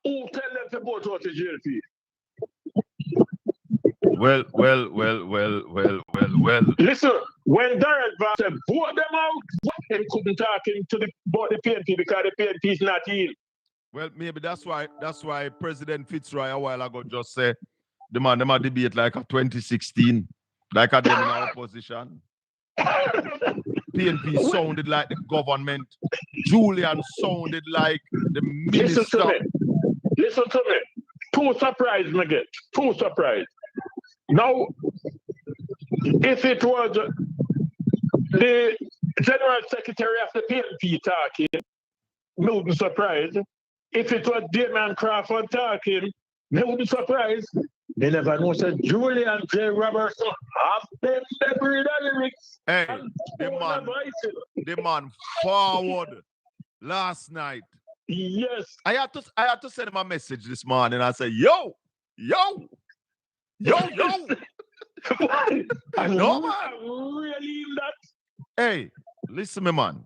Who tell them to vote out the jail fee? Well. Listen, when Darrell Van said vote them out, he couldn't talk about the PNP because the PNP is not in. Well, maybe that's why President Fitzroy a while ago just said them a debate like a 2016, like a them in our opposition. PNP sounded like the government. Julian sounded like the minister. Listen to me. Too surprised, me get. Too surprised. Now, if it was the General Secretary of the PNP talking, me would be surprised. If it was Damon Crawford talking, me would be surprised. They never know said Julian J. Robertson have them separate lyrics. Hey, the man forward last night. Yes. I had to send him a message this morning. I said, yo. Why? No, man. Really that? Hey, listen, me man.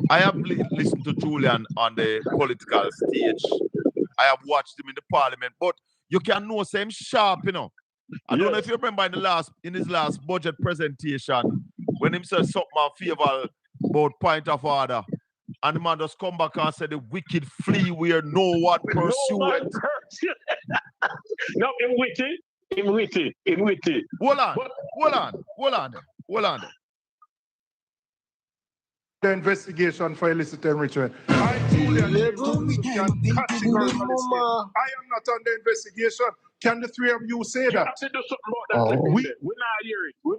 I have listened to Julian on the political stage. I have watched him in the parliament, but you can know same sharp, you know. I don't know if you remember in his last budget presentation when him said something favorable about point of order, and the man just come back and said the wicked flee where no one pursue it. No, him witty. Hold on. The investigation for illicit enrichment. I am not on the investigation. Can the three of you say that? You have to do something about that. We're not hear it. You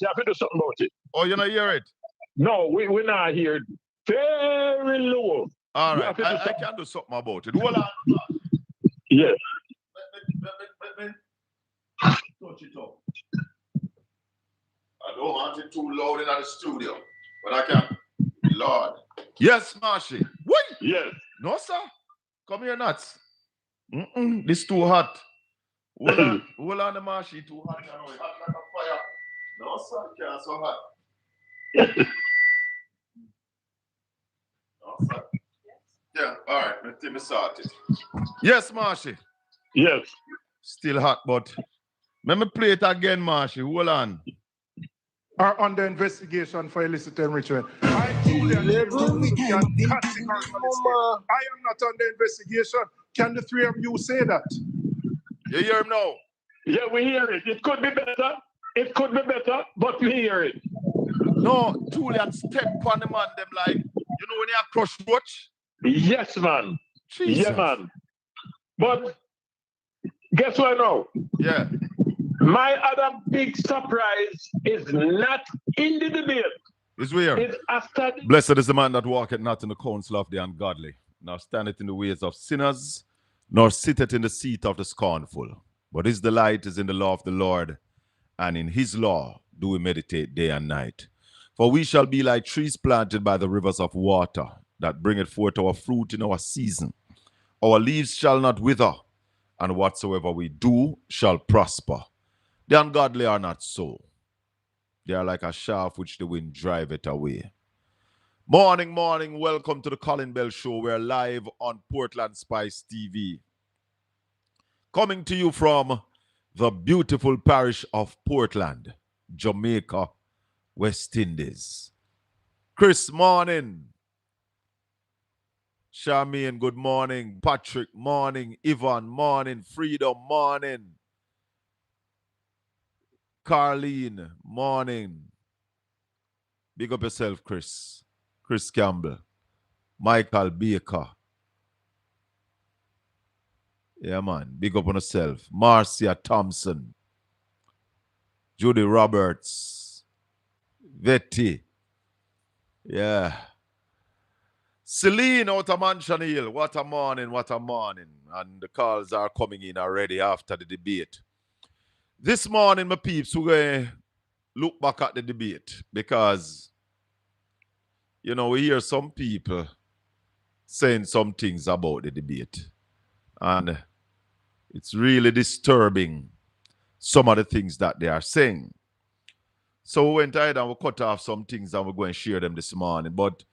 have to do something about it. Oh, you not hear it? No, we're not here it. Very low. All right, I can do something about it. Hold on. Yes. Let me touch it up. I don't want it too loud in the studio, but I can. Lord. Yes, Marshy. Wait. Yes. No, sir. Come here, nuts. This too hot. Hold on, the Marshy. Too hot. I know. Hot like a fire. No, sir. Can't so hot. No, sir. Yeah. All right. Let me start it. Yes, Marshy. Yes. Still hot, but let me play it again, Marshy. Hold on. Are under investigation for illicit enrichment. I am not under investigation. Can the three of you say that? You hear him now? Yeah, we hear it. It could be better, but we hear it. No, Julian step on the man, them like, you know when you have crush watch? Yes, man. Jesus. Yeah, man. But guess what now? Yeah. My other big surprise is not in the debate. It's weird. It's after Blessed is the man that walketh not in the counsel of the ungodly, nor standeth in the ways of sinners, nor sitteth in the seat of the scornful. But his delight is in the law of the Lord, and in his law do we meditate day and night. For we shall be like trees planted by the rivers of water, that bringeth forth our fruit in our season. Our leaves shall not wither, and whatsoever we do shall prosper. The ungodly are not so. They are like a shaft which the wind driveth away. Morning. Welcome to the Colin Bell Show. We're live on Portland Spice TV. Coming to you from the beautiful parish of Portland, Jamaica, West Indies. Chris, morning. Charmaine, good morning. Patrick, morning. Yvonne, morning. Freedom, morning. Carleen, morning. Big up yourself, Chris. Chris Campbell. Michael Baker. Yeah, man. Big up on yourself. Marcia Thompson. Judy Roberts. Vetty. Yeah. Celine out of Mansion Hill. What a morning. And the calls are coming in already after the debate. This morning, my peeps, we're going to look back at the debate because, you know, we hear some people saying some things about the debate. And it's really disturbing, some of the things that they are saying. So we went ahead and we cut off some things and we're going to share them this morning. But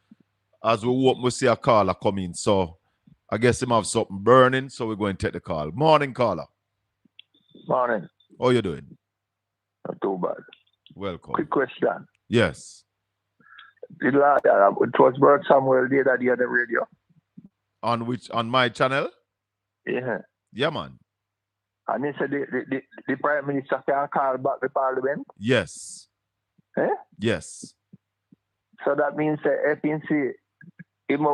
as we walk, we see a caller come in. So I guess him have something burning, so we're going to take the call. Morning, caller. Morning. How you doing? Not too bad. Welcome. Quick question. Yes. It was Bert Samuel the other day on the radio. On my channel? Yeah. Yeah, man. And he said the Prime Minister can call back the Parliament. Yes. Eh? Yes. So that means if he see him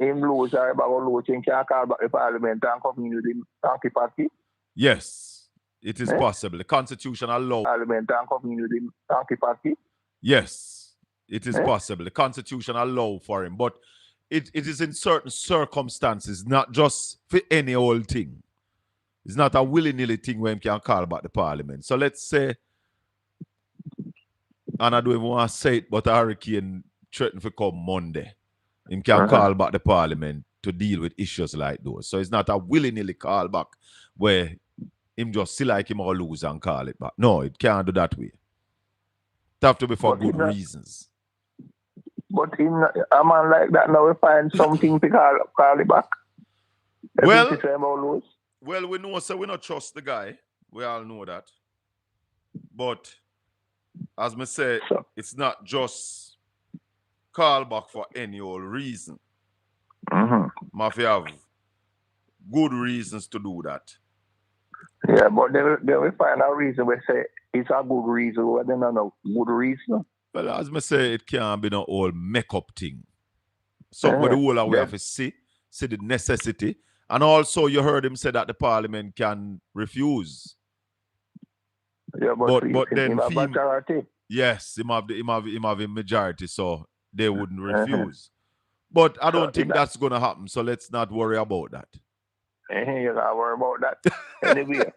lose or about lose, he can call back the Parliament and come in with the Donkey Party. Yes. It is possible. The Constitution allows. Parliament and come in with the Donkey Party. Yes. It is possible. The Constitution allows for him. But it is in certain circumstances, not just for any old thing. It's not a willy-nilly thing where he can call back the Parliament. So let's say, and I don't even want to say it, but a hurricane threatened to come Monday. He can call back the Parliament to deal with issues like those. So it's not a willy-nilly call back where him just see like him or lose and call it back. No, it can't do that way. It have to be for good reasons. But in a man like that now we find something to call it back. Well, we know, so we not trust the guy. We all know that. But as me say, it's not just call back for any old reason. If you have good reasons to do that. Yeah, but then we find a reason we say it's a good reason, but then no good reason. Well, as me say, it can't be no old make-up thing. So with the whole we have to see the necessity. And also you heard him say that the Parliament can refuse. Yeah, but then him have majority. Yes, him have a majority, so they wouldn't refuse. But I don't think that's gonna happen, so let's not worry about that. You're not worry about that. Anyway.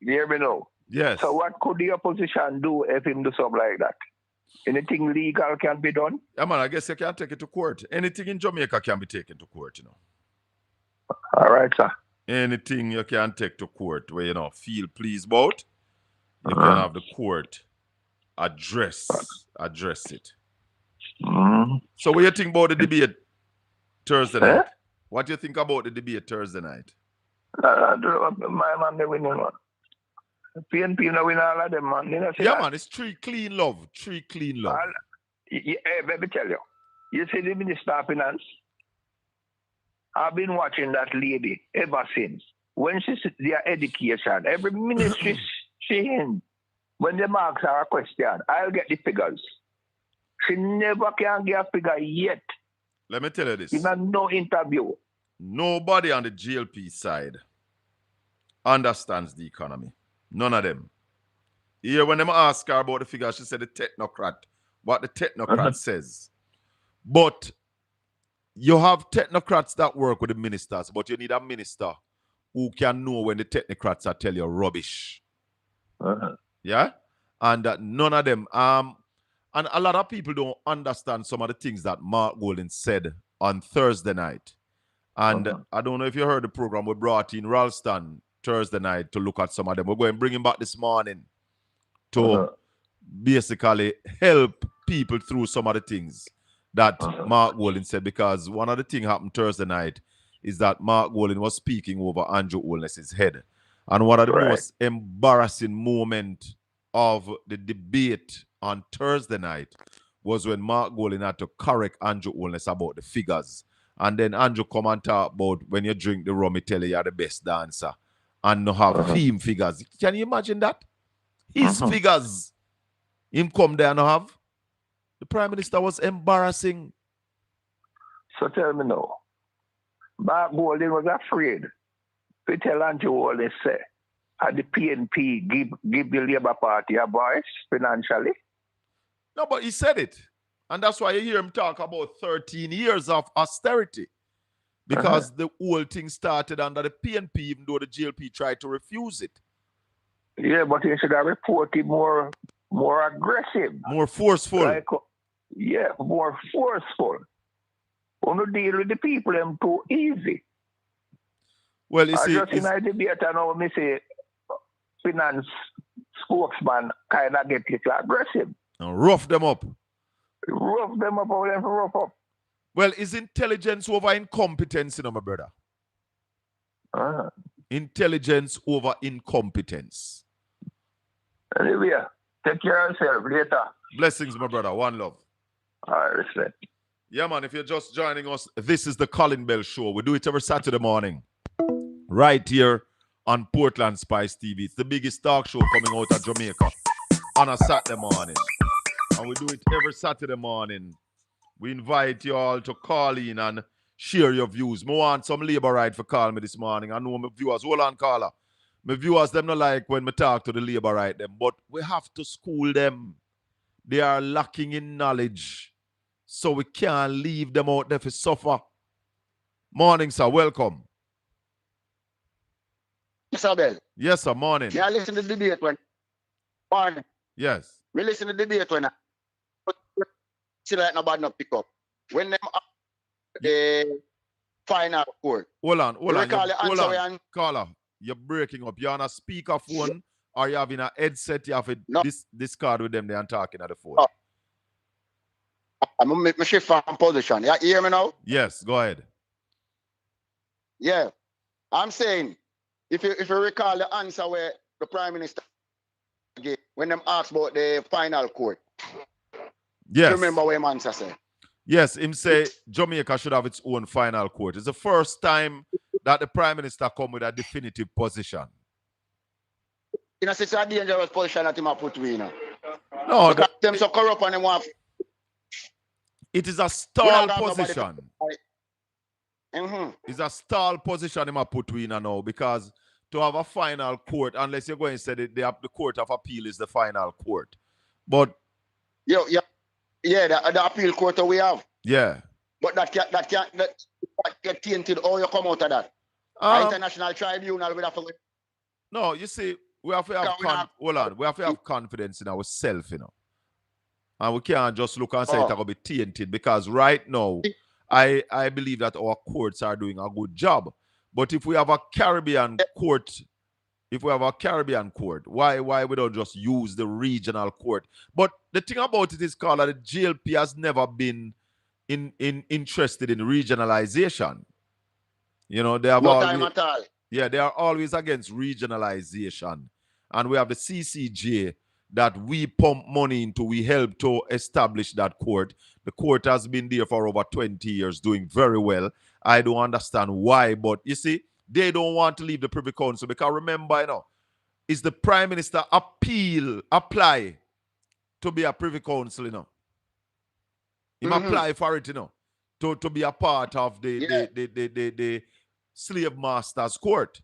You hear me now? Yes. So what could the opposition do if him do something like that? Anything legal can be done? Yeah, man, I guess you can take it to court. Anything in Jamaica can be taken to court, you know. All right, sir. Anything you can take to court where, feel pleased about, you can have the court address it. So what do you think about the debate Thursday night? What do you think about the debate Thursday night? My man, they winning one. PNP no win all of them, man. Man, it's three clean love. Let me tell you. You see the Minister of Finance? I've been watching that lady ever since. When she said their education, every ministry she in, when they marks her a question, I'll get the figures. She never can get a figure yet. Let me tell you this. Even no interview. Nobody on the GLP side understands the economy. None of them. Here, when them ask her about the figure, she said the technocrat. What the technocrat says. But you have technocrats that work with the ministers, but you need a minister who can know when the technocrats are telling you rubbish. Yeah? And none of them. And a lot of people don't understand some of the things that Mark Golden said on Thursday night. And I don't know if you heard the program. We brought in Ralston Thursday night to look at some of them. We're going to bring him back this morning to basically help people through some of the things that Mark Golden said, because one of the things happened Thursday night is that Mark Golden was speaking over Andrew Holness's head. And one of the most embarrassing moments of the debate on Thursday night was when Mark Golden had to correct Andrew Holness about the figures. And then Andrew come and talk about when you drink the rum, he tell you you're the best dancer. And no have theme figures. Can you imagine that? His figures. Him come there and have. The Prime Minister was embarrassing. So tell me now. Mark Golden was afraid to tell Andrew Holness say, the PNP give the Labour Party a voice financially. No, but he said it. And that's why you hear him talk about 13 years of austerity. Because the whole thing started under the PNP, even though the GLP tried to refuse it. Yeah, but he should have reported more aggressive. More forceful. More forceful. Want to deal with the people, them too easy. Well, you see... just in a debate, I know me say, finance spokesman kind of get little aggressive. And rough them up. Rough them up. Well, is intelligence over incompetence, you know, my brother? Intelligence over incompetence. Anyway, take care of yourself later. Blessings, my brother. One love. All right, respect. Yeah, man, if you're just joining us, this is the Colin Bell Show. We do it every Saturday morning, right here on Portland Spice TV. It's the biggest talk show coming out of Jamaica on a Saturday morning. And we do it every Saturday morning. We invite you all to call in and share your views. I want some labor right for call me this morning. I know my viewers, hold on, caller. My viewers, them not like when we talk to the labor right them, but we have to school them. They are lacking in knowledge. So we can't leave them out there to suffer. Morning, sir. Welcome. Yes, sir, Bell. Yes, sir. Morning. Yeah, I listen to the debate when. Morning. Yes. We listen to the debate when. See like nobody not pick up. When them the final court. Hold on. Caller, you're breaking up. You're on a speakerphone or you're having a headset. You have to this card with them. They're talking at the phone. I'm going to shift from position. You hear me now? Yes, go ahead. Yeah. I'm saying, if you recall the answer where the Prime Minister gave when them asked about the final court. Yes. You remember what him answer said? Yes, him say Jamaica should have its own final court. It's the first time that the Prime Minister come with a definitive position. You know, it's a dangerous position that him put we, you know. No, because them so corrupt and them want. It is a stall position. Mm-hmm. It's a stall position him put we now because to have a final court, unless you're going to say that the Court of Appeal is the final court. But the appeal court that we have. Yeah. But that get tainted. How you come out of that? International tribunal will have to. No, you see, we have to have we have to have confidence in ourselves, you know. And we can't just look and say it's going to be tainted because right now, I believe that our courts are doing a good job. But if we have a Caribbean court, why we don't just use the regional court? But the thing about it is, Carla, the GLP has never been interested in regionalization. You know, they have no time at all. Yeah, they are always against regionalization. And we have the CCJ that we pump money into. We help to establish that court. The court has been there for over 20 years, doing very well. I don't understand why, but you see, they don't want to leave the Privy Council because remember, you know, is the Prime Minister apply to be a Privy Council, you know. He apply for it, you know, to be a part of the slave masters court.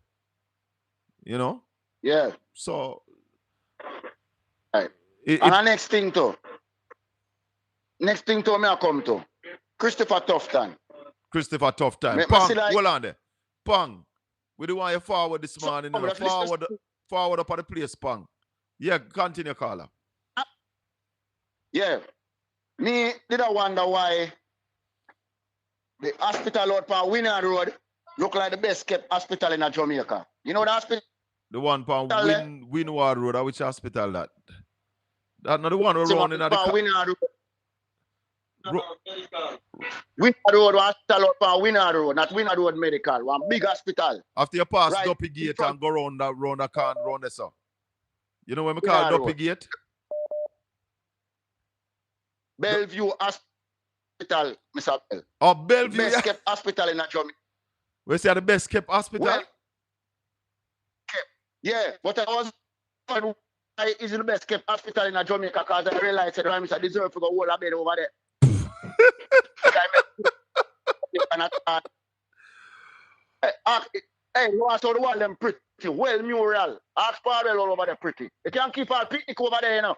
You know? Yeah. So right. And the next thing to me I come to Christopher Tufton. Pong, hold on there. Pong. We do want you forward this morning. Forward up at the place, Pong. Yeah, continue, caller. Yeah. Me did I wonder why the hospital out on Winner Road look like the best kept hospital in Jamaica. You know the hospital? The one on Winward Road, which hospital that? That not the one around in the Winner Road. Winner Road, hospital up on Winner Road, not Winner Road Medical, one big hospital. After you pass Duppy Gate and go round there, sir. You know when we call Duppy Gate? Bellevue Hospital, Mr. Bell. Oh, Bellevue. Best kept hospital in Jamaica. We say the best kept hospital? Well, yeah, but I was is the best kept hospital in Jamaica because I realized that I deserve to go hold a bed over there. Hey, you want to the wall them pretty, well mural. Ask Pavel all over there pretty. You can't keep our picnic over there, you know.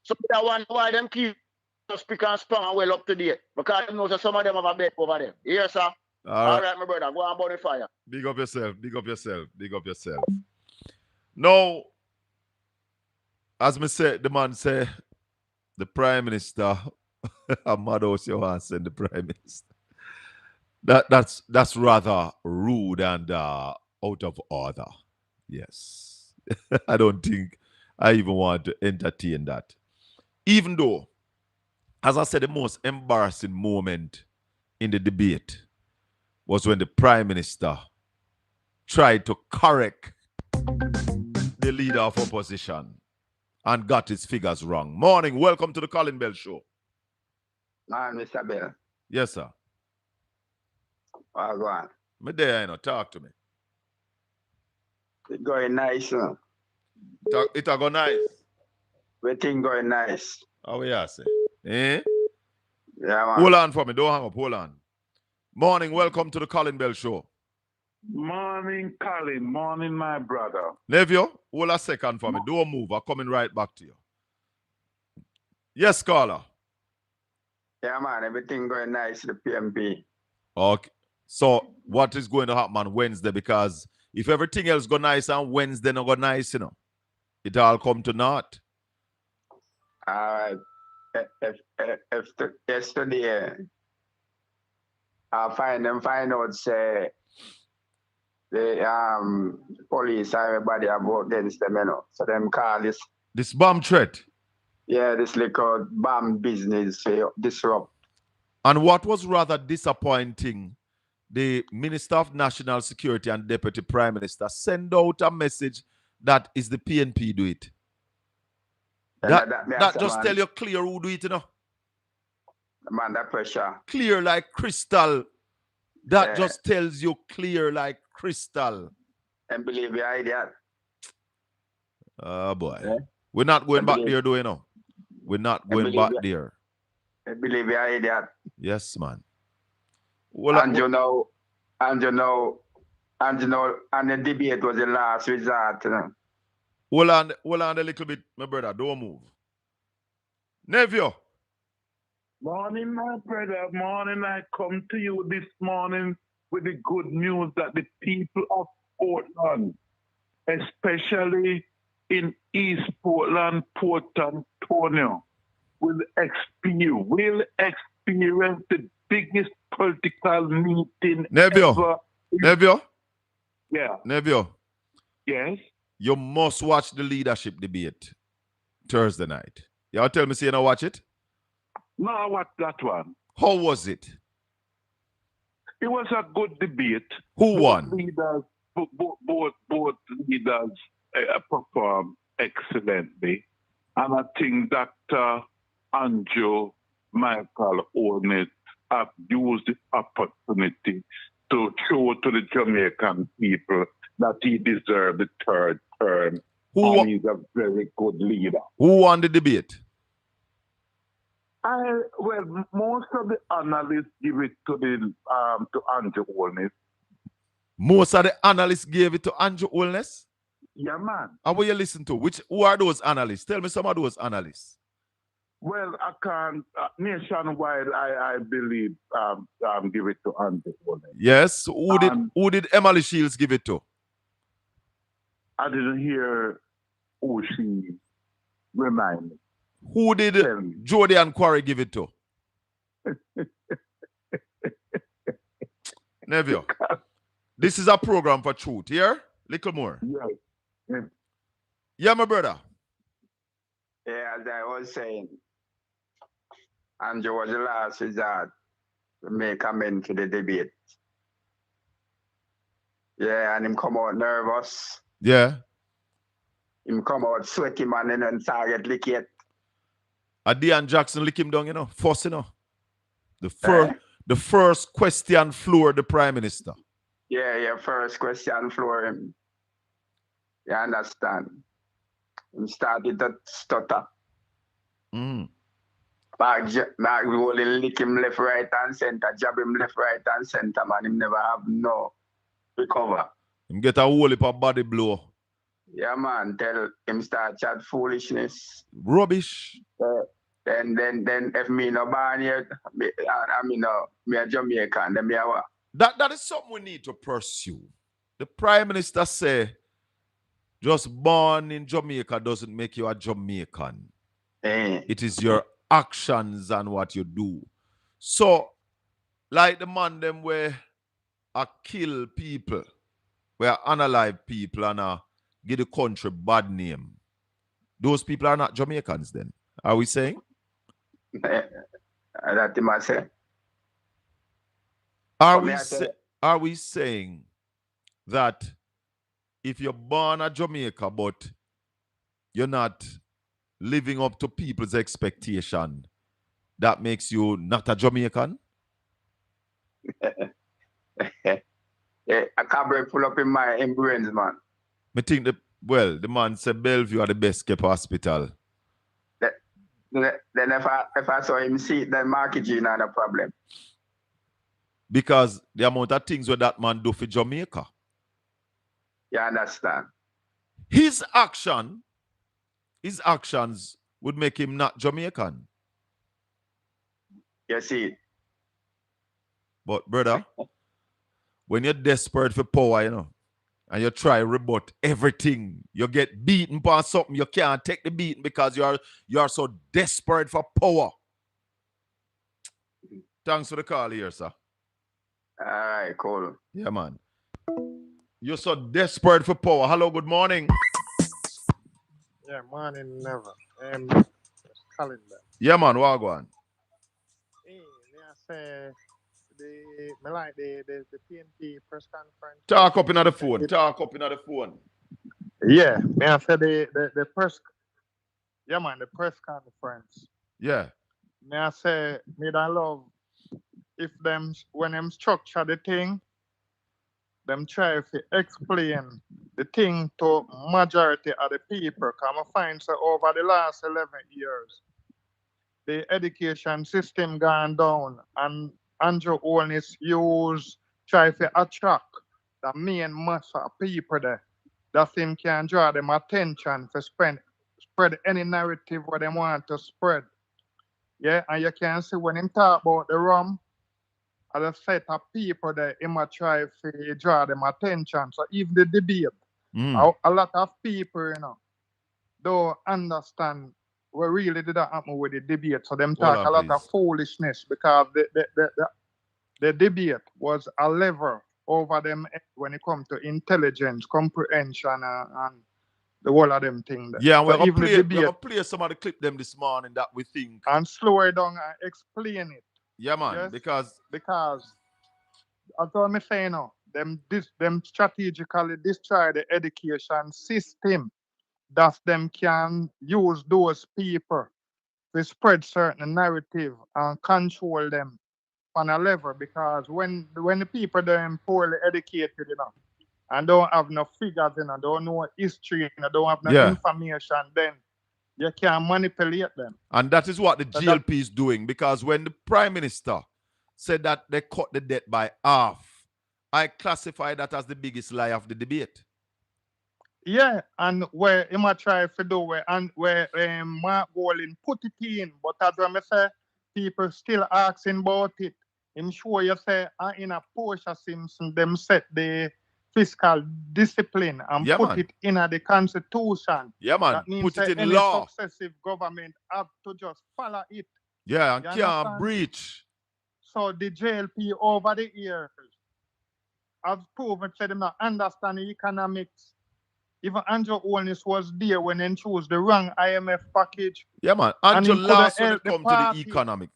So that one why them keep to speak and strong and well up to date. Because I know that some of them have a bed over there. Yes, sir. All right, my brother. Go on, burn the fire. Big up yourself. No, as me say, the man say, the Prime Minister, Amados Johansson, the Prime Minister. That's rather rude and out of order. Yes. I don't think I even want to entertain that. Even though As I said, the most embarrassing moment in the debate was when the Prime Minister tried to correct the leader of opposition and got his figures wrong. Morning, welcome to the Colin Bell Show. Mr. Bell. Yes, sir. Go on. Me there, you know, talk to me. It going nice, you know. It go nice. Everything going nice. How we are say? Eh? Yeah, man. Hold on for me. Don't hang up. Hold on. Morning. Welcome to the Colin Bell Show. Morning, Colin. Morning, my brother. Nephew, hold a second for me. Don't move. I'm coming right back to you. Yes, caller. Yeah, man. Everything going nice, the PMP. Okay. So, what is going to happen on Wednesday? Because if everything else go nice on Wednesday, not go nice, you know, it all come to naught. All right. Yesterday, I find out, say, the police, everybody are vote against them, you know. So them call this bomb threat. Yeah, this little bomb business disrupt. And what was rather disappointing, the Minister of National Security and Deputy Prime Minister send out a message that is the PNP do it. That just tell you clear who do it, you know. Man, that pressure. Clear like crystal. That just tells you clear like crystal. And believe your idea. Oh boy. Yeah. We're not going back there, do you know? We're not going back there. I believe your idea. Yes, man. Well, and the debate was the last resort. You know? Hold on a little bit, my brother. Don't move. Nephew. Morning, my brother. Morning. I come to you this morning with the good news that the people of Portland, especially in East Portland, Port Antonio, will experience the biggest political meeting ever. Nephew? Yeah. Nephew? Yes? You must watch the leadership debate Thursday night. Y'all tell me, say you don't watch it? No, I watched that one. How was it? It was a good debate. Who won? Both leaders performed excellently. And I think Dr. Andrew Michael Ornett have used the opportunity to show to the Jamaican people that he deserved the third term. And he's a very good leader. Who won the debate? Well, most of the analysts give it to Andrew Ornett. Most of the analysts gave it to Andrew Ornett? Yeah, man. And what you listen to? Who are those analysts? Tell me some of those analysts. Well, I can't. Nationwide, I believe, give it to Andrew Ornett. Yes. Who did Emily Shields give it to? I didn't hear who she remind me. Who did Jody and Quarry give it to? Nephew, this is a program for truth, here? Little more. Yes. Yeah, my brother. Yeah, as I was saying, Andrew was the last resort to make amend to the debate. Yeah, and him come out nervous. Yeah. Him come out sweaty, man, and target lick it. Dean Jackson lick him down, you know, first, you know. The first question floored the Prime Minister. Yeah, first question floored him. You understand? He started to stutter. Mark rolling lick him left, right, and center, jab him left, right, and center, man. Him never have no recover. Him get a whole heap of body blow. Yeah, man. Tell him start chat foolishness. Rubbish. Then if me no born here, me a Jamaican, then me a what? That is something we need to pursue. The Prime Minister say, just born in Jamaica doesn't make you a Jamaican. It is your actions and what you do. So, like the man them where kill people, where unalive people and give the country bad name. Those people are not Jamaicans then. Are we saying? That him I say. Are But me we I say, are we saying that if you're born at Jamaica but you're not living up to people's expectation, that makes you not a Jamaican? a cabaret pull up in my brains, man. I think the man said Bellevue are the best kept hospital. Then if I saw him see it, then Marky G not a problem. Because the amount of things what that man do for Jamaica. You understand? His actions would make him not Jamaican. You see it. But brother, when you're desperate for power, you know, and you try rebut everything, you get beaten by something, you can't take the beating because you are so desperate for power. Thanks for the call here, sir. All right, cool. Yeah, man. You're so desperate for power. Hello, good morning. Yeah, morning never. Colin there. Yeah, man, what go on? Hey, may I say me like the PNP press conference. Talk up into the phone. Talk up into the phone. Yeah, may I say the press. Yeah, man, the press conference. Yeah. May I say me I love if them when them structure the thing, them try to explain the thing to majority of the people. Cause I find so over the last 11 years, the education system gone down and Andrew Holness try to attract the main mass of people there. That him can draw them attention to spread any narrative what they want to spread. Yeah, and you can see when him talk about the rum, as a set of people that him a try to draw them attention. So even the debate, a lot of people, don't understand what really did happen with the debate. So them talk a lot of foolishness because the debate was a lever over them when it comes to intelligence, comprehension, and the whole of them things. Yeah, so we're going to play some of the clip them this morning that we think. And slow it down and explain it. Yeah, man, yes? because as I'm saying now, them strategically destroy the education system that them can use those people to spread certain narrative and control them on a level because when the people them poorly educated, and don't have no figures, don't know history, don't have no information, then you can manipulate them. And that is what the GLP is doing, because when the Prime Minister said that they cut the debt by half, I classify that as the biggest lie of the debate. Yeah, and where he might try to do where Mark Colin put it in, but as I say, people still asking about it. I'm sure you say in a Portia Simpson, them set the fiscal discipline and put it in the constitution. Yeah, man. That means put it in any law. Successive government have to just follow it. Yeah, and can't breach. So the JLP over the years have proven to them not understand the economics. Even Andrew Holness was there when they chose the wrong IMF package. Yeah, man. Until last when it come to the economic.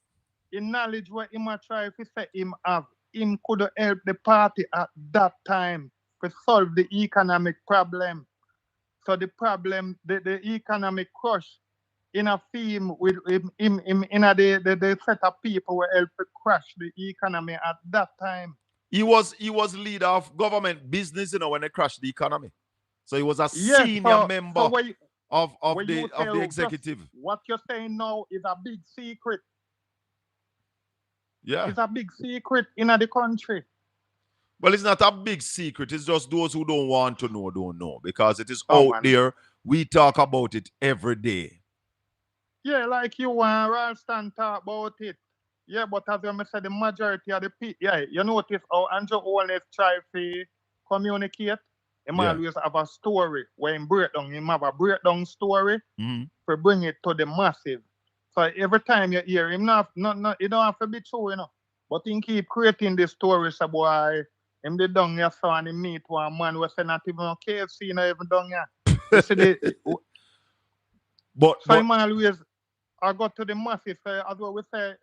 In knowledge what him try to say him have, him could help the party at that time to solve the economic problem. So the problem, the economic crush in a theme with him in the set of people who help to crash the economy at that time. He was leader of government business, when they crashed the economy. So he was a senior member of the executive. What you're saying now is a big secret. Yeah. It's a big secret in the country. Well, it's not a big secret. It's just those who don't want to know don't know, because it is out there. We talk about it every day. Yeah, like you and Ralston talk about it. Yeah, but as I said, the majority of the people, you notice how Andrew always try to communicate. He always have a story where he break down. He have a breakdown story to bring it to the masses. So every time you hear him, it don't have to be true, But he keep creating this story, so boy, him the down here so and he meet one man who say not even on KFC, not even down here. You see But him always I go to the masses, as well we say,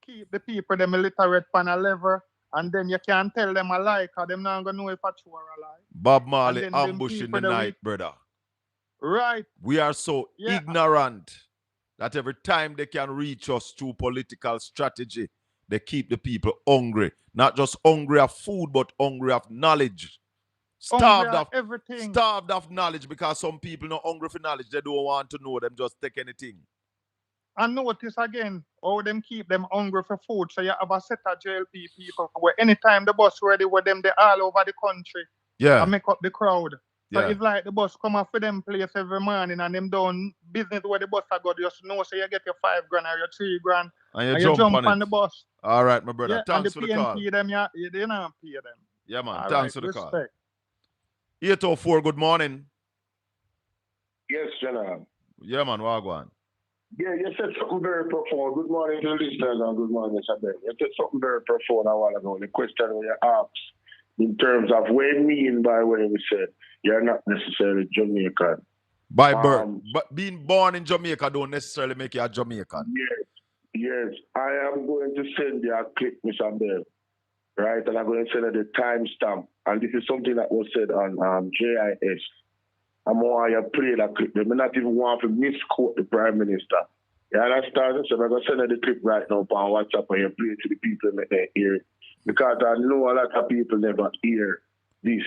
keep the people them illiterate on a level, and then you can tell them a lie, because them not going to know if it's true or a lie. Bob Marley ambush in the night, brother. Right. We are so ignorant that every time they can reach us through political strategy, they keep the people hungry. Not just hungry of food, but hungry of knowledge. Starved of everything. Starved of knowledge, because some people not hungry for knowledge. They don't want to know them, just take anything. And notice again how them keep them hungry for food. So you have a set of JLP people where anytime the bus ready with them, they all over the country. Yeah. And make up the crowd. So Yeah. it's like the bus come up for them place every morning and them done business where the bus are go. Just know so you get your $5 grand or your $3 grand. And you jump on the bus. All right, my brother. Yeah, Thanks for the call. PNP them, you don't pay them. Yeah, man. All Thanks right, for the call. respect. 804, good morning. Yes, General. Yeah, man. Wagwan. Yeah, you said something very profound. Good morning to the listeners and good morning, Mr. Ben. You said something very profound a while ago. The question you asked in terms of what you mean by when we said you're not necessarily Jamaican. By birth. But being born in Jamaica don't necessarily make you a Jamaican. Yes. I am going to send you a clip, Mr. Ben. Right? And I'm going to send you the timestamp. And this is something that was said on JIS. I'm going to play that clip. I not even want to misquote the Prime Minister. You understand? So I'm going to send you the clip right now on WhatsApp and you play it to the people that they hear it. Because I know a lot of people never hear this.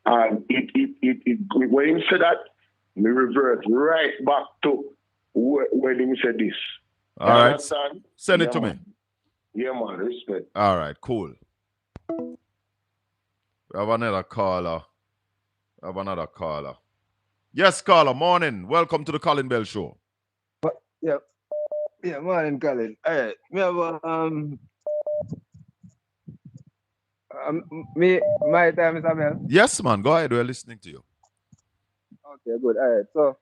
And when he said that, we revert right back to when he said this. All right. Understand? Send it to me. Yeah, man. Respect. All right. Cool. We have another caller. Yes, caller. Morning. Welcome to the Colin Bell Show. Yeah, morning, Colin. All right. Me have my time is Samuel. Yes, man. Go ahead. We're listening to you. Okay, good. All right. So,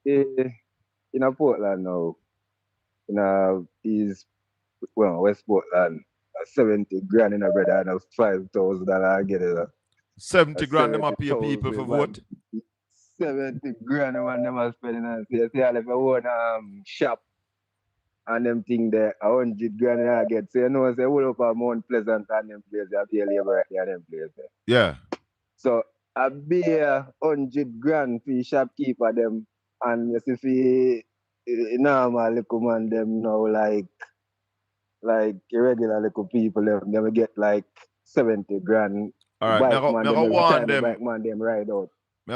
in a Portland now, West Portland, 70 grand in a brother and $5,000 I get it. 70 grand them up your people for vote? 70 grand one them are spending on. So you see, if I want shop and them thing there, 100 grand I get. So you know, say, hold up a Mount Pleasant and them place, I pay labor right there and them place there. Yeah. So I be 100 grand for shopkeeper them, and you see, for normal little man them now, like irregular little people, them get like 70 grand. All right, bike man them ride out. Me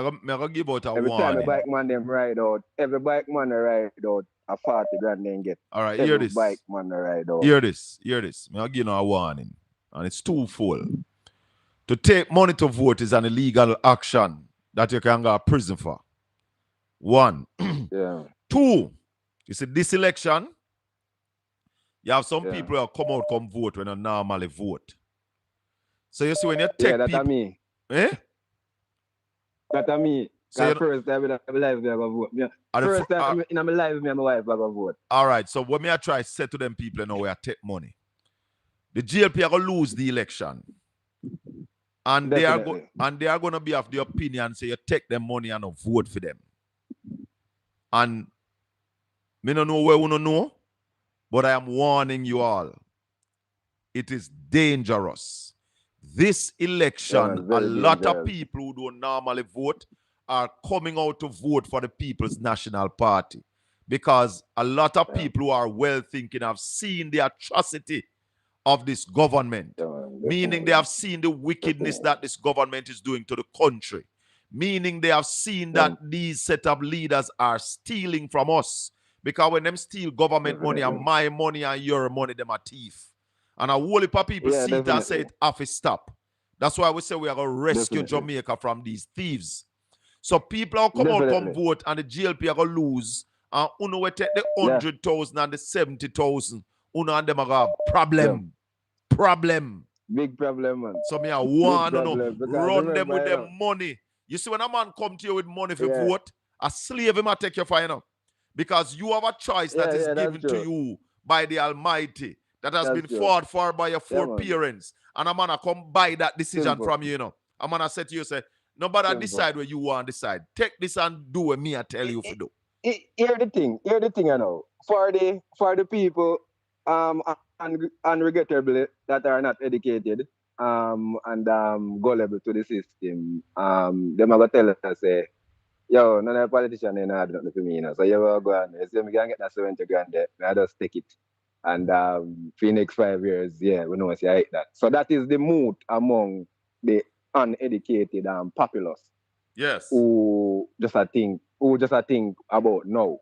give out a every warning. Time the bike man them ride out, every bike man ride out, a 40 grand then get. All right, every hear this. Bike man ride out. Hear this. Me give you a warning, and it's twofold. To take money to vote is an illegal action that you can go to prison for. One. Yeah. Two. You see, this election, you have some people who come vote when they normally vote. So you see, when you take that's people... me. Eh? That's me. So first time in my life, I go vote. First time in my life, me and my wife, I go vote. All right, so what me I try to say to them people, now where I take money. The GLP are going to lose the election. And they are going to be of the opinion, say you take them money and vote for them. And me don't know where we don't know, but I am warning you all. It is dangerous. This election, a lot of people who don't normally vote are coming out to vote for the People's National Party, because a lot of people who are well thinking have seen the atrocity of this government, meaning they have seen the wickedness that this government is doing to the country, meaning they have seen that these set of leaders are stealing from us, because when them steal government money and my money and your money, them are thief. And a whole heap of people see it and say it have to stop. That's why we say we are going to rescue Jamaica from these thieves. So people are come vote and the GLP are going to lose. And uno will take the 100,000 and the 70,000. Uno and them are going to have problem. Problem. Big problem, man. So me I want to run them with their money. You see, when a man come to you with money for vote, a slave him take you for, you know. Because you have a choice that is given to you by the Almighty, that has been fought for by your parents. And a man come buy that decision from you, you know. A man say to you, say, nobody decide where you want to decide. Take this and do what me I tell you to do. Hear the thing, you know. For the people unregrettably that are not educated and gullible to the system, them are gonna tell us say, yo, none of the politicians ain't had nothing for me, you know. So you will go and say we can get that 70 grand there, I just take it. And for the next 5 years, yeah, we know say I hate that. So that is the mood among the uneducated populace Yes. who just a think about now.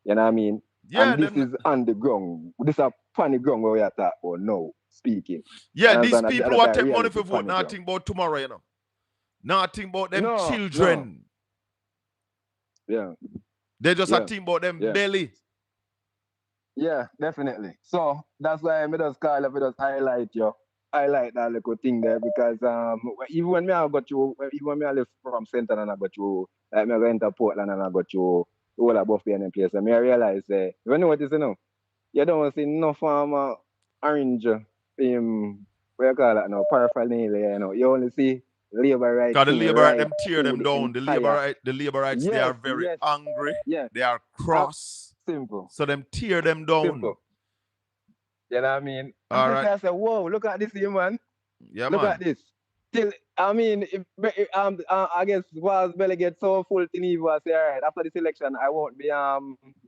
You know what I mean? Yeah, and this is on the ground. This is a funny ground where we are talking about now, speaking. Yeah, And these that- people that who are take money reality for vote, funny ground. nothing about tomorrow, you know. Nothing about them No, children. Yeah. They just Yeah. a think about them Yeah. belly. Yeah, definitely. So that's why I just call up, I just highlight that little thing there because even when I got you, even when I left from Center and I got you, like me I go into Portland and I got you all above the and place, and I realize you know what is, you know, you don't see no orange what you call that now, paraphernalia, you know. You only see labor right Because the thing, labor right, right them tear them food down. The labor rights, they are very angry. yes. They are cross. Simple. So them tear them down. Simple. You know what I mean? All And right. I said, whoa, look at this here, man. Yeah, Look man. at this. Till I mean, I guess Vaz Belly gets so full in Eva, say, all right, after this election, I won't be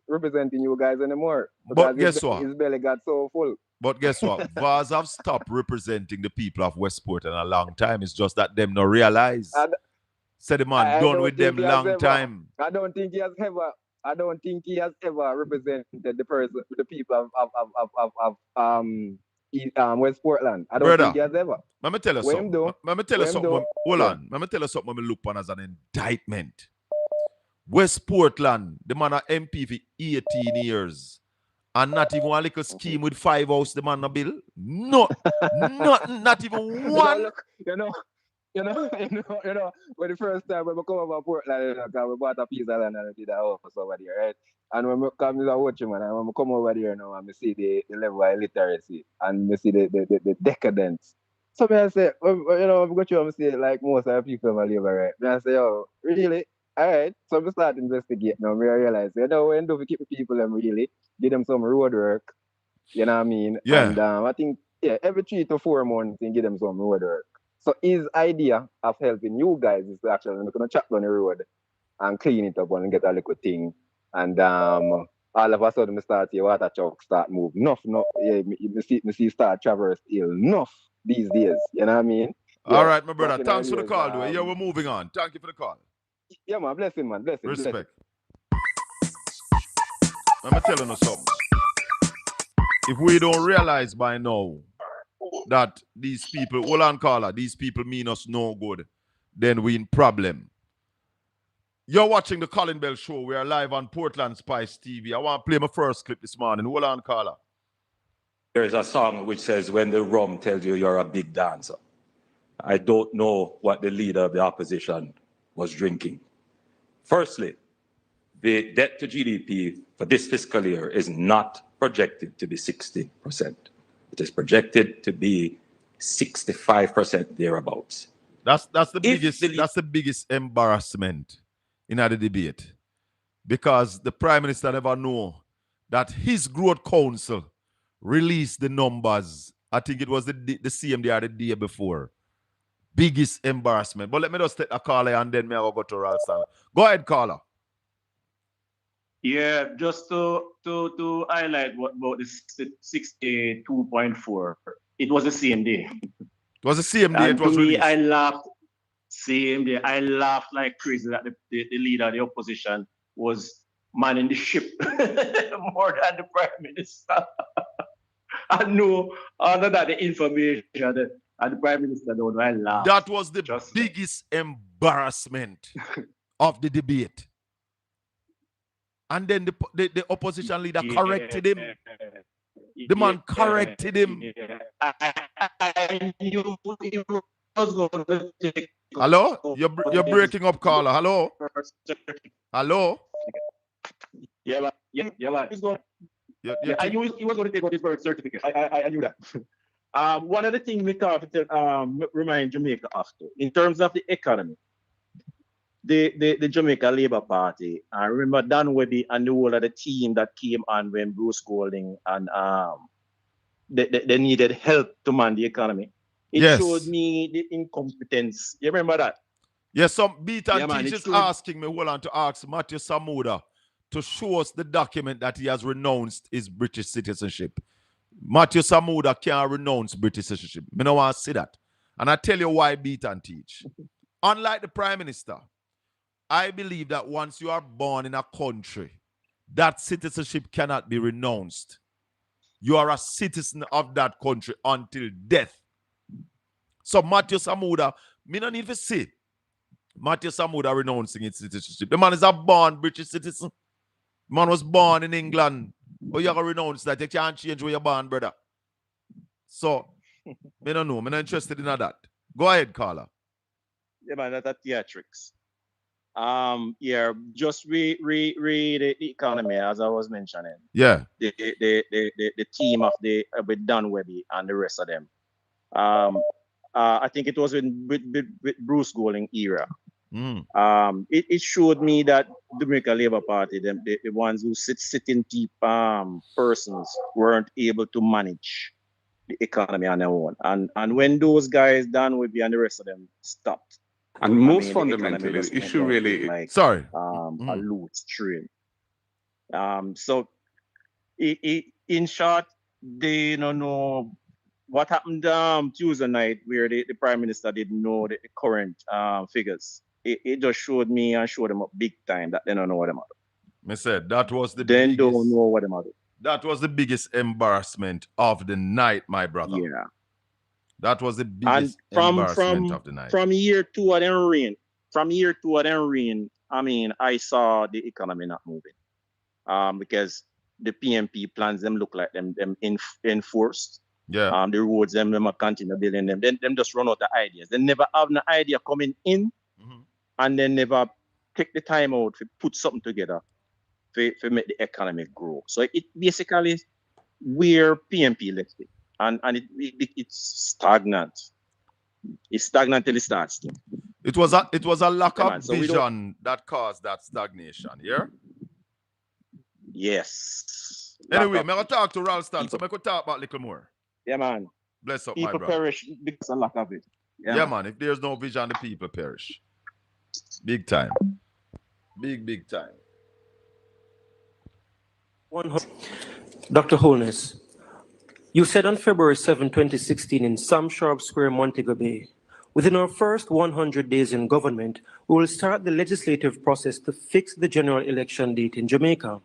representing you guys anymore. But Because guess what? his belly got so full. But guess what? Vaz have stopped representing the people of Westport in a long time. It's just that them no realize. Said the man done with them long time. I don't think he has ever represented the people of West Portland. I don't think he has ever. Let me tell you something. Let me tell you something. Hold on. Let me tell you something I look upon as an indictment. West Portland, the man are MP for 18 years. And not even one little scheme with 5 houses the man a bill. No, not even one. You know, when the first time when we come over Portland, we bought a piece of land and did a house over there, right? And when we come to watch him, and when we come over there now, and we see the level of illiteracy and we see the decadence. So I say, you know, we go to and see like most of the people in labor, right? And I say, oh, really? All right. So we start investigating now. We realize, you know, when do we keep the people them really, give them some road work, you know what I mean? Yeah. And I think, every 3 to 4 months, you give them some road work. So his idea of helping you guys is to actually going to chop down the road and clean it up and get a little thing. And all of a sudden, I start your water truck start move. Me see start traverse hill. Enough these days. You know what I mean? All right, my brother. Thanks for the call, though. Yeah, we're moving on. Thank you for the call. Yeah, man. Blessing, man. Blessing. Respect. Let me tell you something. If we don't realize by now that these people, hold on, caller, these people mean us no good, then we in problem. You're watching the Colin Bell Show. We are live on Portland Spice TV. I want to play my first clip this morning. Hold on, caller. There is a song which says, when the rum tells you you're a big dancer. I don't know what the leader of the opposition was drinking. Firstly, the debt to GDP for this fiscal year is not projected to be 60%. It is projected to be 65% thereabouts. That's the biggest embarrassment in the debate, because the Prime Minister never know that his growth council released the numbers. I think it was the CMD the day before. Biggest embarrassment. But let me just take a caller and then I'll go to Ralston. Go ahead, caller. Yeah, just to highlight what about the 62.4. It was the same day. It was the same day. And it was to me, released. I laughed. Same day, I laughed like crazy that the leader of the opposition was manning the ship more than the Prime Minister. I know other than the information that the Prime Minister don't know, I laughed. That was the biggest embarrassment of the debate. And then the opposition leader corrected him. The man corrected him. I knew he was going to take. Hello? You're breaking up, caller. Hello? Hello? Yeah, man. He's going. I knew he was going to take out his birth certificate. I knew that. One of the things we have to remind Jamaica of, in terms of the economy, the Jamaica Labour Party. I remember Dan Webby and the whole of the team that came on when Bruce Golding and they needed help to man the economy. It showed me the incompetence. You remember that? Yes, some beat and teachers asking me, hold on, to ask Matthew Samuda to show us the document that he has renounced his British citizenship. Matthew Samuda can't renounce British citizenship. I don't want to see that. And I tell you why beat and teach. Unlike the Prime Minister, I believe that once you are born in a country, that citizenship cannot be renounced. You are a citizen of that country until death. So Matthew Samuda, me don't need to see Matthew Samuda renouncing his citizenship. The man is a born British citizen. The man was born in England. But you have to renounce that. You can't change where you're born, brother. So, I don't know. I'm not interested in that. Go ahead, Carla. Yeah, man, that's theatrics. Yeah, just read the economy as I was mentioning. Yeah. The team of with Dan Webby and the rest of them. I think it was with Bruce Golding era. It showed me that the Jamaica Labour Party, the ones who sitting deep persons weren't able to manage the economy on their own. And when those guys, Dan Webby and the rest of them, stopped. And most fundamentally, the issue really like, sorry. A loose train. So in short, they don't know what happened Tuesday night where the Prime Minister didn't know the current figures. It just showed me and showed them up big time that they don't know what them are. I said that was the biggest, don't know what them are. That was the biggest embarrassment of the night, my brother. Yeah. That was the biggest embarrassment of the night. From year two of them reign, I mean, I saw the economy not moving. Because the PMP plans them look like them enforced. Yeah. The roads them are continue building them. Then them just run out of ideas. They never have an idea coming in, and they never take the time out to put something together to make the economy grow. So it basically where PMP left it. And it's stagnant. It's stagnant till it starts. It was a lack of vision that caused that stagnation, yeah? Yes. Anyway, I'm going to talk to Ralston, so I'm going to talk about a little more. Yeah, man. Bless up, people my brother. Perish because of lack of it. Yeah, man. If there's no vision, the people perish. Big time. Big time. Dr. Holness, you said on February 7, 2016 in Sam Sharp Square, Montego Bay, within our first 100 days in government, we will start the legislative process to fix the general election date in Jamaica.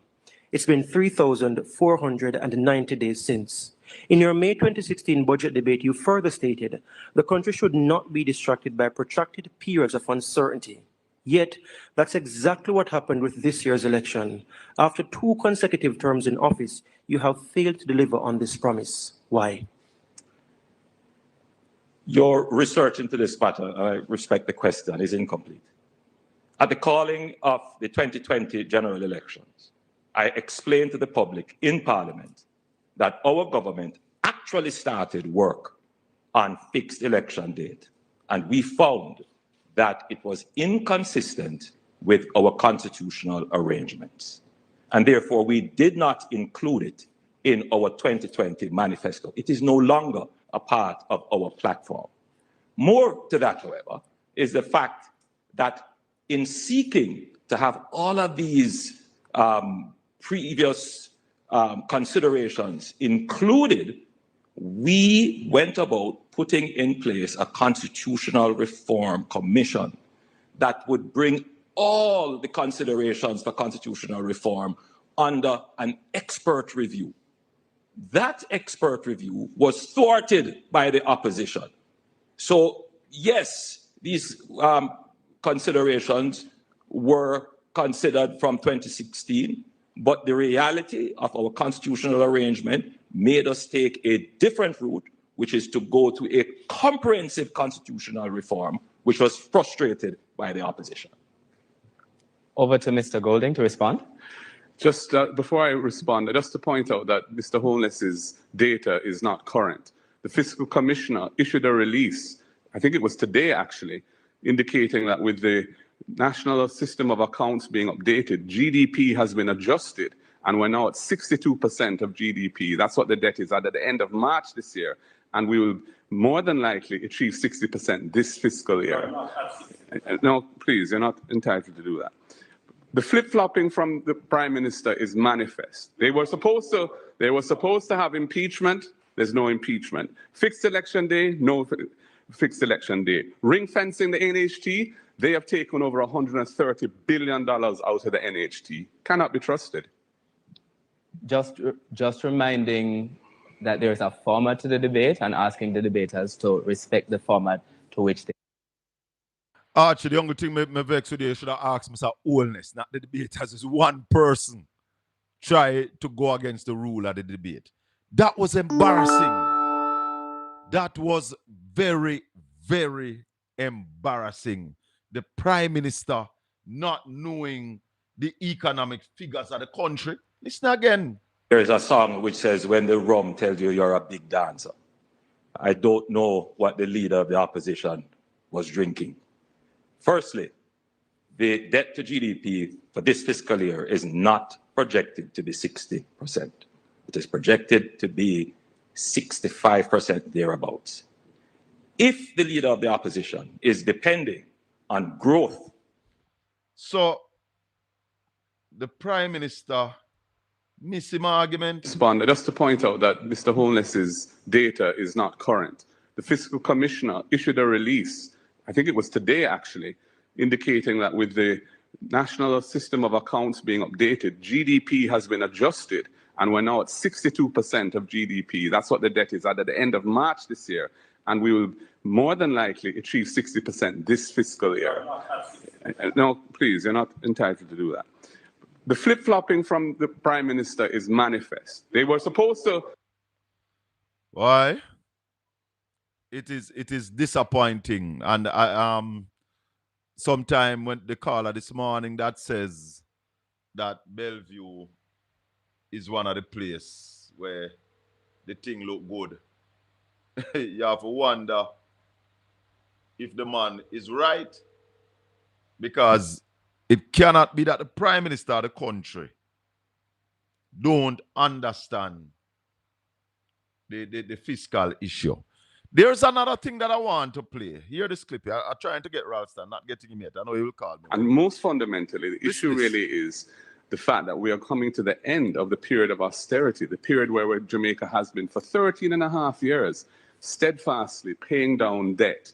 It's been 3,490 days since. In your May 2016 budget debate, you further stated the country should not be distracted by protracted periods of uncertainty. Yet, that's exactly what happened with this year's election. After 2 consecutive terms in office, you have failed to deliver on this promise. Why? Your research into this matter, I respect the question, is incomplete. At the calling of the 2020 general elections, I explained to the public in Parliament that our government actually started work on fixed election date, and we found that it was inconsistent with our constitutional arrangements. And therefore, we did not include it in our 2020 manifesto. It is no longer a part of our platform. More to that, however, is the fact that in seeking to have all of these previous considerations included, we went about putting in place a constitutional reform commission that would bring all the considerations for constitutional reform under an expert review. That expert review was thwarted by the opposition. So yes, these considerations were considered from 2016, but the reality of our constitutional arrangement made us take a different route, which is to go to a comprehensive constitutional reform, which was frustrated by the opposition. Over to Mr. Golding to respond. Just before I respond, just to point out that Mr. Holness's data is not current. The Fiscal Commissioner issued a release, I think it was today actually, indicating that with the national system of accounts being updated, GDP has been adjusted, and we're now at 62% of GDP. That's what the debt is at the end of March this year, and we will more than likely achieve 60% this fiscal year. No, please, you're not entitled to do that. The flip-flopping from the Prime Minister is manifest. They were supposed to have impeachment. There's no impeachment. Fixed election day, no fixed election day. Ring fencing the NHT, they have taken over $130 billion out of the NHT. Cannot be trusted. Just reminding that there is a format to the debate and asking the debaters to respect the format to which they. Archie, the only thing me vex with you should have asked Mr. Holness, not the debaters. Is one person try to go against the rule of the debate. That was embarrassing. That was very, very embarrassing. The Prime Minister not knowing the economic figures of the country. Listen again. There is a song which says, when the rum tells you you're a big dancer. I don't know what the leader of the opposition was drinking. Firstly, the debt to GDP for this fiscal year is not projected to be 60%. It is projected to be 65% thereabouts. If the leader of the opposition is depending on growth. So, the Prime Minister missed him argument. Just to point out that Mr. Holness's data is not current. The Fiscal Commissioner issued a release, I think it was today actually, indicating that with the national system of accounts being updated, GDP has been adjusted, and we're now at 62% of GDP. That's what the debt is at the end of March this year, and we will more than likely achieve 60% this fiscal year. No, please, you're not entitled to do that. The flip-flopping from the Prime Minister is manifest. They were supposed to. Why? It is disappointing, and sometime when the caller this morning that says that Bellevue is one of the places where the thing look good. You have to wonder if the man is right, because it cannot be that the Prime Minister of the country don't understand the fiscal issue. There's another thing that I want to play. Hear this clip here. I'm trying to get Ralston, not getting him yet. I know he will call me. And most fundamentally, the issue really is the fact that we are coming to the end of the period of austerity, the period where Jamaica has been for 13 and a half years, steadfastly paying down debt.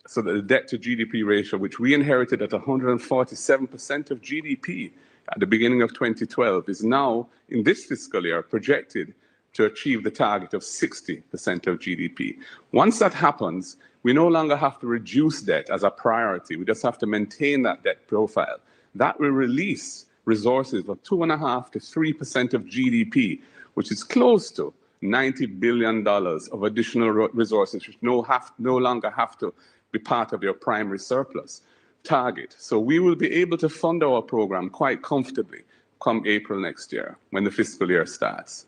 So that the debt to GDP ratio, which we inherited at 147% of GDP at the beginning of 2012, is now, in this fiscal year, projected to achieve the target of 60% of GDP. Once that happens, we no longer have to reduce debt as a priority. We just have to maintain that debt profile. That will release resources of 2.5% to 3% of GDP, which is close to $90 billion of additional resources, which no longer have to be part of your primary surplus target. So we will be able to fund our program quite comfortably come April next year when the fiscal year starts.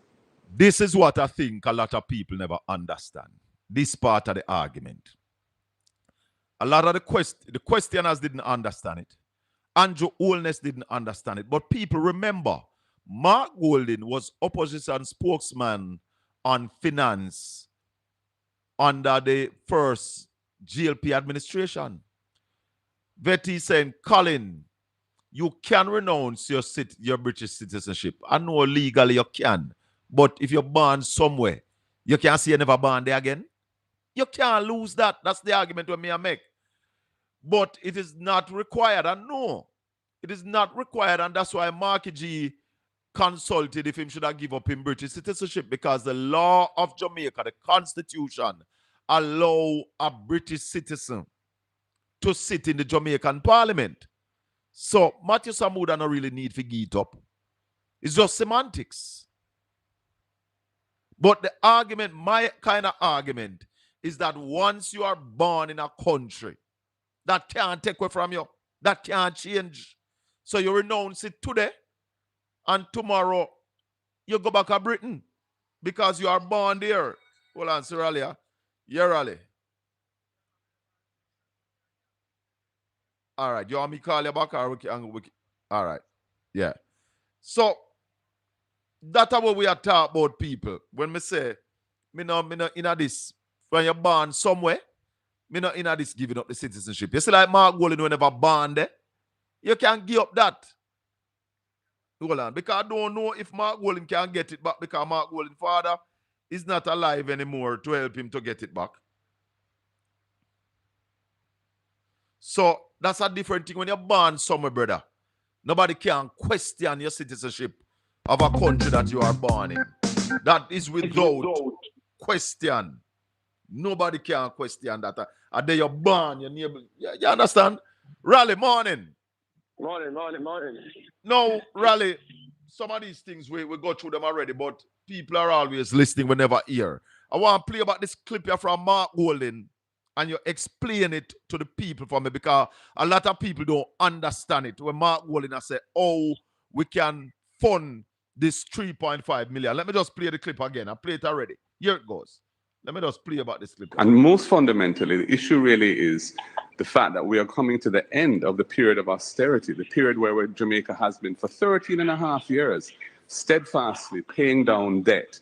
This is what I think a lot of people never understand. This part of the argument. A lot of the questioners didn't understand it. Andrew Holness didn't understand it. But people remember, Mark Golding was opposition spokesman on finance under the first GLP administration. Vetty saying, Colin, you can renounce your British citizenship. I know legally you can. But if you're born somewhere, you can't say you never born there again. You can't lose that. That's the argument that I make. But it is not required. And no, it is not required. And that's why Marky G consulted if him should have give up his British citizenship, because the law of Jamaica, the constitution, allow a British citizen to sit in the Jamaican parliament. So Matthew Samuda no really need to give it up. It's just semantics. But the argument, my kind of argument, is that once you are born in a country, that can't take away from you. That can't change. So you renounce it today, and tomorrow you go back to Britain because you are born there. Hold on, Sir Alia. Yeah, Raleigh. All right. You want me to call you back or all right. Yeah. So that's what we are talking about, people. When me say, me no in this, when you're born somewhere, me not in this giving up the citizenship. You see, like Mark Golden whenever born there, you can give up that. Hold on. Because I don't know if Mark Golden can get it back because Mark Golden's father is not alive anymore to help him to get it back. So that's a different thing when you're born somewhere, brother. Nobody can question your citizenship of a country that you are born in. That is without question. Nobody can question that. And then you're born, your neighbor. You understand? Raleigh, morning. Morning. No, Raleigh, some of these things we go through them already, but people are always listening, we never hear. I want to play about this clip here from Mark Golden, and you explain it to the people for me because a lot of people don't understand it. When Mark Golden has said, oh, we can fund this 3.5 million. Let me just play the clip again. I played it already. Here it goes. Let me just play about this clip. And most fundamentally, the issue really is the fact that we are coming to the end of the period of austerity, the period where Jamaica has been for 13 and a half years, steadfastly paying down debt.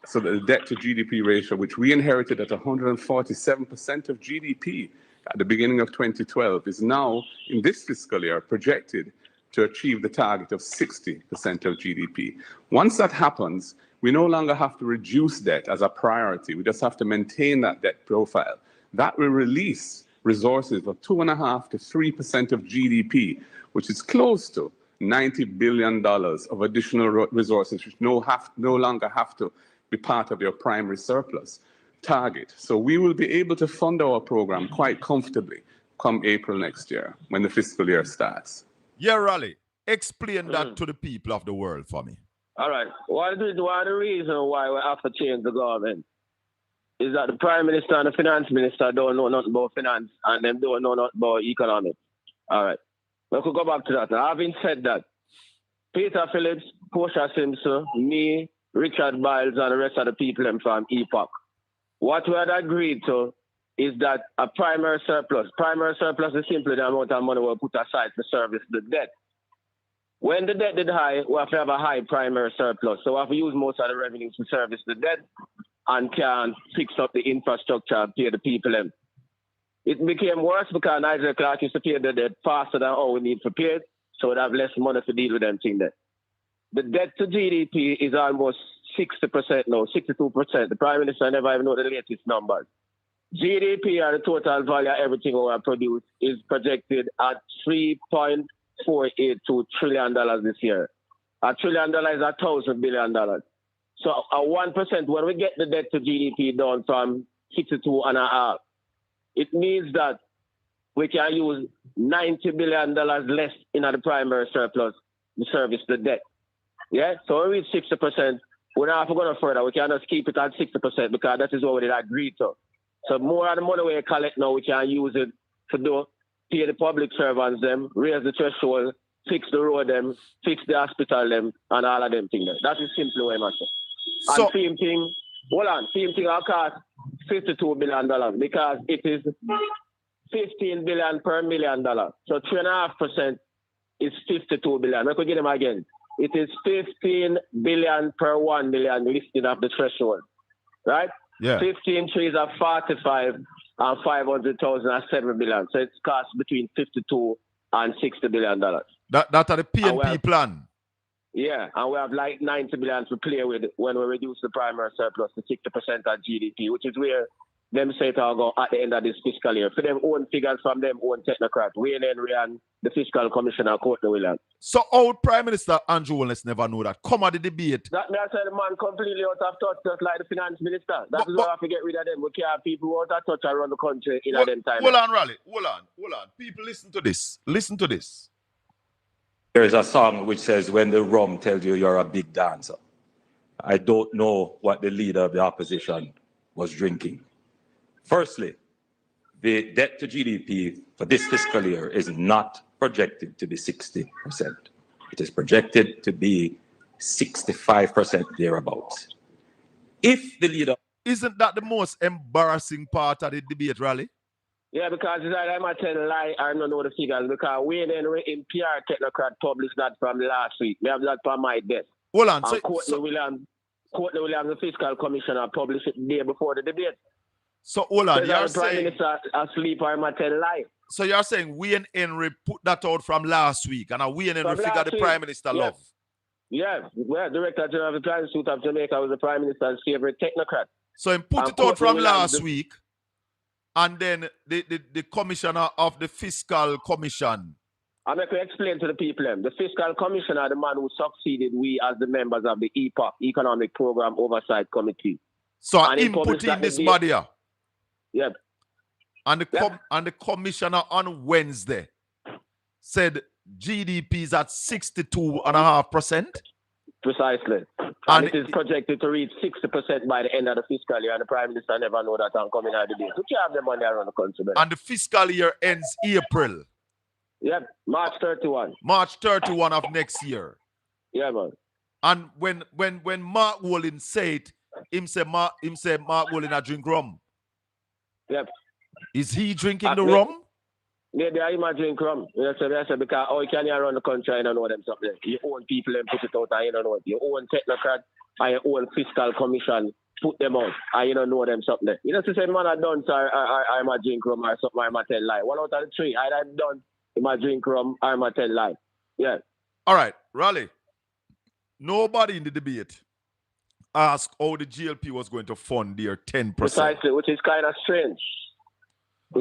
So that the debt to GDP ratio, which we inherited at 147% of GDP at the beginning of 2012, is now, in this fiscal year, projected to achieve the target of 60% of GDP. Once that happens, we no longer have to reduce debt as a priority. We just have to maintain that debt profile. That will release resources of 2.5% to 3% of GDP, which is close to $90 billion of additional resources, which no longer have to be part of your primary surplus target. So we will be able to fund our program quite comfortably come April next year when the fiscal year starts. Yeah, Raleigh, explain that to the people of the world for me. All right. One of the reasons why we have to change the government is that the Prime Minister and the Finance Minister don't know nothing about finance and them don't know nothing about economics. All right. We could go back to that. Now, having said that, Peter Phillips, Portia Simpson, me, Richard Biles, and the rest of the people from EPOC, what we had agreed to is that a primary surplus is simply the amount of money we put aside to service the debt. When the debt is high, we have to have a high primary surplus. So we have to use most of the revenues to service the debt and can fix up the infrastructure and pay the people. It became worse because Nigel Clark used to pay the debt faster than all we need to pay it, so we'd have less money to deal with them thing there. The debt to GDP is almost 60% now, 62%. The Prime Minister never even know the latest numbers. GDP, or the total value of everything we have produced, is projected at $3.482 trillion this year. $1 trillion is $1,000 billion. So a 1%, when we get the debt to GDP down from 62.5, it means that we can use $90 billion less in the primary surplus to service the debt. Yeah, so when we reach 60%, we're not going to further. We can just keep it at 60% because that is what we did agree to. So more of the money we collect now, we can use it to pay the public servants them, raise the threshold, fix the road them, fix the hospital them, and all of them things. That is simply what I'm saying. So, and same thing will cost $52 billion because it is $15 billion per $1 million. So 3.5% is $52 billion. I could get them again. It is $15 billion per $1 million listing of the threshold, right? Yeah. 15 trees are 45 and 500,000 are $7 billion. So it costs between $52 and $60 billion. That are the PNP plan. Yeah, and we have like $90 billion to play with when we reduce the primary surplus to 60% of GDP, which is where them say it will go at the end of this fiscal year. For them own figures from them own technocrat, Wayne Henry and the Fiscal Commissioner, Courtney Williams. So old Prime Minister Andrew Willis never know that. Come at the debate. That may I say the man completely out of touch, just like the Finance Minister. That is why I have to get rid of them. We can't have people out of touch around the country in them time. Hold on, Raleigh. Hold on. People, listen to this. Listen to this. There is a song which says, when the rum tells you you're a big dancer. I don't know what the leader of the opposition was drinking. Firstly, the debt to GDP for this fiscal year is not projected to be 60%. It is projected to be 65% thereabouts. If the leader... Isn't that the most embarrassing part of the debate, Raleigh? Yeah, because it's like I'm a tell lie, I don't know the figures because Wayne Henry in PR Technocrat published that from last week. We have that from my desk. Hold on. And Courtney Williams, the fiscal commissioner, published it the day before the debate. So hold on, you're the Prime saying Minister asleep or I'm a tell lie. so you're saying Wayne Henry put that out from last week, and Wayne Henry figure the Prime Minister love. Yeah, well, Director General of the Prime Suit of Jamaica was the Prime Minister's favorite technocrat. So he put it out from last week, and then the commissioner of the fiscal commission. I'm going to explain to the people. The fiscal commissioner, the man who succeeded we as the members of the EPOC, Economic Program Oversight Committee. So I put in this body. Yep. And the commissioner on Wednesday said GDP is at 62.5%. Precisely. And it is projected to reach 60% by the end of the fiscal year, and the Prime Minister never know that I'm coming out of the day. So you have the money around the country. And the fiscal year ends April. Yep, March 31. March 31 of next year. Yeah, man. And when Mark Wolin said, him say Mark Wolin a drink rum. Yep. Is he drinking the rum? Maybe I might drink rum. That's because you can around the country and you don't know them something. Your own people and put it out and you don't know it. Your own technocrat and your own fiscal commission put them out and you don't know them something. You know, to say man I done, so I might drink rum or something, I might tell lie. One out of the three, I done, I might drink rum, I might tell lie. Yeah. All right, Raleigh. Nobody in the debate asked how the GLP was going to fund their 10%. Precisely, which is kind of strange. I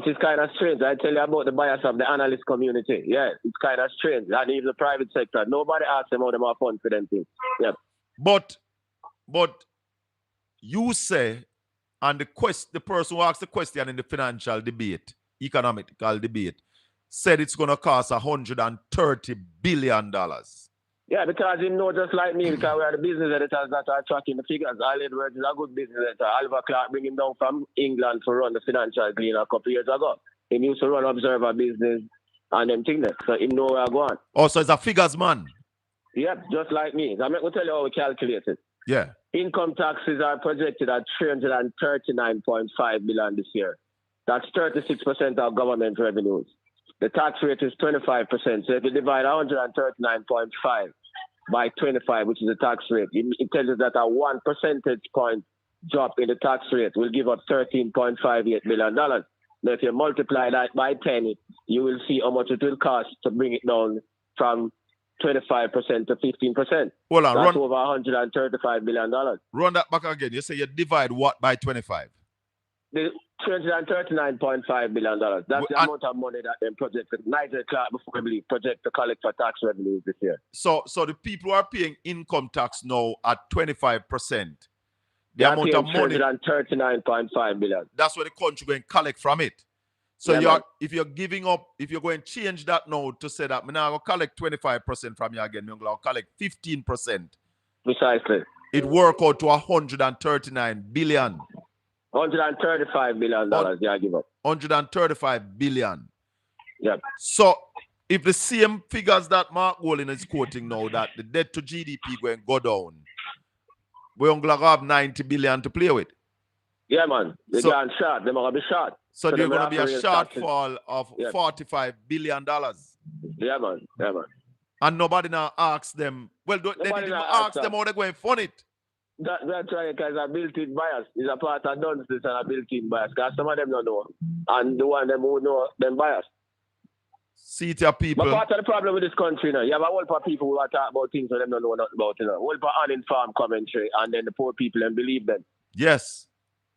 tell you about the bias of the analyst community. Yeah, it's kind of strange. And even the private sector, nobody asks them how they are fund for them things. Yeah. But you say, and the person who asked the question in the financial debate, economical debate, said it's going to cost $130 billion. Yeah, because you know, just like me, because we are the business editors that are tracking the figures. All Edwards is a good business editor. Oliver Clark bring him down from England to run the Financial Gleaner a couple of years ago. He used to run Observer Business and them things. So he know where I go on. Oh, so it's a figures man. Yep, just like me. I'm going to tell you how we calculate it. Yeah. Income taxes are projected at $339.5 billion this year. That's 36% of government revenues. The tax rate is 25%. So if you divide 139.5 by 25, which is the tax rate, it tells you that a 1 percentage point drop in the tax rate will give us $13.58 billion. Now, if you multiply that by 10, you will see how much it will cost to bring it down from 25% to 15%. Hold on, that's over $135 billion. Run that back again. You say you divide what by 25? The $339.5 billion. That's the amount of money that them projected. Nigel Clark, before we believe, project to collect for tax revenues this year. So the people who are paying income tax now at 25%. The amount of money. $339.5 billion. That's what the country going to collect from it. So yeah, if you're giving up, if you're going to change that now to say that I'm now going to collect 25% from you again, I'm going to collect 15%. Precisely. It work out to $139 billion. $135 billion, yeah, give up. $135 billion. Yep. So if the same figures that Mark Wolin is quoting now, that the debt to GDP going to go down, we're going to have $90 billion to play with. Yeah, man. They're going short. They're going to be short. So there's going to be a shortfall of $45 billion. Yeah, man. Yeah, man. And nobody now asks them, well, they didn't ask them how they're going to fund it. That's right, because a built-in bias is a part of nonsense and a built-in bias. Because some of them don't know. And the one them who know, them bias. See it, your people. But part of the problem with this country, you have a whole lot of people who are talking about things that they don't know nothing about. A whole lot of uninformed commentary, and then the poor people and believe them. Yes.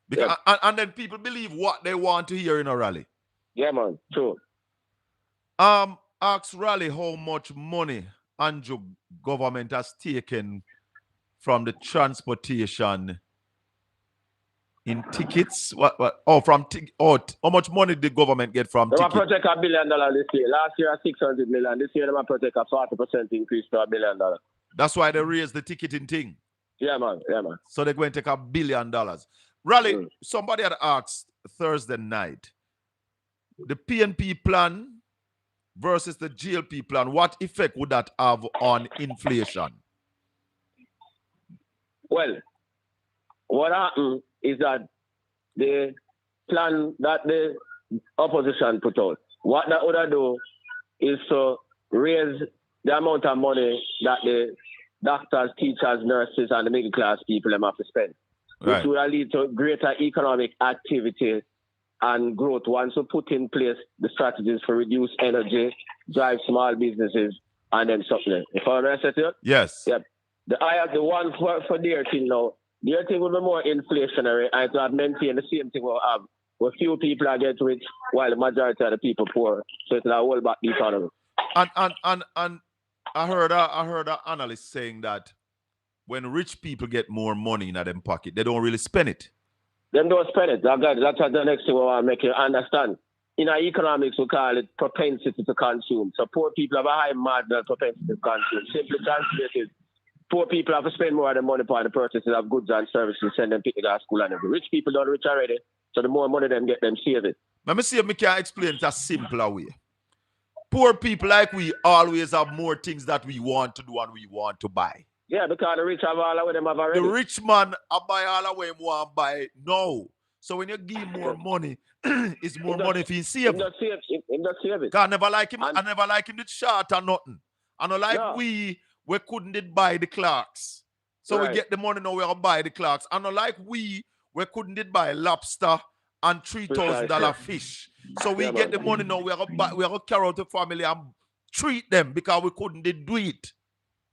Because, and then people believe what they want to hear in a rally. Yeah, man. True. Ask Rally how much money Andrew government has taken from the transportation in tickets. How much money did the government get from tickets? They project $1 billion this year. Last year, $600 million. This year, they project a 40% increase to $1 billion. That's why they raised the ticketing thing. Yeah, man. Yeah, man. So they're going to take $1 billion. Rally, somebody had asked Thursday night, the PNP plan versus the GLP plan, what effect would that have on inflation? Well, what happened is that the plan that the opposition put out. What that would do is to raise the amount of money that the doctors, teachers, nurses, and the middle class people have to spend. Which will lead to greater economic activity and growth once we put in place the strategies for reduce energy, drive small businesses, and then something. If I understand it? Yes. Yep. The one for their thing now, their thing will be more inflationary and to have maintained the same thing we'll have. Where few people are getting rich while the majority of the people poor. So it's like hold back the economy. And I heard an analyst saying that when rich people get more money in their pocket, they don't really spend it. They don't spend it. That's the next thing we want to make you understand. In our economics, we call it propensity to consume. So poor people have a high marginal propensity to consume. Simply translated, poor people have to spend more of their money on the purchases of goods and services, send them people to school and everything. Rich people don't rich already. So the more money them get, them save it. Let me see if I can explain it a simpler way. Poor people like we always have more things that we want to do and we want to buy. Yeah, because the rich have all of them have already. The rich man buy all of them want to buy now. So when you give him more money, it's more money if he save. He just save it. I never like him. I never like him the short or nothing. I don't like we couldn't buy the clocks. So we get the money now, we'll buy the clocks. I don't like we couldn't buy lobster and $3,000 fish. So we get the money now, we're gonna carry out the family and treat them because we couldn't do it.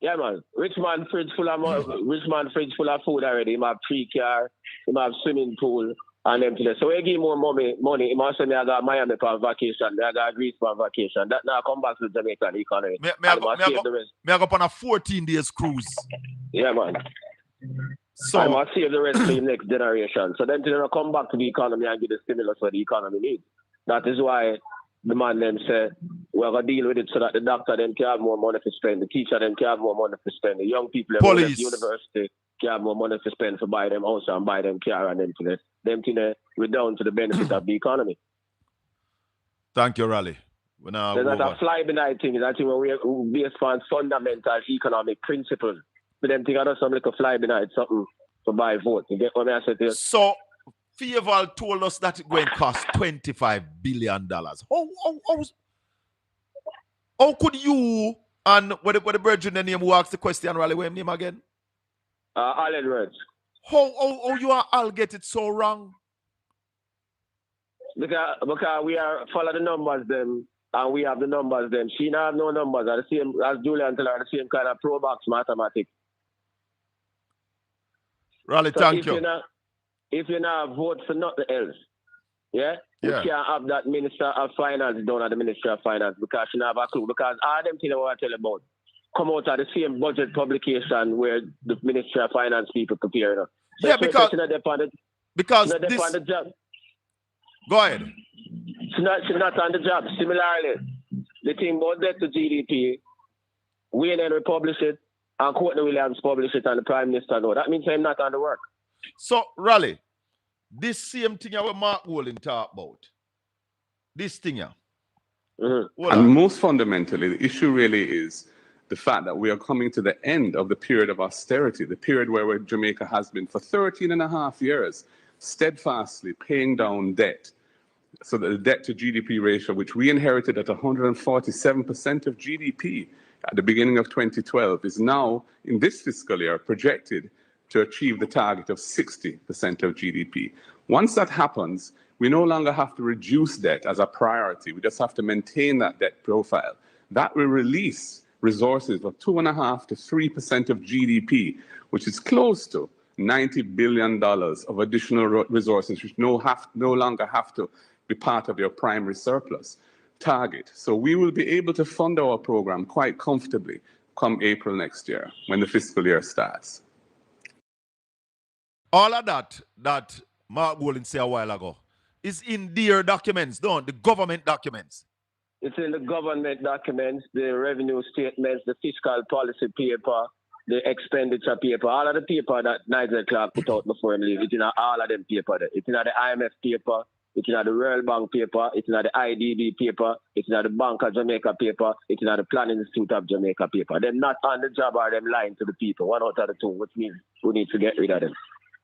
Yeah, man. Rich man fridge full of food already. He have 3 cars, he have swimming pool and everything. So we give more money. He must say me I got Miami for vacation, I got Greece for vacation. That now come back to Jamaica and economy. Me I go on a 14 days cruise. Yeah, man. So I must save the rest for the next generation. So then they'll come back to the economy and give the stimulus what the economy needs. That is why the man then said, we're going to deal with it so that the doctor then can have more money to spend, the teacher then can have more money to spend, the young people at the university can have more money to spend for buy them house and buy them car and them thing we're down to the benefit of the economy. Thank you, Raleigh. There's not a fly-by-night thing. That's where we're based on fundamental economic principles. But them think I do some like a fly-by-night something to buy vote. You get what I said? So Fieval told us that it's going to cost $25 billion. How could you and what the brethren name who asked the question, Raleigh, what name again? Alan Words. How you all get it so wrong? Because we are follow the numbers them and we have the numbers them. She not have no numbers are the same as Julian tell her the same kind of pro box mathematics. Raleigh, so thank you. If you not vote for nothing else, you can't have that Minister of Finance down at the Ministry of Finance because she don't have a clue. Because all them things what I tell you about come out of the same budget publication where the Ministry of Finance people prepare. So yeah, because this, on the job. Go ahead. She's not on the job. Similarly, the thing about debt to GDP, Wayne Henry publish it and Courtney Williams publish it and the Prime Minister know. That means I'm not on the work. So, Raleigh, this same thing what Mark Wolin talk about, this thing here. And most fundamentally, the issue really is the fact that we are coming to the end of the period of austerity, the period where Jamaica has been for 13 and a half years, steadfastly paying down debt. So that the debt to GDP ratio, which we inherited at 147% of GDP at the beginning of 2012, is now, in this fiscal year, projected to achieve the target of 60% of GDP. Once that happens, we no longer have to reduce debt as a priority. We just have to maintain that debt profile. That will release resources of 2.5% to 3% of GDP, which is close to $90 billion of additional resources, which no longer have to be part of your primary surplus target. So we will be able to fund our program quite comfortably come April next year when the fiscal year starts. All of that Mark Wolin said a while ago is in their documents, the government documents. It's in the government documents, the revenue statements, the fiscal policy paper, the expenditure paper, all of the paper that Nigel Clark put out before him leave. It's in all of them paper. It's in the IMF paper, it's in the World Bank paper, it's in the IDB paper, it's in the Bank of Jamaica paper, it's in the Planning Institute of Jamaica paper. They're not on the job or them lying to the people, one out of the two, which means we need to get rid of them.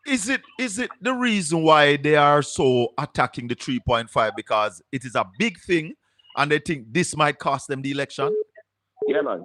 Is it the reason why they are so attacking the 3.5 because it is a big thing and they think this might cost them the election? Yeah, man.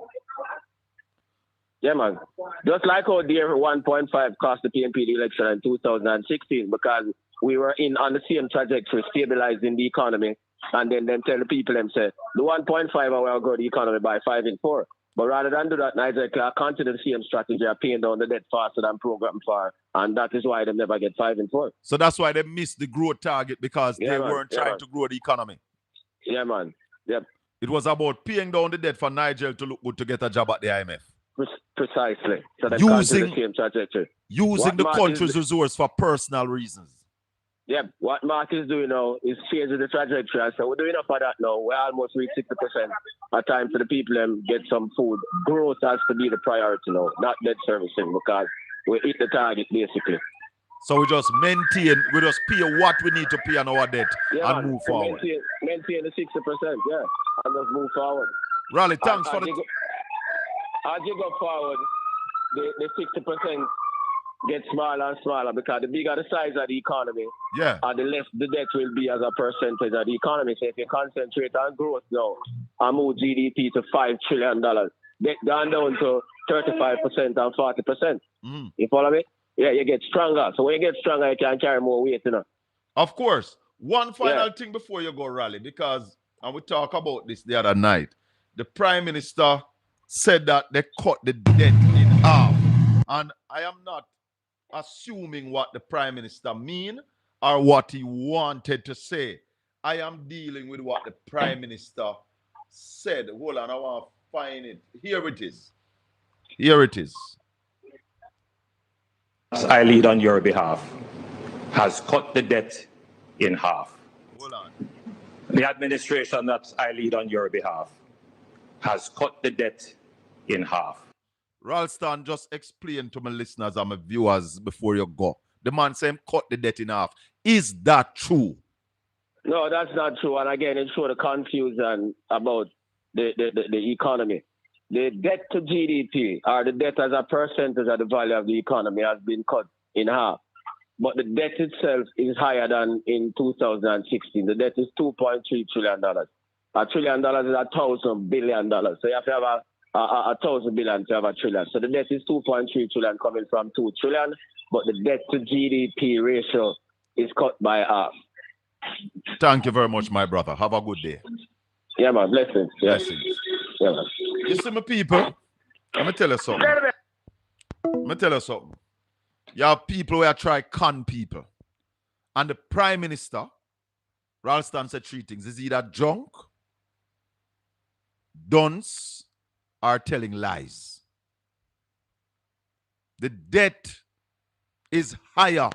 Yeah, man. Just like how their 1.5 cost the PNP the election in 2016 because we were on the same trajectory, stabilizing the economy, and then them tell the people them say the 1.5 will grow the economy by 5 and 4. But rather than do that, Nigeria continue the same strategy of paying down the debt faster than programmed for, and that is why they never get 5 and 4. So that's why they missed the growth target because they weren't trying to grow the economy. Yeah, man. Yep. It was about paying down the debt for Nigeria to look good to get a job at the IMF. Precisely. So they using the same trajectory. Using the country's resource for personal reasons. Yeah, what Mark is doing now is changing the trajectory. So we're doing enough of that now. We're almost reached 60%. A time for the people to get some food. Growth has to be the priority now, not debt servicing, because we hit the target basically. So we just pay what we need to pay on our debt and move forward. Maintain the 60%, yeah, and just move forward. Raleigh, thanks for as you go forward, the 60% get smaller and smaller because the bigger the size of the economy, the less the debt will be as a percentage of the economy. So if you concentrate on growth now and move GDP to $5 trillion, debt gone down to 35% and 40%. You follow me? Yeah, you get stronger. So when you get stronger, you can carry more weight, you know. Of course. One final thing before you go, Raleigh, because and we talked about this the other night. The Prime Minister said that they cut the debt in half. And I am not assuming what the Prime Minister mean or what he wanted to say. I am dealing with what the Prime Minister said. Hold on, I want to find it. Here it is. Here it is. I lead on your behalf has cut the debt in half. Hold on. The administration that I lead on your behalf has cut the debt in half. Ralston, just explain to my listeners and my viewers before you go. The man saying cut the debt in half. Is that true? No, that's not true. And again, it shows the confusion about the economy. The debt to GDP, or the debt as a percentage of the value of the economy, has been cut in half. But the debt itself is higher than in 2016. The debt is $2.3 trillion. $1 trillion is $1,000 billion. So you have to have a 1,000 billion to have a trillion. So the debt is 2.3 trillion coming from 2 trillion, but the debt to GDP ratio is cut by half. Thank you very much, my brother. Have a good day. Yeah, man. Blessings. Yeah. Blessings. Yeah, man. You see, my people, let me tell you something. You have people who try con people. And the Prime Minister, Ralston said 3 things. Is either drunk, dunce, or telling lies. The debt is higher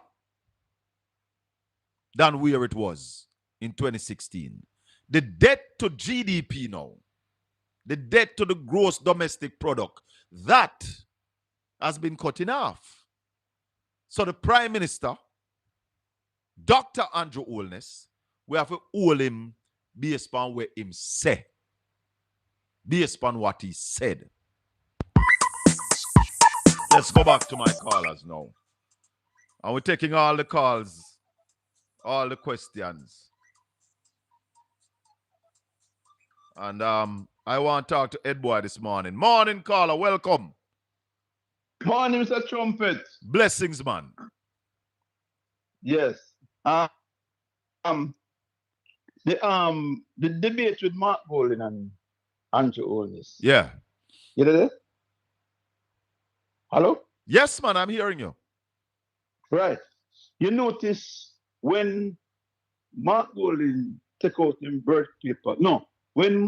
than where it was in 2016. The debt to GDP now, the debt to the gross domestic product, that has been cut in half. So the Prime Minister, Dr. Andrew Holness, we have to hold him based on what him say. Based on what he said. Let's go back to my callers now. And we're taking all the calls, all the questions. And I want to talk to Ed Boy this morning. Morning, caller. Welcome. Morning, Mr. Trumpet. Blessings, man. Yes. The debate with Mark Colin and Andrew Holness. Yeah. You know that? Hello? Yes, man. I'm hearing you. Right. You notice when Mark Colin take out him birth paper. No. When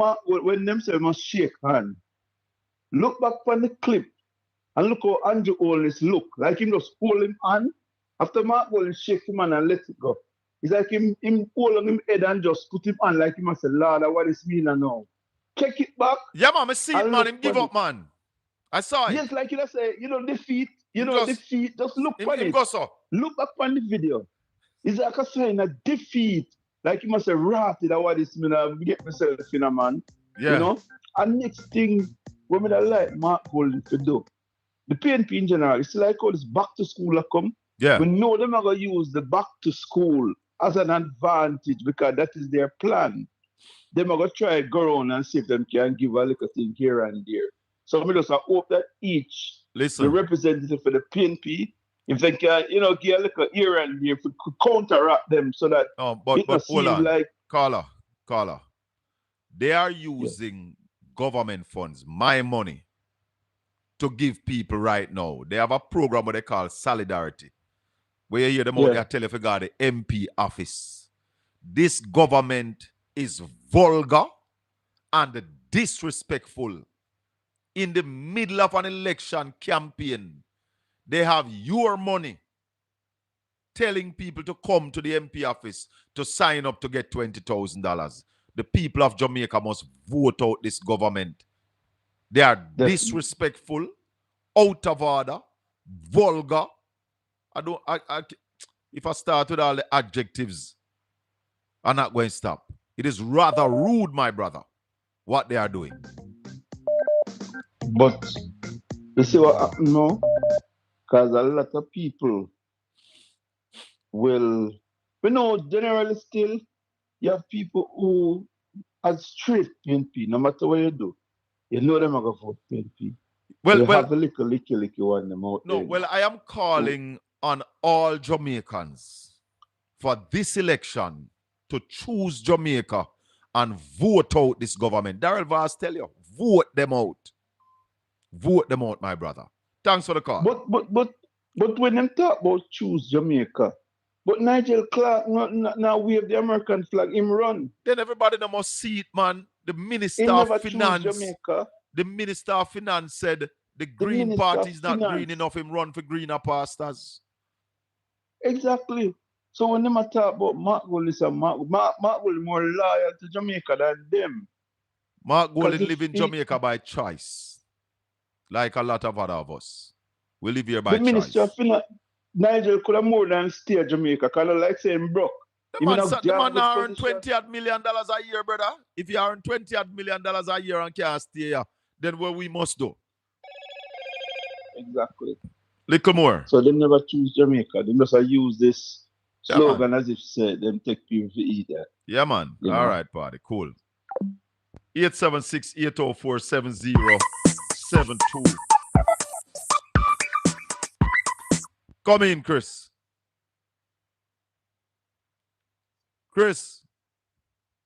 them say must shake hand, look back on the clip and look how Andrew Holness look. Like him just hold him hand. After Mark Colin shake him hand and let it go. It's like him hold on him head and just put him on like him and say, Lord, what is mean now? Check it back. Yeah, man, I see it, man. Him give up, man. I saw it. Yes, like you say, defeat. Defeat. Just look on it. Look back on the video. It's like a sign of defeat. Like you must say, ratted what this mean. I get myself in a man. Yeah. You know? And next thing, what me like Mark Colin to do. The PNP in general, it's like all this back to school come. Yeah. We know them are going to use the back to school as an advantage because that is their plan. Them are going to try to go around and see if them can give a little thing here and there. So we just hope that each the representative for the PNP, if they can, give a little here and there, if we could counteract them so that but hold on. like Caller. They are using government funds, my money, to give people right now. They have a program what they call Solidarity, where you hear them out there tell you if you got the MP office. This government is vulgar and disrespectful. In the middle of an election campaign, they have your money telling people to come to the MP office to sign up to get $20,000. The people of Jamaica must vote out this government. They are disrespectful, out of order, vulgar. If I start with all the adjectives, I'm not going to stop. It is rather rude, my brother, what they are doing. But you see what happened now? Because a lot of people will, generally still, you have people who are straight PNP, no matter what you do. You know them are going to vote PNP. You have the little one them out there. Well, I am calling on all Jamaicans for this election to choose Jamaica and vote out this government. Darrell Vaz tell you, vote them out. Vote them out, my brother. Thanks for the call. But when them talk about choose Jamaica, but Nigel Clark now wave the American flag, him run. Then everybody must see it, man. The Minister of Finance, the Minister of Finance said the Green Party is not green enough, him run for greener pastures. Exactly. So when them talk about Mark Gold, Mark Gold more loyal to Jamaica than them. Mark Gold live in Jamaica by choice. Like a lot of other of us. We live here by choice. The Minister of Finance, Nigel could have more than stay in Jamaica, because I like saying broke. The man earn $20 million a year, brother. If you earn $20 million a year and can't stay here, then what we must do? Exactly. Little more. So they never choose Jamaica. They just use this slogan as if say them take people to eat that. Yeah, man. All right, party. Cool. 876-804-7072. Come in, Chris. Chris.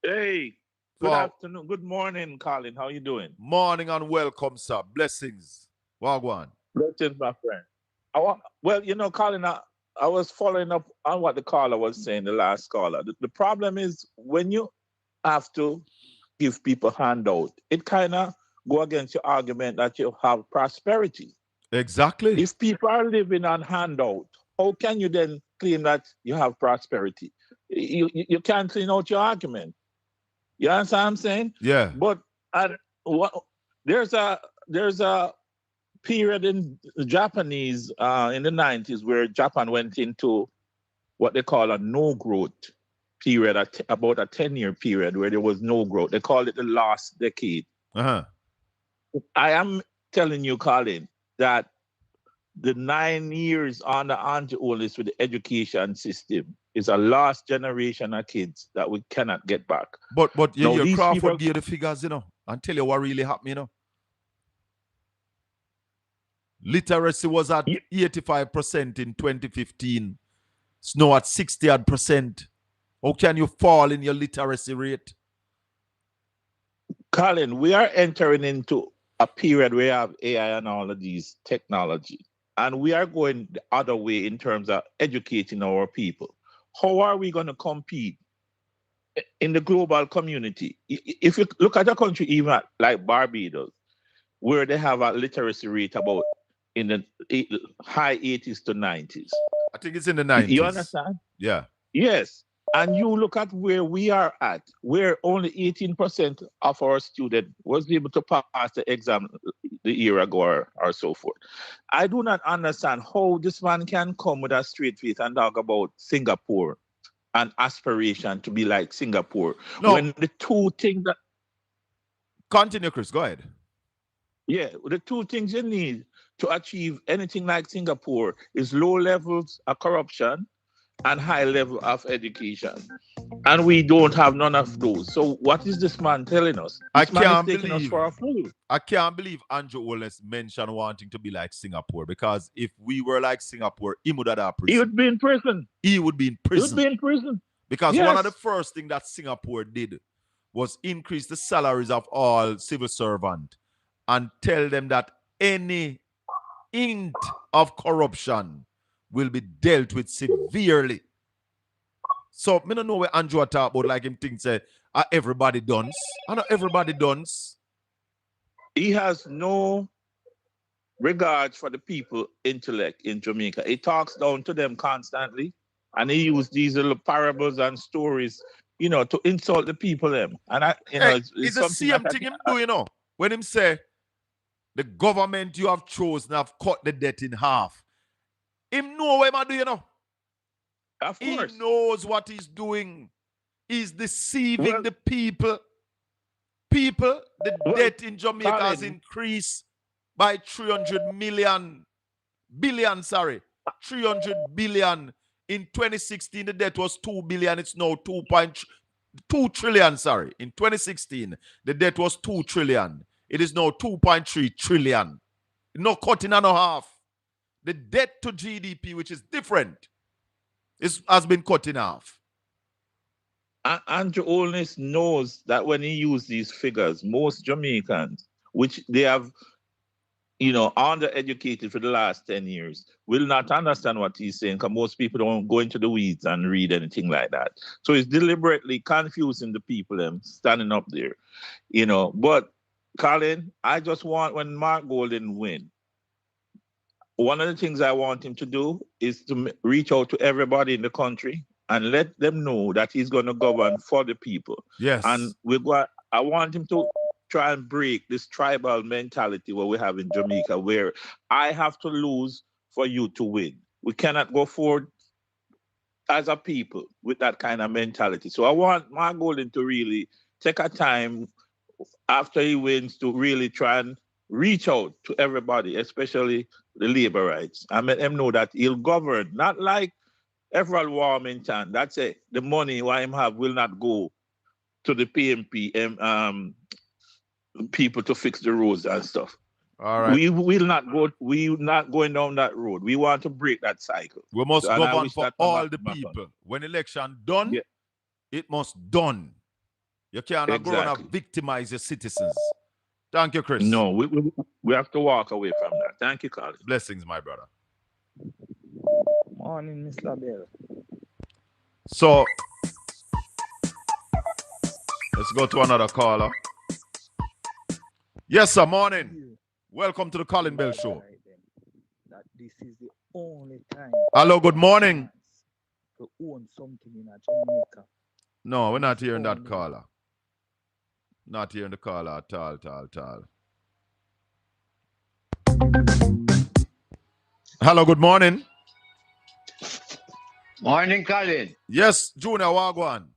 Hey, good afternoon. Good morning, Colin. How you doing? Morning and welcome, sir. Blessings. Wagwan. Blessings, my friend. Colin, I was following up on what the caller was saying, the last caller. The problem is when you have to give people handout, it kind of go against your argument that you have prosperity. Exactly. If people are living on handout, how can you then claim that you have prosperity? You can't clean out your argument. You understand what I'm saying? Yeah. But there's a period in the Japanese in the 90s where Japan went into what they call a no growth period, about a 10-year period where there was no growth. They call it the last decade. Uh-huh. I am telling you, Colin, that the 9 years on the anti-old list with the education system is a lost generation of kids that we cannot get back. But your Crawford gave the figures, and tell you what really happened, Literacy was at 85% in 2015. It's now at 60%. How can you fall in your literacy rate? Colin, we are entering into a period where we have AI and all of these technology. And we are going the other way in terms of educating our people. How are we going to compete in the global community? If you look at a country even like Barbados, where they have a literacy rate about in the high 80s to 90s. I think it's in the 90s. You understand? Yeah. Yes. And you look at where we are at, where only 18% of our students was able to pass the exam the year ago or so forth. I do not understand how this man can come with a straight face and talk about Singapore and aspiration to be like Singapore. No. When the two things that... Continue, Chris. Go ahead. Yeah, the two things you need to achieve anything like Singapore is low levels of corruption and high level of education. And we don't have none of those. So what is this man telling us? This man is taking us for a fool. I can't believe Andrew Wallace mentioned wanting to be like Singapore, because if we were like Singapore, he would have prison. He would be in prison. He would be in prison. He would be in prison. Because one of the first things that Singapore did was increase the salaries of all civil servants and tell them that any hint of corruption will be dealt with severely. So, I don't know where Andrew talk about, like him think say, everybody done. I know everybody done. He has no regard for the people intellect in Jamaica. He talks down to them constantly, and he uses these little parables and stories, you know, to insult the people them. And it's the same thing him do, you know, when him say the government you have chosen have cut the debt in half. Him know what him do, you know. Of course. He knows what he's doing. He's deceiving the people. The debt in Jamaica has increased by 300 billion. In 2016, the debt was 2 billion. It's now 2.2 trillion. In 2016, the debt was 2 trillion. It is now 2.3 trillion. No cutting and a half. The debt to GDP, which is different, has been cut in half. Andrew Holness knows that when he uses these figures, most Jamaicans, which they have, you know, undereducated for the last 10 years, will not understand what he's saying, because most people don't go into the weeds and read anything like that. So he's deliberately confusing the people standing up there, you know. But, Colin, I just want, when Mark Golden win, one of the things I want him to do is to reach out to everybody in the country and let them know that he's going to govern for the people. Yes. And I want him to try and break this tribal mentality what we have in Jamaica, where I have to lose for you to win. We cannot go forward as a people with that kind of mentality. So I want Mark Golden to really take a time after he wins to really try and reach out to everybody, especially the labor rights, and let them know that he'll govern, not like Everald Warmington. That's it. The money what him have will not go to the PMP people to fix the roads and stuff. All right. We're not going down that road. We want to break that cycle. We must govern for all the people. When election done, it must done. You cannot go and victimize your citizens. Thank you, Chris. No, we have to walk away from that. Thank you, Colin. Blessings, my brother. Morning, Miss Labelle. So, let's go to another caller. Yes, sir. Morning. Welcome to the Colin Bell Show. That this is the only time. Hello, good morning. To own something in a Jamaica. No, we're not hearing that caller. Not hearing the caller at all. Hello, good morning. Morning, Colin. Yes, Junior Wagwan.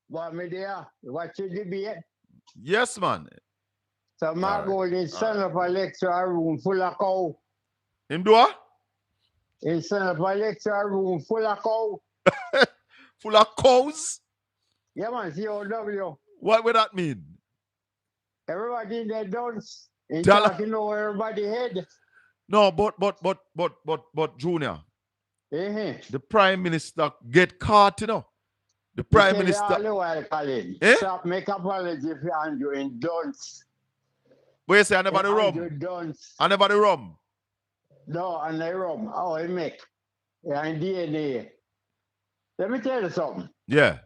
What me there? What's your debate? Yes, man. So Mark Golden son of a lecture room full of cow. Him do what? His son of a lecture room full of cow. Full of cows? Yeah, man, COW. What would that mean? Everybody in their dance. Ain't talking over everybody's head. No, but Junior. The Prime Minister get caught, you know. The Prime Minister. All the while, Colin. Stop, make apology for Andrew in dance. What you say, I never the rum? I never the rum? No, and the rum. Oh, I make. Yeah, and DNA. Let me tell you something. Yeah.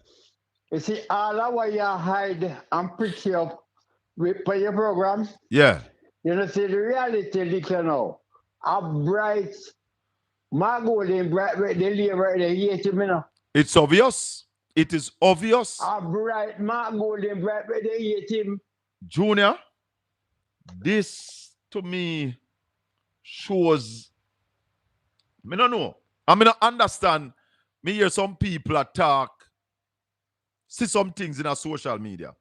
You see, all of what you hide and pretty up for your program. Yeah. You know, see, the reality, little now. A bright, Mark Golden, bright, they live right there, you hate me now. It's obvious. It is obvious. A bright, Mark Golden, bright, they hate him. Junior, this to me shows, I don't know. I mean, I understand. Me hear some people talk, see some things in a social media.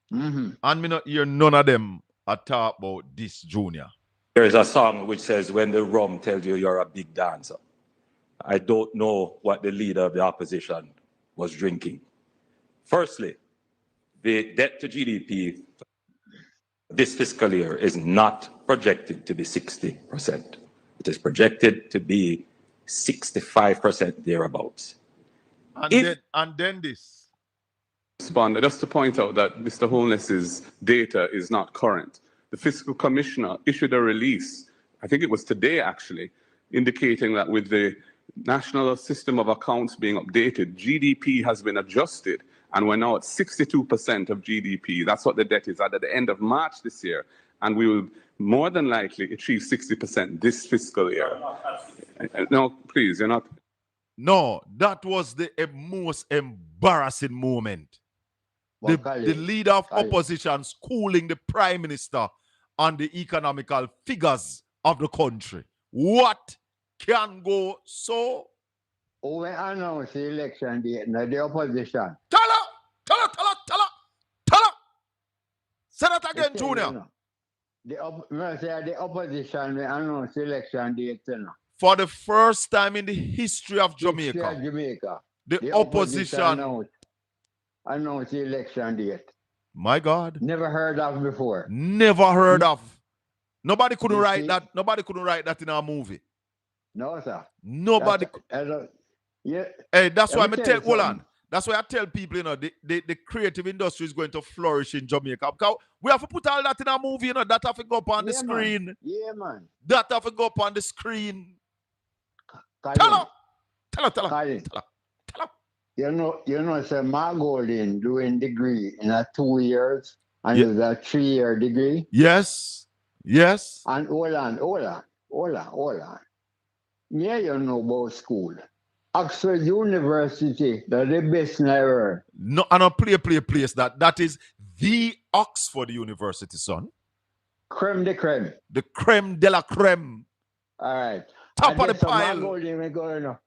And me not hear none of them I talk about this, Junior. There is a song which says, when the rum tells you you're a big dancer. I don't know what the leader of the opposition was drinking. Firstly, the debt to GDP this fiscal year is not projected to be 60%. It is projected to be 65% thereabouts. And then this. Respond, just to point out that Mr. Holness's data is not current. The fiscal commissioner issued a release, I think it was today actually, indicating that with the national system of accounts being updated, GDP has been adjusted, and we're now at 62% of GDP. That's what the debt is at the end of March this year, and we will more than likely achieve 60% this fiscal year. No, please, you're not. No, that was the most embarrassing moment. The leader of opposition schooling the prime minister on the economical figures of the country. What can go so? Who will announce the election date? No, the opposition. Tell her. Say that again, Junior. The opposition will announce the election date. For the first time in the history of Jamaica, the opposition announced the election date. My God. Never heard of before. Never heard of. Nobody couldn't write that. Nobody couldn't write that in our movie. No, sir. Nobody. Yeah. Hey, that's why hold on. That's why I tell people, you know, the creative industry is going to flourish in Jamaica. Because we have to put all that in our movie, you know, that have to go up on the screen. Man. Yeah, man. That have to go up on the screen. Colin. Tell her. Colin. You know, say Mark Golden doing degree in a 2 years and it's a 3-year degree. Yes. And hold on. Yeah, you know about school. Oxford University, that's the best ever. No, I don't play place that. That is the Oxford University, son. Creme de creme. The creme de la creme. All right. Top of the pile.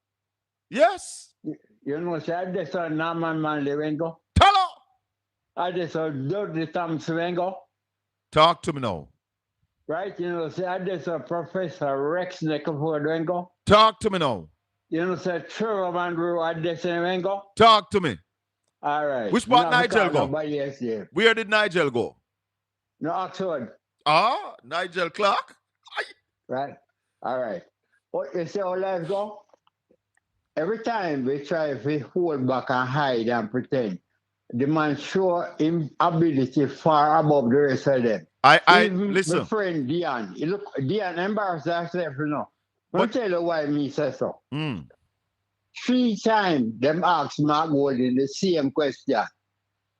Yes. You know, say I just saw Norman Manley when go. Tell her. I just saw Dudley Thompson when go. Talk to me now. Right, you know, say I just saw Professor Rex Neckerford when go. Talk to me now. You know, say Trevor Mandrew I just when go. Talk to me. All right. Which part Nigel go? Where did Nigel go? No, Oxford. Nigel Clark. Right. All right. What you say, how life go? Every time we try to hold back and hide and pretend, the man show him ability far above the rest of them. Listen. My friend Dion, Dion embarrassed herself, you know. Let me tell you why me say so. 3 times them ask Mark Golden the same question.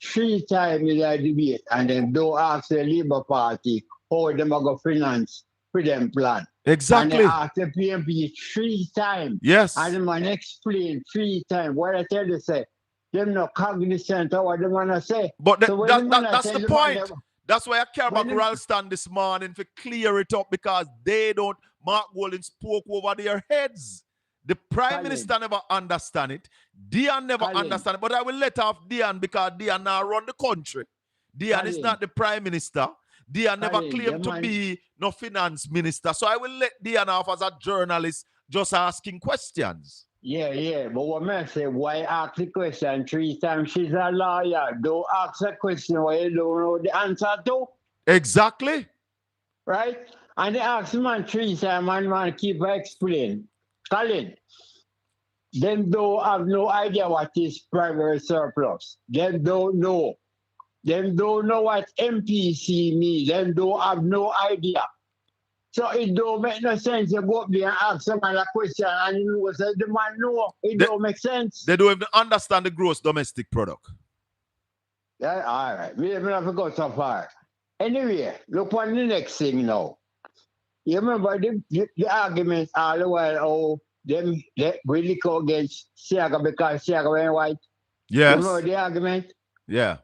3 times in the debate, and then don't ask the Labour Party how them are going to finance for them plan. Exactly. And they ask the PMP 3 times. Yes. And the man explain 3 times. What I tell you, say, them not cognizant of what they want to say. But so that's the point. That's why I care about Ralston this morning to clear it up, because they don't. Mark Golden spoke over their heads. The Prime Minister never understand it. Dion never understand it. But I will let off Dion because Dion now run the country. Dion is not the Prime Minister. Dion never claimed to be no finance minister. So I will let Dion off as a journalist just asking questions. Yeah. But what I say, why ask the question 3 times? She's a lawyer. Don't ask a question why you don't know the answer to. Exactly. Right? And they ask man 3 times and man keep explaining. Colin, them don't have no idea what is primary surplus. Them don't know. Them don't know what MPC means. Them don't have no idea. So it don't make no sense to go up there and ask someone a question and you will say the man no. It don't make sense. They don't even understand the gross domestic product. Yeah, all right. We don't have to go so far. Anyway, look on the next thing now. You remember the argument all the while, they really go against Siaga because Siaga went white? Yes. You remember the argument? Yeah.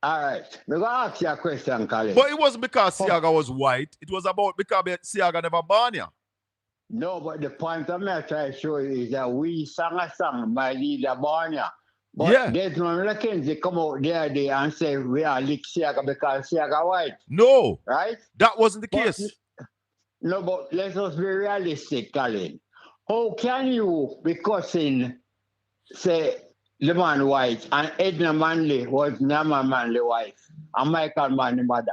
All right. We're going to ask you a question, Colin. But it wasn't because Siaga was white. It was about because Siaga never born you. No, but the point I'm trying to show you is that we sang a song by Leader Barnia. But Desmond McKenzie come out the other day and say we are lick Siaga because Siaga white. No. Right? That wasn't the case. No, but let us be realistic, Colin. How can you be cussing, say, the man white and Edna Manley was Nama Manley wife and Michael Manley mother?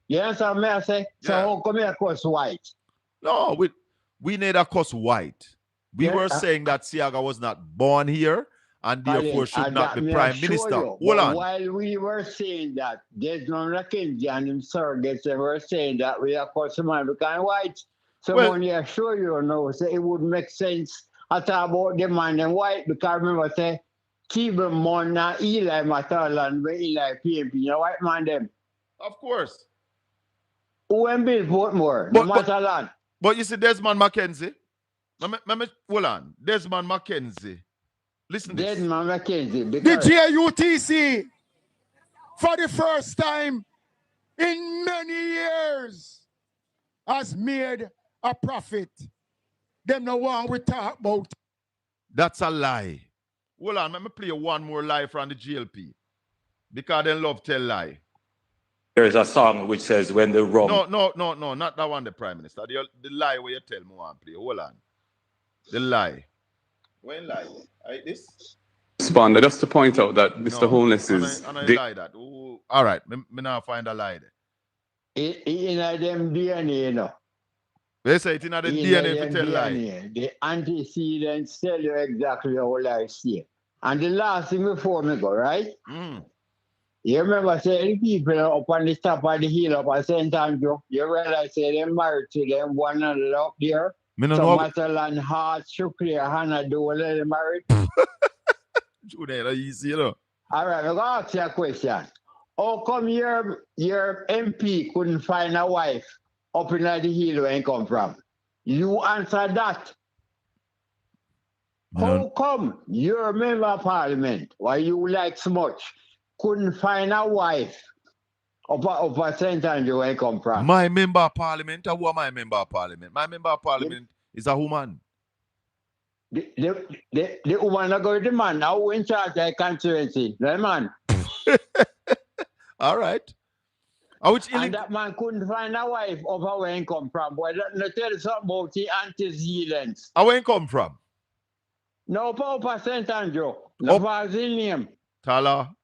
You understand what I say? So how come you cuss white? No, we need a cuss white. We were saying that Siaga was not born here and therefore should not be prime minister. Hold on. While we were saying that, Desmond McKenzie and him surrogates were saying that we are cussing man because white. Someone here show you know, say it would make sense. I talk about the man and white because remember say keep them on Eli Matalan where Eli PMP, you know, white man them. Of course. Who and Bill Portmore, no Matalan. But you see Desmond McKenzie. Hold on. Desmond McKenzie. Listen to this. Desmond McKenzie. The JUTC for the first time in many years has made a profit. Them no one we talk about. That's a lie. Hold on, let me play one more lie from the GLP. Because they love tell lie. There is a song which says when the rum... No, not that one, the Prime Minister. The lie where you tell me one play. Hold on. The lie. When lie? Like this? Respond, just to point out that Mr. Holness is... I lie that. Ooh, all right, me now find a lie there. In them DNA, you know. They say it in the DNA to tell lie. The antecedents tell you exactly how life see. And the last thing before me go, right? You remember saying people up on the top of the hill up at St. Andrew, you realize they married to them one another up there. So Matalan, Hart, Shukri, Hannah, do they married? Easy, you know. All right, I'm going to ask you a question. How come your MP couldn't find a wife up in the hill where he come from? You answer that. How come your member of parliament, why you like so much, couldn't find a wife up at St. Andrew where he come from? My member of parliament, or who am I member of parliament? My member of parliament is a woman. The woman that go with the man, now who in charge of the constituency, the man. All right. And that man couldn't find a wife over where he come from. But let tell you something about the antecedents. Where he come from? No, Papa St. Andrew. No, his name. Tala.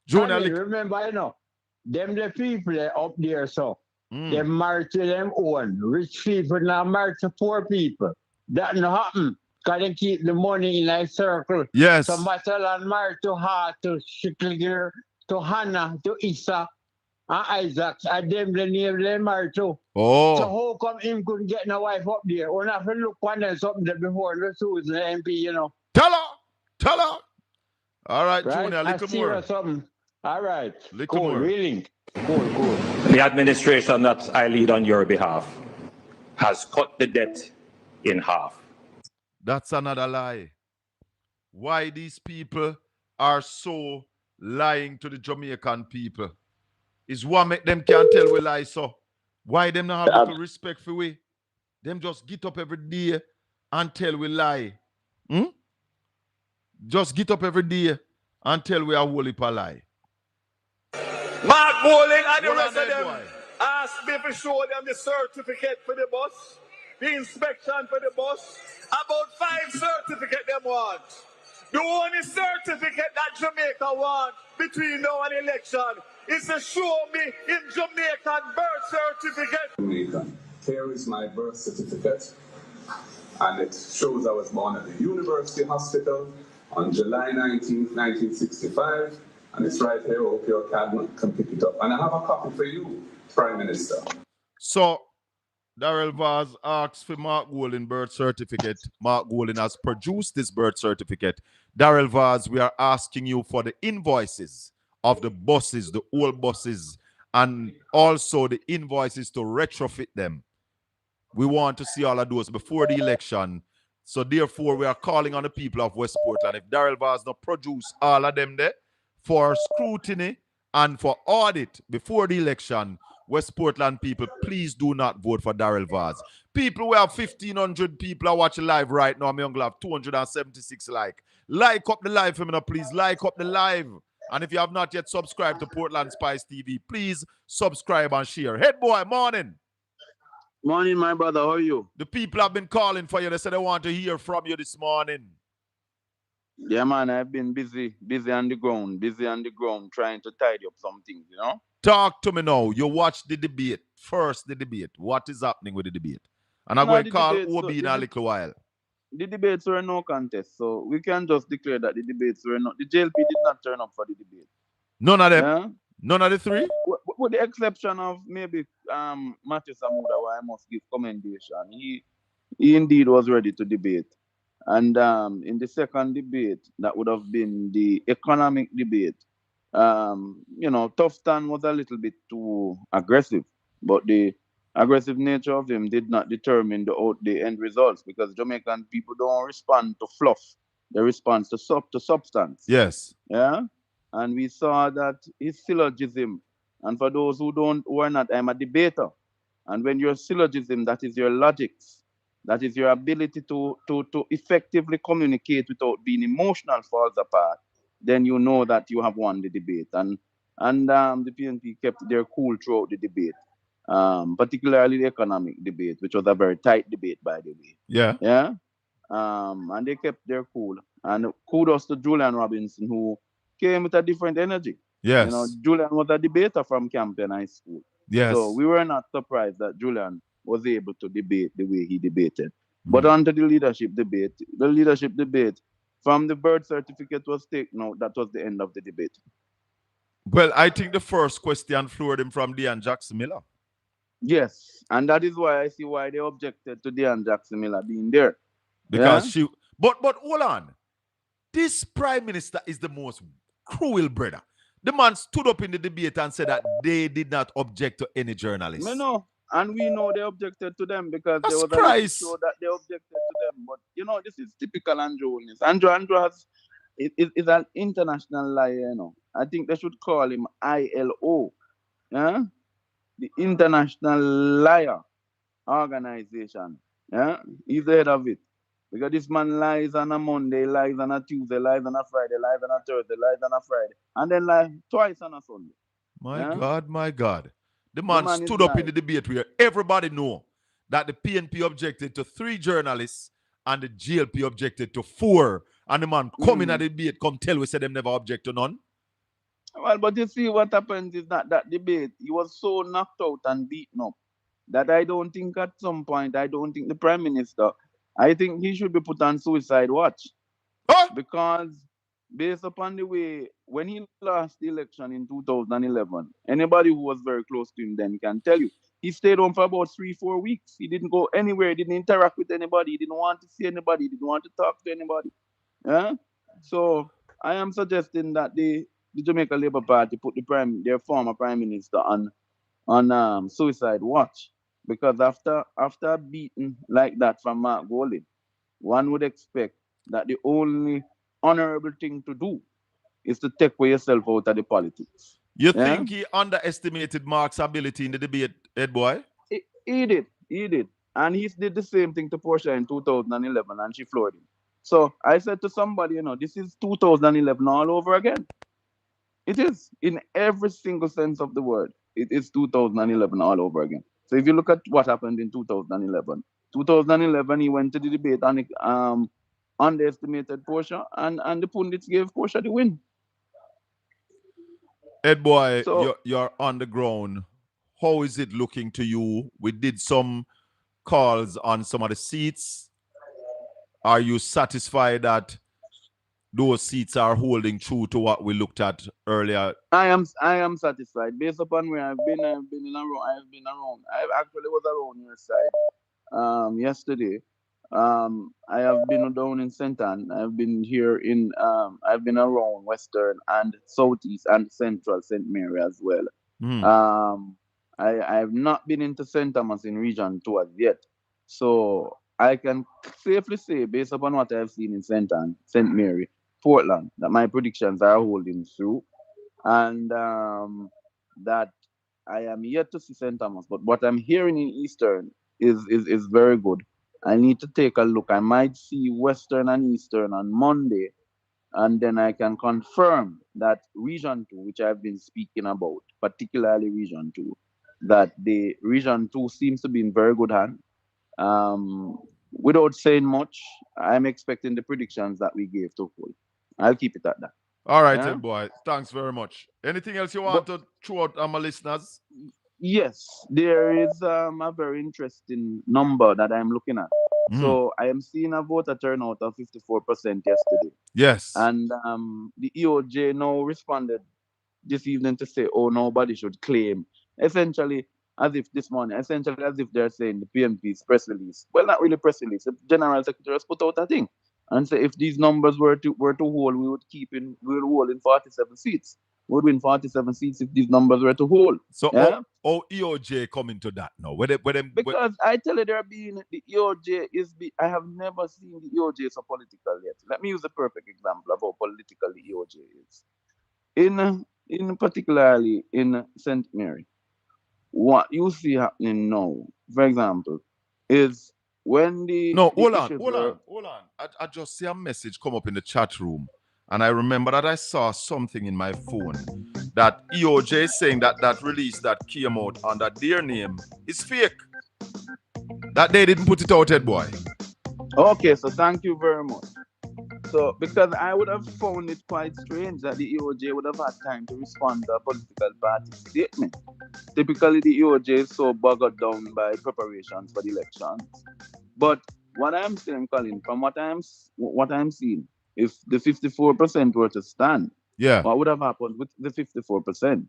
Junior. Remember, you know, them the people up there, so they married to them own. Rich people now married to poor people. That no happen. Because they keep the money in a circle. Yes. So Matalan married to Hart, to Shikliger, to Hannah, to Isa, and Isaac. And them the name they married to. Oh. So how come him couldn't get no wife up there? When I look on them something that before the Susan MP, you know. Tell her. All right, Junior, little more. Something. All right. Little cool, more. Really. Cool. The administration that I lead on your behalf has cut the debt in half. That's another lie. Why these people are so lying to the Jamaican people is what make them can't tell we lie so. Why them not have little respect for we? Them just get up every day and tell we lie. Just get up every day and tell we a whole heap of lie. Mark Bowling and the rest of them asked me to show them the certificate for the bus, the inspection for the bus. About 5 certificates them want. The only certificate that Jamaica want between now and election is to show me in Jamaican birth certificate. Jamaican. Here is my birth certificate, and it shows I was born at the University Hospital on July 19th, 1965, and it's right here. I hope your cabinet can pick it up. And I have a copy for you, Prime Minister. So, Darrell Vaz asks for Mark Golding birth certificate. Mark Golding has produced this birth certificate. Darrell Vaz, we are asking you for the invoices of the buses, the old buses, and also the invoices to retrofit them. We want to see all of those before the election. So therefore, we are calling on the people of West Portland. If Darrell Vaz not produce all of them there for scrutiny and for audit before the election, West Portland people, please do not vote for Darrell Vaz. People, we have 1,500 people are watching live right now. I'm going to have 276 like. Like up the live for me now, please. Like up the live. And if you have not yet subscribed to Portland Spice TV, please subscribe and share. Head boy, morning. Morning, my brother. How are you? The people have been calling for you. They said they want to hear from you this morning. Yeah, man, I've been busy on the ground, trying to tidy up some things, you know? Talk to me now. You watch the debate. First, the debate. What is happening with the debate? And I'm going to call OB in a little while. The debates were no contest, so we can just declare that the debates were not. The JLP did not turn up for the debate. None of them? Yeah? None of the three? With the exception of maybe Matthew Samuda, who I must give commendation. He indeed was ready to debate. And in the second debate, that would have been the economic debate. Tufton was a little bit too aggressive, but the aggressive nature of him did not determine the end results, because Jamaican people don't respond to fluff. They respond to substance. Yes. Yeah. And we saw that his syllogism, and for those who are not, I'm a debater. And when your syllogism, that is your logics, that is your ability to effectively communicate without being emotional, falls apart, then you know that you have won the debate. And the PNP kept their cool throughout the debate, particularly the economic debate, which was a very tight debate, by the way. Yeah. Yeah. And they kept their cool. And kudos to Julian Robinson, who came with a different energy. Yes. Julian was a debater from Campion High School. Yes. So we were not surprised that Julian was able to debate the way he debated. But on to the leadership debate, from the birth certificate was taken out, that was the end of the debate. Well, I think the first question floored him from Dean Jackson Miller. Yes, and that is why I see why they objected to Dean Jackson Miller being there. Because But hold on. This prime minister is the most cruel brother. The man stood up in the debate and said that they did not object to any journalist. No, and we know they objected to them because there was a show that they objected to them. But this is typical Andrew-ness. Andrew is an international liar. I think they should call him ILO. Yeah, the International Liar Organization. Yeah, he's the head of it. Because this man lies on a Monday, lies on a Tuesday, lies on a Friday, lies on a Thursday, lies on a Friday, and then lies twice on a Sunday. My God. The man stood up in the debate where everybody know that the PNP objected to 3 journalists and the GLP objected to 4. And the man come in at the debate, come tell we said them never object to none. Well, but you see what happens is that debate, he was so knocked out and beaten up that I don't think at some point, the Prime Minister, I think he should be put on suicide watch. Because based upon the way, when he lost the election in 2011, anybody who was very close to him then can tell you, he stayed home for about 3-4 weeks. He didn't go anywhere. He didn't interact with anybody. He didn't want to see anybody. He didn't want to talk to anybody. Yeah? So I am suggesting that the Jamaica Labour Party put their former Prime Minister on suicide watch. Because after a beating like that from Mark Colin, one would expect that the only honorable thing to do is to take yourself out of the politics. You think he underestimated Mark's ability in the debate, Ed boy? He did. And he did the same thing to Portia in 2011, and she floored him. So I said to somebody, this is 2011 all over again. It is, in every single sense of the word. It is 2011 all over again. So if you look at what happened in 2011, he went to the debate and underestimated Portia, and the pundits gave Portia the win. Ed boy, you're on the ground. How is it looking to you? We did some calls on some of the seats. Are you satisfied that those seats are holding true to what we looked at earlier? I am satisfied. Based upon where I've been around. I actually was around your side yesterday. I have been down in St. Ann. I've been here I've been around Western and Southeast and Central St. Mary as well. I have not been into St. Thomas in Region 2 as yet. So I can safely say, based upon what I've seen in St. Ann, St. Mary, Portland, that my predictions are holding through. And that I am yet to see St. Thomas, but what I'm hearing in Eastern is very good. I need to take a look. I might see Western and Eastern on Monday, and then I can confirm that Region 2, which I've been speaking about, particularly Region 2, that the Region 2 seems to be in very good hand. Without saying much, I'm expecting the predictions that we gave to hold. I'll keep it at that. All right, Yeah? then, boy. Thanks very much. Anything else you want to throw out on my listeners? Yes, there is a very interesting number that I'm looking at. So I am seeing a voter turnout of 54% yesterday. Yes. And the EOJ now responded this evening to say, oh, nobody should claim. Essentially, as if this morning, essentially as if they're saying the PNP's press release. Well, not really press release. The General Secretary has put out a thing and say if these numbers were to hold, we would hold in 47 seats. We would win 47 seats if these numbers were to hold. So, yeah? EOJ come into that now? Because I tell you, the EOJ I have never seen the EOJ so political yet. Let me use a perfect example of how political the EOJ is. In particularly in St. Mary, what you see happening now, for example, is when hold on. I just see a message come up in the chat room, and I remember that I saw something in my phone that EOJ is saying that release that came out under their name is fake. That they didn't put it out yet, boy. Okay, so thank you very much. So, because I would have found it quite strange that the EOJ would have had time to respond to a political party statement. Typically, the EOJ is so bogged down by preparations for the elections. But what I'm saying, Colin, from what I'm seeing, if the 54% were to stand, what would have happened with the 54%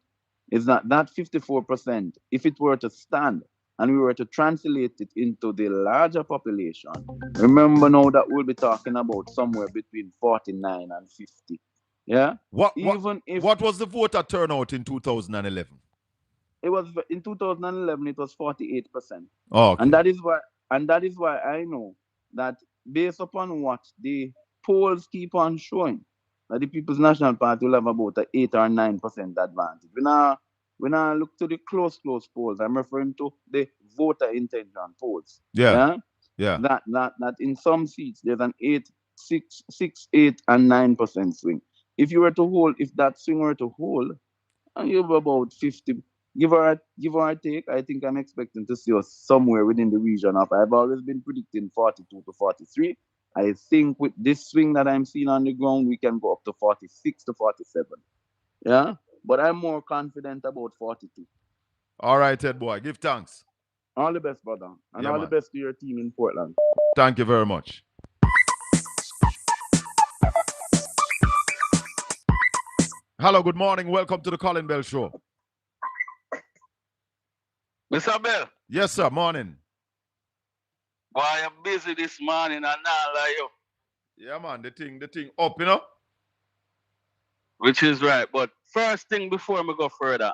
is that 54%, if it were to stand, and we were to translate it into the larger population, remember now that we'll be talking about somewhere between 49 and 50. Yeah? What was the voter turnout in 2011? It was in 2011 it was 48%. Oh, okay. And that is why I know that based upon what the polls keep on showing, that the People's National Party will have about an 8 or 9% advantage. When I look to the close polls, I'm referring to the voter intention polls. Yeah. That in some seats there's an 6, 8, and 9% swing. If that swing were to hold, and you have about 50, give or take, I think I'm expecting to see us somewhere within the region of. I've always been predicting 42 to 43. I think with this swing that I'm seeing on the ground, we can go up to 46 to 47. Yeah. But I'm more confident about 42. All right, Ted boy. Give thanks. All the best, brother. And all the best to your team in Portland. Thank you very much. Hello, good morning. Welcome to the Colin Bell Show. Mr. Bell. Yes, sir. Morning. Boy, I'm busy this morning and not like you. Yeah, man. The thing up, you know? Which is right. But first thing before me go further,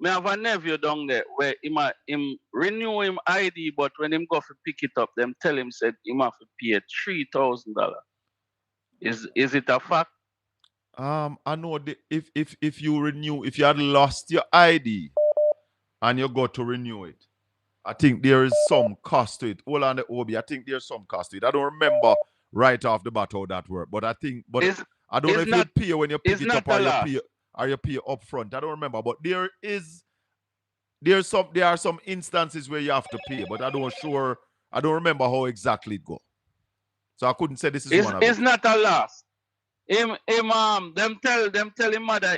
me have a nephew down there where him renew him ID, but when him go to pick it up, them tell him said him have to pay $3,000. Is it a fact? I know if you had lost your ID and you go to renew it, I think there is some cost to it. Hold on the OB, I think there's some cost to it. I don't remember right off the bat how that worked, but I don't know if you pay when you pick it up or you pay up front. I don't remember, but there are some instances where you have to pay, but I don't remember how exactly it go. So I couldn't say this is one of it. It's not a loss. Them tell him mother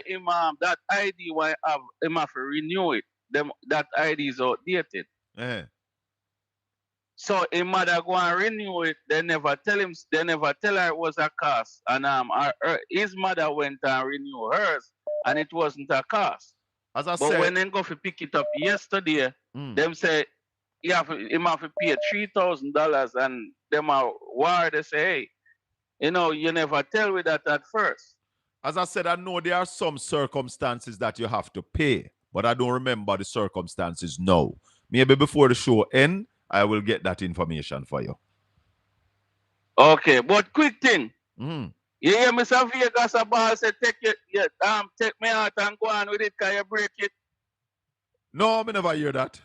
that ID why him have to renew it. That ID is outdated. So his mother go and renew it. They never tell her it was a cost. And his mother went and renew hers, and it wasn't a cost. But when they go to pick it up yesterday, them say him have to pay $3,000, and them are war. They say, hey, you never tell me that at first. As I said, I know there are some circumstances that you have to pay, but I don't remember the circumstances now. Maybe before the show ends, I will get that information for you. Okay, but quick thing. You hear Mr. Vegas a ball say take me out and go on with it, can you break it? No, I never hear that.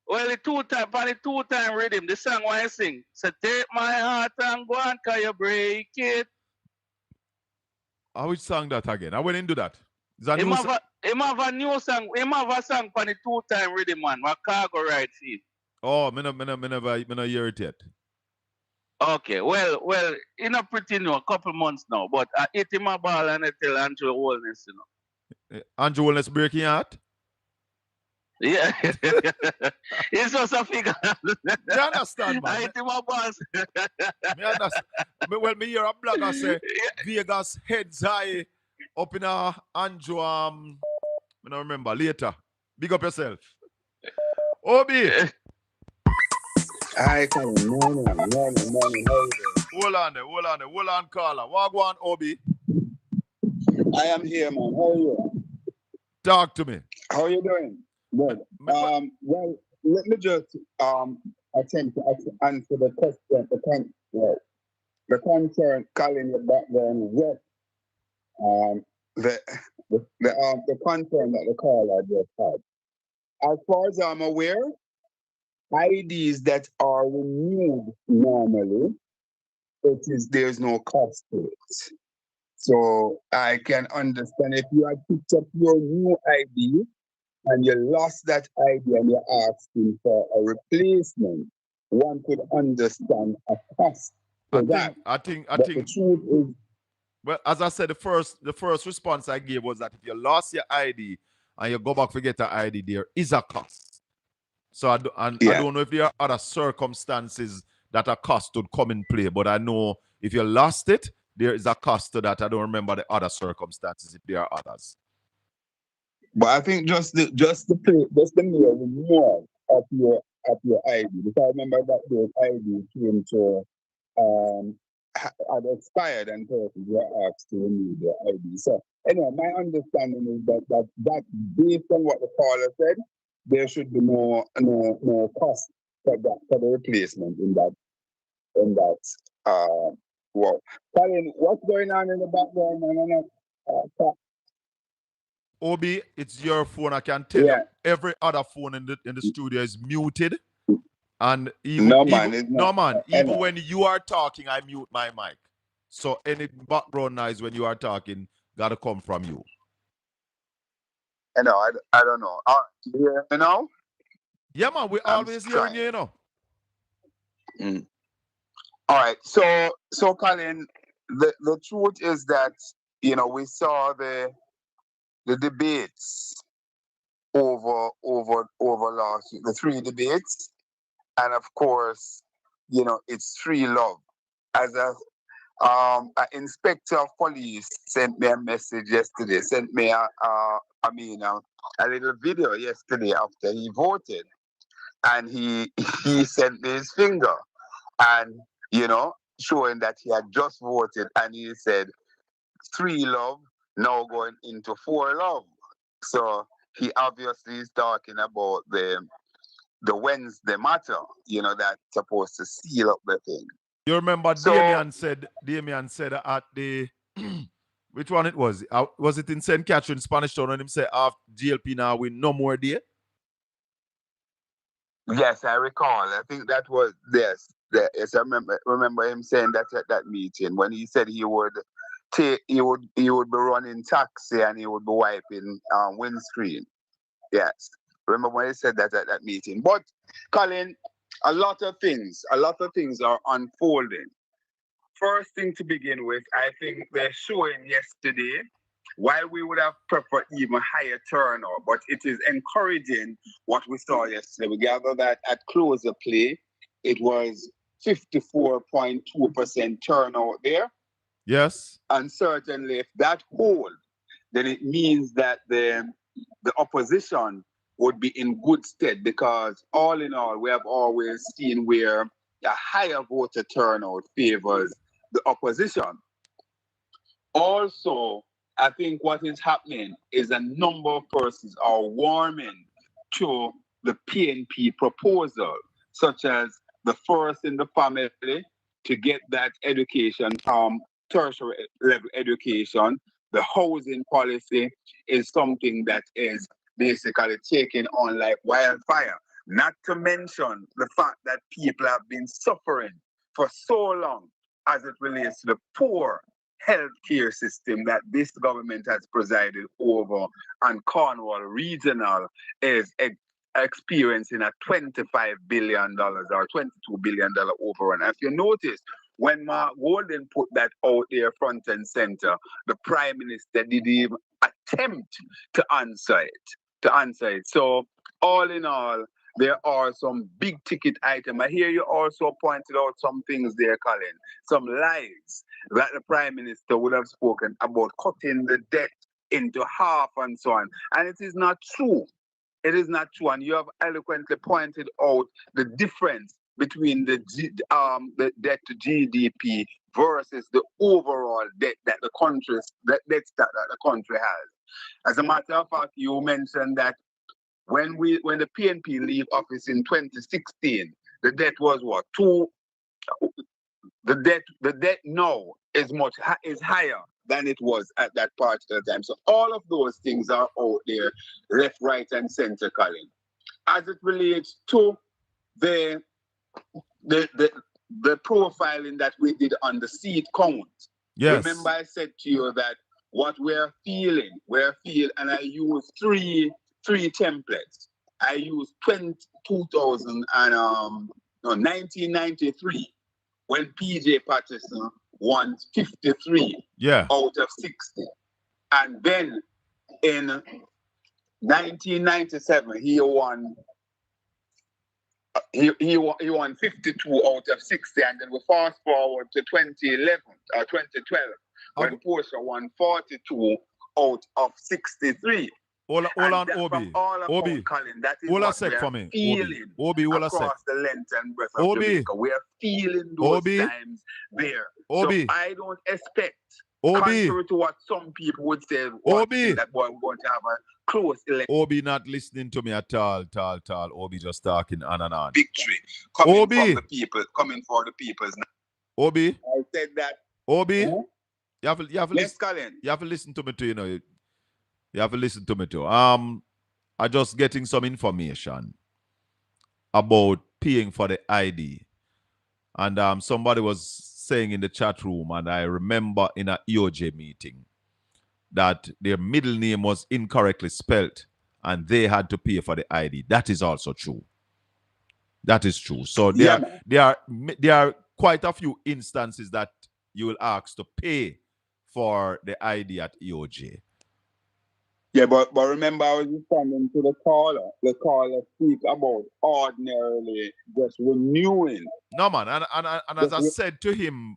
Well, the two-time rhythm, the song what I sing. So take my heart and go on, cause you break it. I will sing that again. I went into that. Is that Him new have a new song. Him have a song for the two-time rhythm, man. What cargo ride feel. Oh, me never hear it yet. Okay, well, in a pretty new, a couple months now, but I hit him a ball and I tell Andrew Holness, you know. Andrew Holness breaking heart? Yeah. It's just a figure. You understand, man? I hit him a ball. Me understand. Me hear a blogger say Vegas heads high up in Andrew, I don't remember, later. Big up yourself. Obi. Hi, Colin. Morning. How you doing? Hold on, caller. What go on, Obi? I am here, man. How are you? Talk to me. How are you doing? Good. Well, let me just attempt to answer the question. The concern, Colin, your background is yes. The concern that the caller just had. As far as I'm aware, IDs that are renewed normally, there's no cost to it. So I can understand if you had picked up your new ID and you lost that ID and you're asking for a replacement, one could understand a cost for that. I think. The truth is, well, as I said, the first response I gave was that if you lost your ID and you go back to get an ID, there is a cost. So I don't know if there are other circumstances that a cost would come in play, but I know if you lost it, there is a cost to that. I don't remember the other circumstances if there are others. But I think just the mere renewal of your ID. Because I remember that your ID came to had expired and persons were asked to renew their ID. So anyway, my understanding is that based on what the caller said, there should be no cost for the replacement in that well. Colin, what's going on in the background, man? Obi, it's your phone. I can tell you. Every other phone in the studio is muted. And even when you are talking, I mute my mic. So any background noise when you are talking gotta come from you. I don't know. Do you hear me now? Yeah, man, we always hearing you, you know. All right. So Colin, the truth is that, we saw the debates over last week, the 3 debates. And of course, it's free love. As an inspector of police sent me a message yesterday, sent me a little video yesterday after he voted. And he sent me his finger and, showing that he had just voted. And he said, 3 love, now going into 4 love. So he obviously is talking about the Wednesday matter, that's supposed to seal up the thing. You remember Damien said at the which one it was? Was it in St. Catherine, Spanish Town, when him say after GLP now win no more day? Yes, I recall. I think that was yes. I remember him saying that at that meeting when he said he would be running taxi and he would be wiping windscreen. Yes. Remember when he said that at that meeting. But Colin, a lot of things are unfolding. First thing to begin with, I think they're showing yesterday why we would have preferred even higher turnout, but it is encouraging what we saw yesterday. We gather that at close of play, it was 54.2% turnout there. Yes. And certainly if that holds, then it means that the opposition would be in good stead, because all in all, we have always seen where a higher voter turnout favors the opposition. Also, I think what is happening is a number of persons are warming to the PNP proposal, such as the first in the family to get that education, tertiary level education. The housing policy is something that is basically taking on like wildfire. Not to mention the fact that people have been suffering for so long as it relates to the poor healthcare system that this government has presided over, and Cornwall Regional is experiencing a $25 billion or $22 billion overrun. If you notice, when Mark Golden put that out there front and center, the Prime Minister didn't even attempt to answer it. So all in all, there are some big ticket items. I hear you also pointed out some things there, Colin, some lies that the Prime Minister would have spoken about cutting the debt into half and so on. And it is not true. It is not true. And you have eloquently pointed out the difference between the debt to GDP versus the overall debt that the country has. As a matter of fact, you mentioned that when the PNP leave office in 2016, the debt was what? The debt now is higher than it was at that particular time. So all of those things are out there, left, right, and center, Colin. As it relates to the profiling that we did on the seat count. Yes. Remember I said to you that what we're feeling, and I used three templates. I used 1993 when PJ Patterson won 53 out of 60. And then in 1997, he won 52 out of 60, and then we fast forward to 2011 or 2012 when Portia won 42 out of 63. Hold on, Obi. Obi, Colin, that is hold what a sec we for are me. feeling Obi, hold a sec. across the length and breadth of Jamaica. We are feeling those times there. Obi. So I don't expect, Obi. contrary to what some people would say, Obi. that we're going to have a close election. Obi not listening to me at all. Obi just talking on and on. Victory coming from the people, coming for the people's. Obi. I said that. Obi. Huh? You have to Colin. You have to listen to me too, You have to listen to me too. I'm just getting some information about paying for the ID. And somebody was saying in the chat room, and I remember in an EOJ meeting, that their middle name was incorrectly spelled and they had to pay for the ID. That is also true. That is true. So there are quite a few instances that you will ask to pay for the ID at EOJ. Yeah, but remember, I was responding to the caller. The caller speak about ordinarily just renewing. No, man. And as I said to him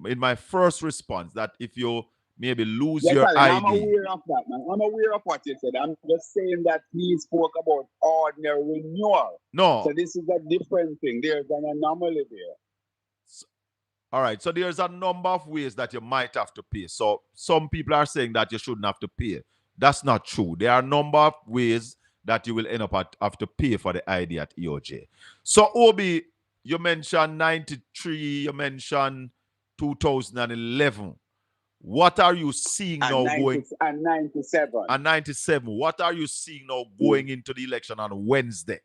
in my first response, that if you maybe lose your ID. I'm aware of that, man. I'm aware of what you said. I'm just saying that he spoke about ordinary renewal. No. So this is a different thing. There's an anomaly there. All right. So there's a number of ways that you might have to pay. So some people are saying that you shouldn't have to pay. That's not true. There are a number of ways that you will end up have to pay for the ID at EOJ. So Obi, you mentioned 93, you mentioned 2011. What are you seeing now going? And 97. And 97. What are you seeing now going into the election on Wednesday?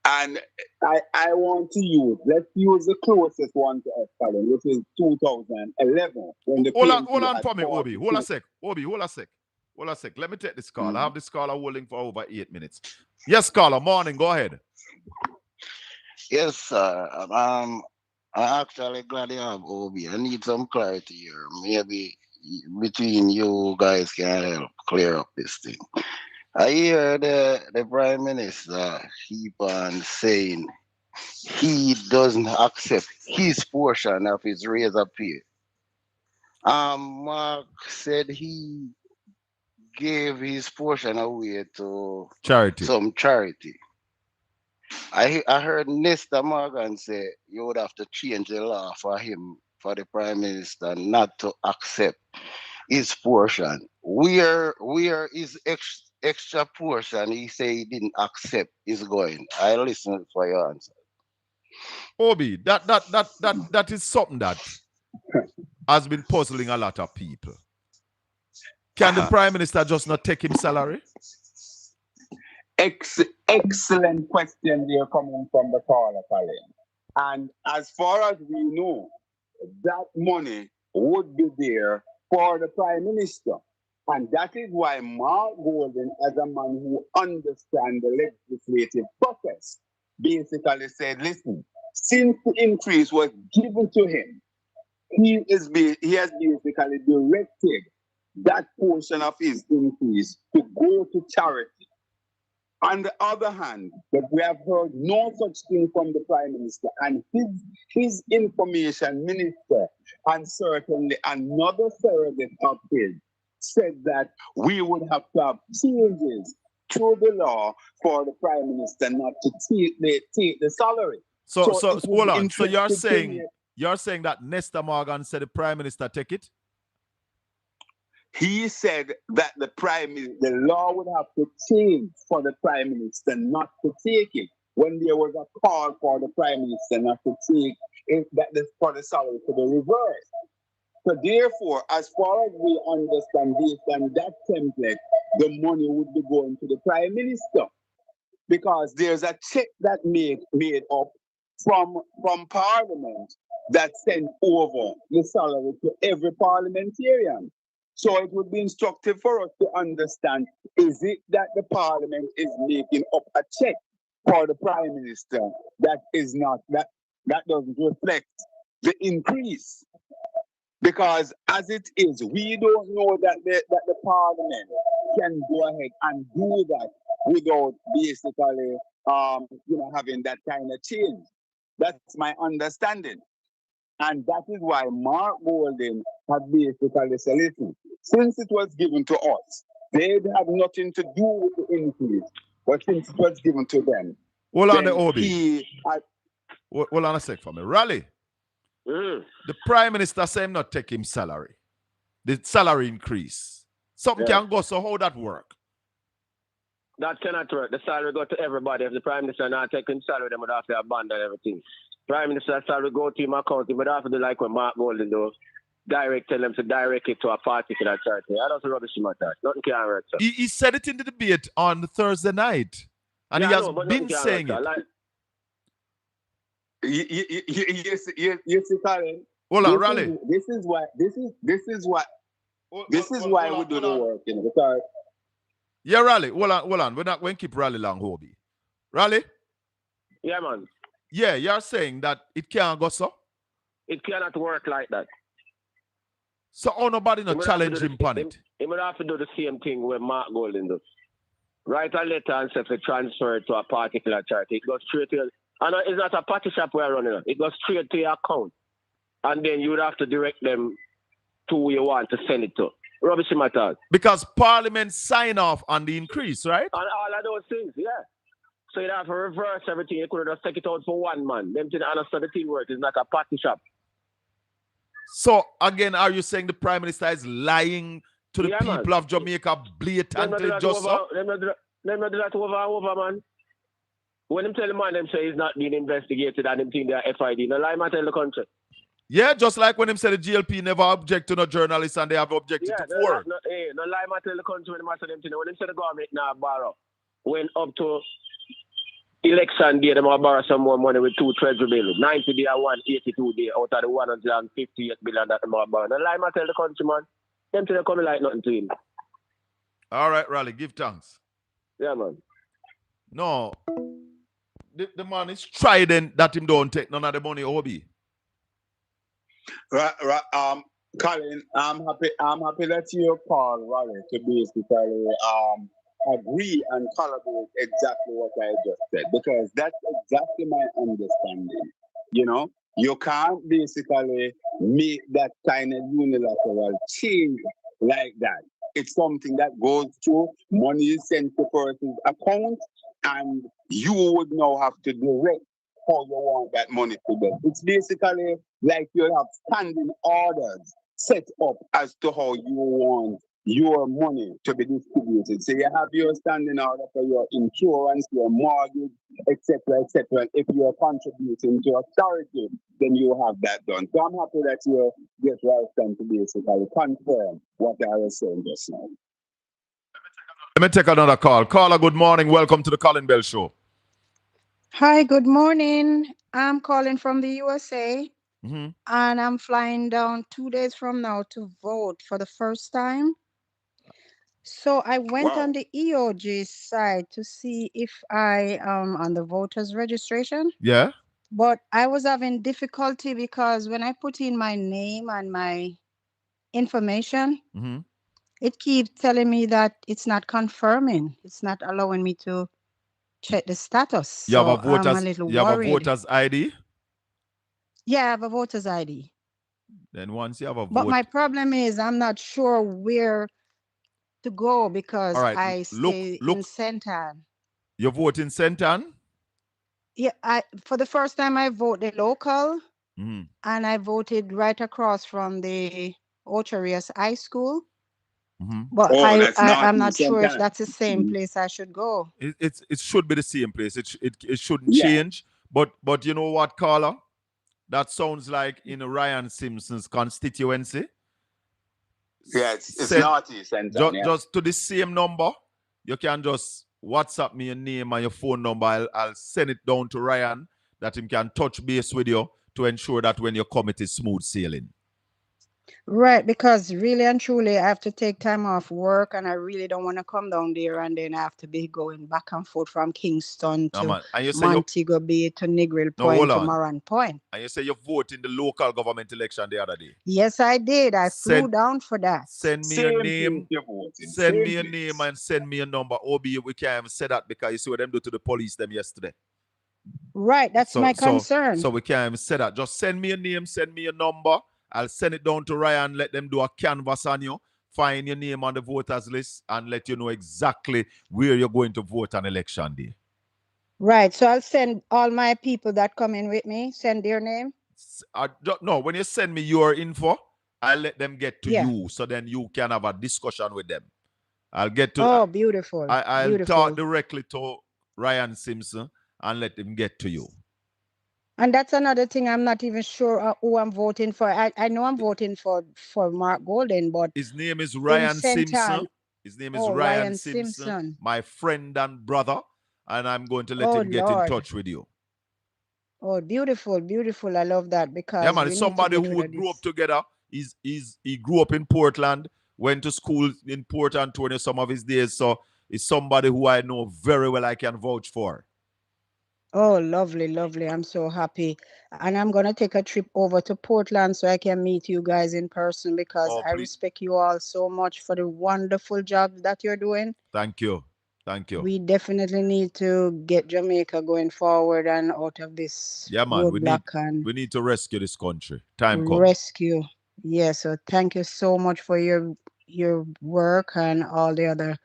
And I want to let's use the closest one to us, Colin, which is 2011. When hold on for me, Obi. Hold a sec. Hold a sec. Let me take this call. I have this caller holding for over 8 minutes. Yes, caller. Morning. Go ahead. Yes, sir. I'm actually glad you have Obi. I need some clarity here. Maybe between you guys can help clear up this thing. I hear the Prime Minister keep on saying he doesn't accept his portion of his raise of pay. Mark said he gave his portion away to some charity. I heard Nesta Morgan say you would have to change the law for him, for the Prime Minister not to accept his portion. Where is extra portion he say he didn't accept is going? I listen for your answer. Obi, that is something that has been puzzling a lot of people. Can the Prime Minister just not take his salary? Excellent question there coming from the caller, Colin. And as far as we know, that money would be there for the Prime Minister. And that is why Mark Golden, as a man who understands the legislative process, basically said, listen, since the increase was given to him, he has basically directed that portion of his increase to go to charity. On the other hand, that we have heard no such thing from the Prime Minister and his information minister, and certainly another surrogate of his, said that we would have to have changes to the law for the Prime Minister not to take the salary. So hold on. So you're saying that Nestor Morgan said the Prime Minister take it? He said that the law would have to change for the Prime Minister not to take it. When there was a call for the Prime Minister not to take it, for the salary to be reversed. So therefore, as far as we understand, based on that template, the money would be going to the Prime Minister, because there's a check that made up from Parliament that sent over the salary to every parliamentarian. So it would be instructive for us to understand, is it that the Parliament is making up a check for the Prime Minister that is not, that doesn't reflect the increase? Because as it is, we don't know that the Parliament can go ahead and do that without basically having that kind of change. That's my understanding. And that is why Mark Golden had basically said, listen, since it was given to us, they have nothing to do with the increase. But since it was given to them, hold on, the Obi. Hold on a sec for me. Raleigh. The Prime Minister said him not take him salary. The salary increase. Something can go, so how that work? That cannot work. The salary go to everybody. If the Prime Minister not taking salary, they would have to abandon everything. Prime Minister salary go to him account, but have to do like when Mark Golden do. Tell them to direct it to a particular charity. I don't rubbish him at that. Nothing can work. So. He said it in the debate on Thursday night. And he has been saying it. Yes, Colin. Hold on, Raleigh. This is why we do the work, because yeah, Raleigh. Hold on. We're not going to keep Raleigh long, Hobie. Raleigh? Yeah, man. Yeah, you're saying that it can't go so? It cannot work like that. So nobody not challenge him on it? He would have to do the same thing with Mark Golden does. Write a letter and say to transfer it to a particular charity. It goes straight to and it's not a party shop we're running. It goes straight to your account. And then you would have to direct them to who you want to send it to. Rubbish matters. Because Parliament sign off on the increase, right? And all of those things, yeah. So you'd have to reverse everything. You could have just take it out for one man. Them to understand the team work is not a party shop. So again, are you saying the Prime Minister is lying to the people of Jamaica blatantly just so? Let me do that over, man. When them tell the man them say he's not being investigated and them think they are FID, no lie matter in the country. Yeah, just like when them say the GLP never object to no journalists and they have objected to four. No lie matter in the country when them say them thing. When them say the government now borrow, when up to election day, them will borrow some more money with 2 treasury bills. 90 day and 182 day out of the 158 billion that them will borrow. No lie matter in the country, man. Them thing coming like nothing to him. All right, Raleigh, give thanks. Yeah, man. No. The man is strident that him don't take none of the money, Obi. Colin, I'm happy that you call Raleigh to basically agree and collaborate exactly what I just said, because that's exactly my understanding. You can't basically make that kind of unilateral change like that. It's something that goes through, money is sent to person's account, and you would now have to direct how you want that money to go. It's basically like you have standing orders set up as to how you want your money to be distributed. So you have your standing order for your insurance, your mortgage, etc., etc. And if you are contributing to authority, then you have that done. So I'm happy that you get right time to basically confirm what I was saying just now. Let me take another call. Caller, good morning. Welcome to the Colin Bell Show. Hi, good morning. I'm calling from the USA. Mm-hmm. And I'm flying down 2 days from now to vote for the first time. So I went on the EOG site to see if I am on the voters registration. Yeah. But I was having difficulty because when I put in my name and my information, it keeps telling me that it's not confirming. It's not allowing me to check the status. You have a I'm a little worried. You have a voter's ID? Yeah, I have a voter's ID. Then once you have a vote. But my problem is I'm not sure where to go because I stay in Sentan. You vote in Sentan? Yeah, for the first time I voted local, and I voted right across from the Ocherius High School. But I'm not sure if that's the same place I should go. It should be the same place. It shouldn't change. But you know what, caller? That sounds like in Ryan Simpson's constituency. Yes, it's Northeast Sentan. Just to the same number, you can just WhatsApp me your name and your phone number. I'll send it down to Ryan that he can touch base with you to ensure that when you come, it is smooth sailing. Right, because really and truly I have to take time off work and I really don't want to come down there and then I have to be going back and forth from Kingston to Montego Bay to Negril Point to Moran Point. And you say you vote in the local government election the other day. Yes, I did. I flew down for that. Send me your name. Send me your name and send me your number. OB, we can't even say that because you see what them do to the police them yesterday. Right, that's my concern. So we can't even say that. Just send me your name, send me your number. I'll send it down to Ryan, let them do a canvas on you, find your name on the voters list, and let you know exactly where you're going to vote on election day. Right, so I'll send all my people that come in with me, send their name? No, when you send me your info, I'll let them get to you, so then you can have a discussion with them. I'll get to... Oh, beautiful. I'll talk directly to Ryan Simpson and let him get to you. And that's another thing. I'm not even sure who I'm voting for. I know I'm voting for Mark Golden, but his name is Ryan Simpson. His name is Ryan Simpson, my friend and brother, and I'm going to let him get in touch with you. Oh, beautiful, beautiful. I love that because yeah, man, it's somebody who would grow up together. He grew up in Portland, went to school in Port Antonio some of his days, so he's somebody who I know very well. I can vouch for. Oh, lovely, lovely. I'm so happy. And I'm going to take a trip over to Portland so I can meet you guys in person because I respect you all so much for the wonderful job that you're doing. Thank you. Thank you. We definitely need to get Jamaica going forward and out of this roadblock. We need to rescue this country. Time comes. Rescue. Yes. So thank you so much for your work and all the other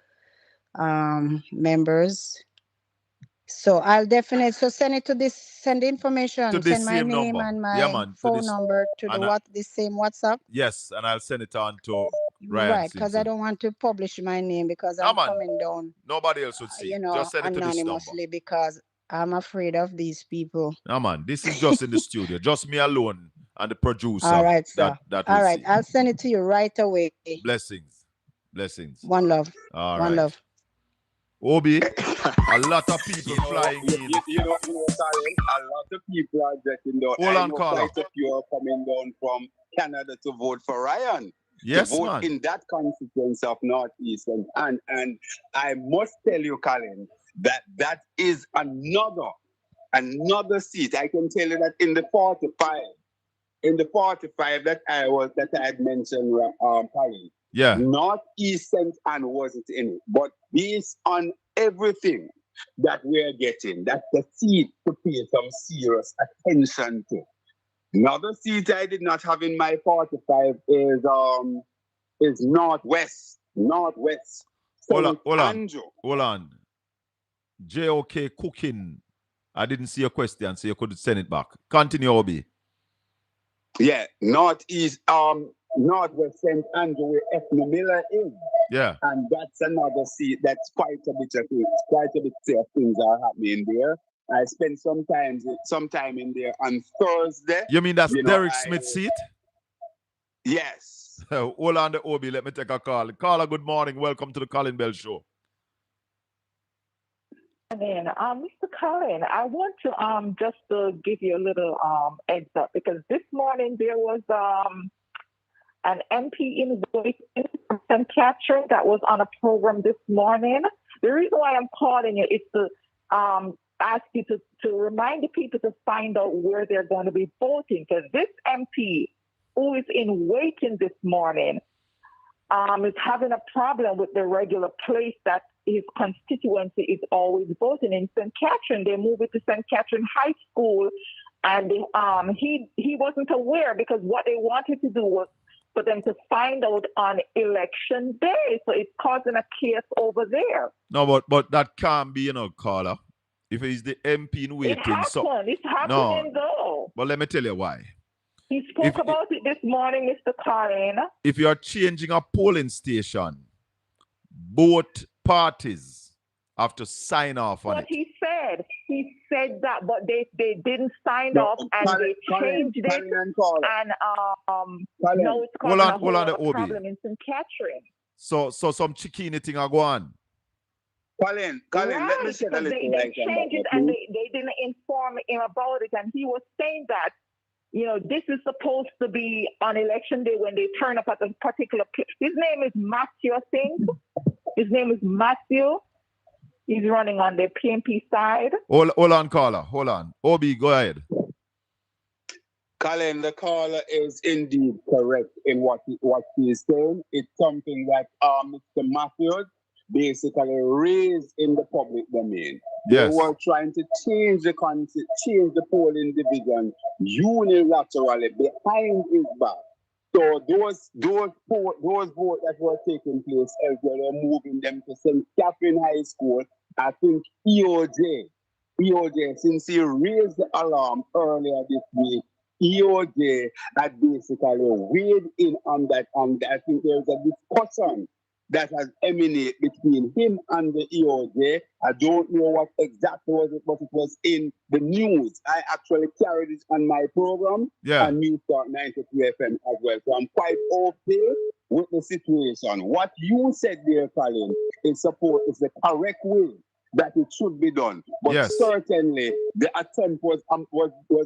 members. So I'll definitely send it to this, send the information, to this send my name number. and my phone number to this same WhatsApp. Yes, and I'll send it on to Ryan. Right, because I don't want to publish my name because I'm coming down. Nobody else would see. Just send it to this number. Anonymously because I'm afraid of these people. No, man, this is just in the studio, just me alone and the producer. All right, sir. All right, I'll send it to you right away. Blessings, blessings. One love. All One love. Obi, a lot of people flying in. You know, Colin, a lot of people are getting down. Hold on, Colin. Quite a few are coming down from Canada to vote for Ryan. Yes, to vote man. in that constituency of Northeast. And I must tell you, Colin, that is another seat. I can tell you that in the 45 that I had mentioned, Colin. Yeah. Northeast and wasn't in it. But based on everything that we're getting, that's the seat to pay some serious attention to. Another seat I did not have in my 45 is Northwest. Hold on. JOK Cooking. I didn't see your question, so you could send it back. Continue, Obi. Yeah, Northeast. Northwest St. Andrew where Ethno Miller is. Yeah. And that's another seat. That's quite a bit of things. Quite a bit of things are happening there. I spent some time in there on Thursday. You mean that's Derek Smith's seat? Yes. Hold on the OB. Let me take a call. Caller, good morning. Welcome to the Colin Bell Show. Mr. Colin, I want to just to give you a little heads up because this morning there was an MP in St. Catherine that was on a program this morning. The reason why I'm calling you is to ask you to remind the people to find out where they're going to be voting because this MP who is in waiting this morning is having a problem with the regular place that his constituency is always voting in St. Catherine. They moved it to St. Catherine High School, and he wasn't aware because what they wanted to do was for them to find out on election day. So it's causing a chaos over there. No, but that can't be, caller. If he's the MP in waiting. It's happening though. But let me tell you why. He spoke about it this morning, Mr. Colin. If you are changing a polling station, both parties have to sign off on it. He said that, but they didn't sign off and they changed it. And now it's causing a whole problem in St. Catherine. So some chickeny thing are going. Colin, let me say a little they changed it and they didn't inform him about it, and he was saying that this is supposed to be on election day when they turn up at a particular place. His name is Matthew, I think. His name is Matthew. He's running on the PNP side. Hold on, caller. Hold on. Obi, go ahead. Colin, the caller is indeed correct in what he is saying. It's something that Mr. Matthews basically raised in the public domain. Yes. They were trying to change the polling division unilaterally behind his back. So those votes that were taking place elsewhere, they're moving them to St. Catherine High School. I think EOJ, since he raised the alarm earlier this week, EOJ had basically weighed in on that, and I think there's a discussion that has emanated between him and the EOJ. I don't know what exactly was it, but it was in the news. I actually carried it on my program on News Talk 93 FM as well. So I'm quite okay with the situation. What you said there, Colin, is the correct way that it should be done. But certainly the attempt was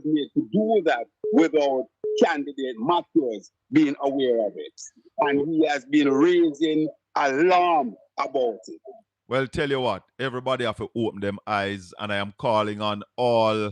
made to do that without candidate Matthews being aware of it. And he has been raising alarm about it. Well, tell you what, everybody have to open them eyes, and I am calling on all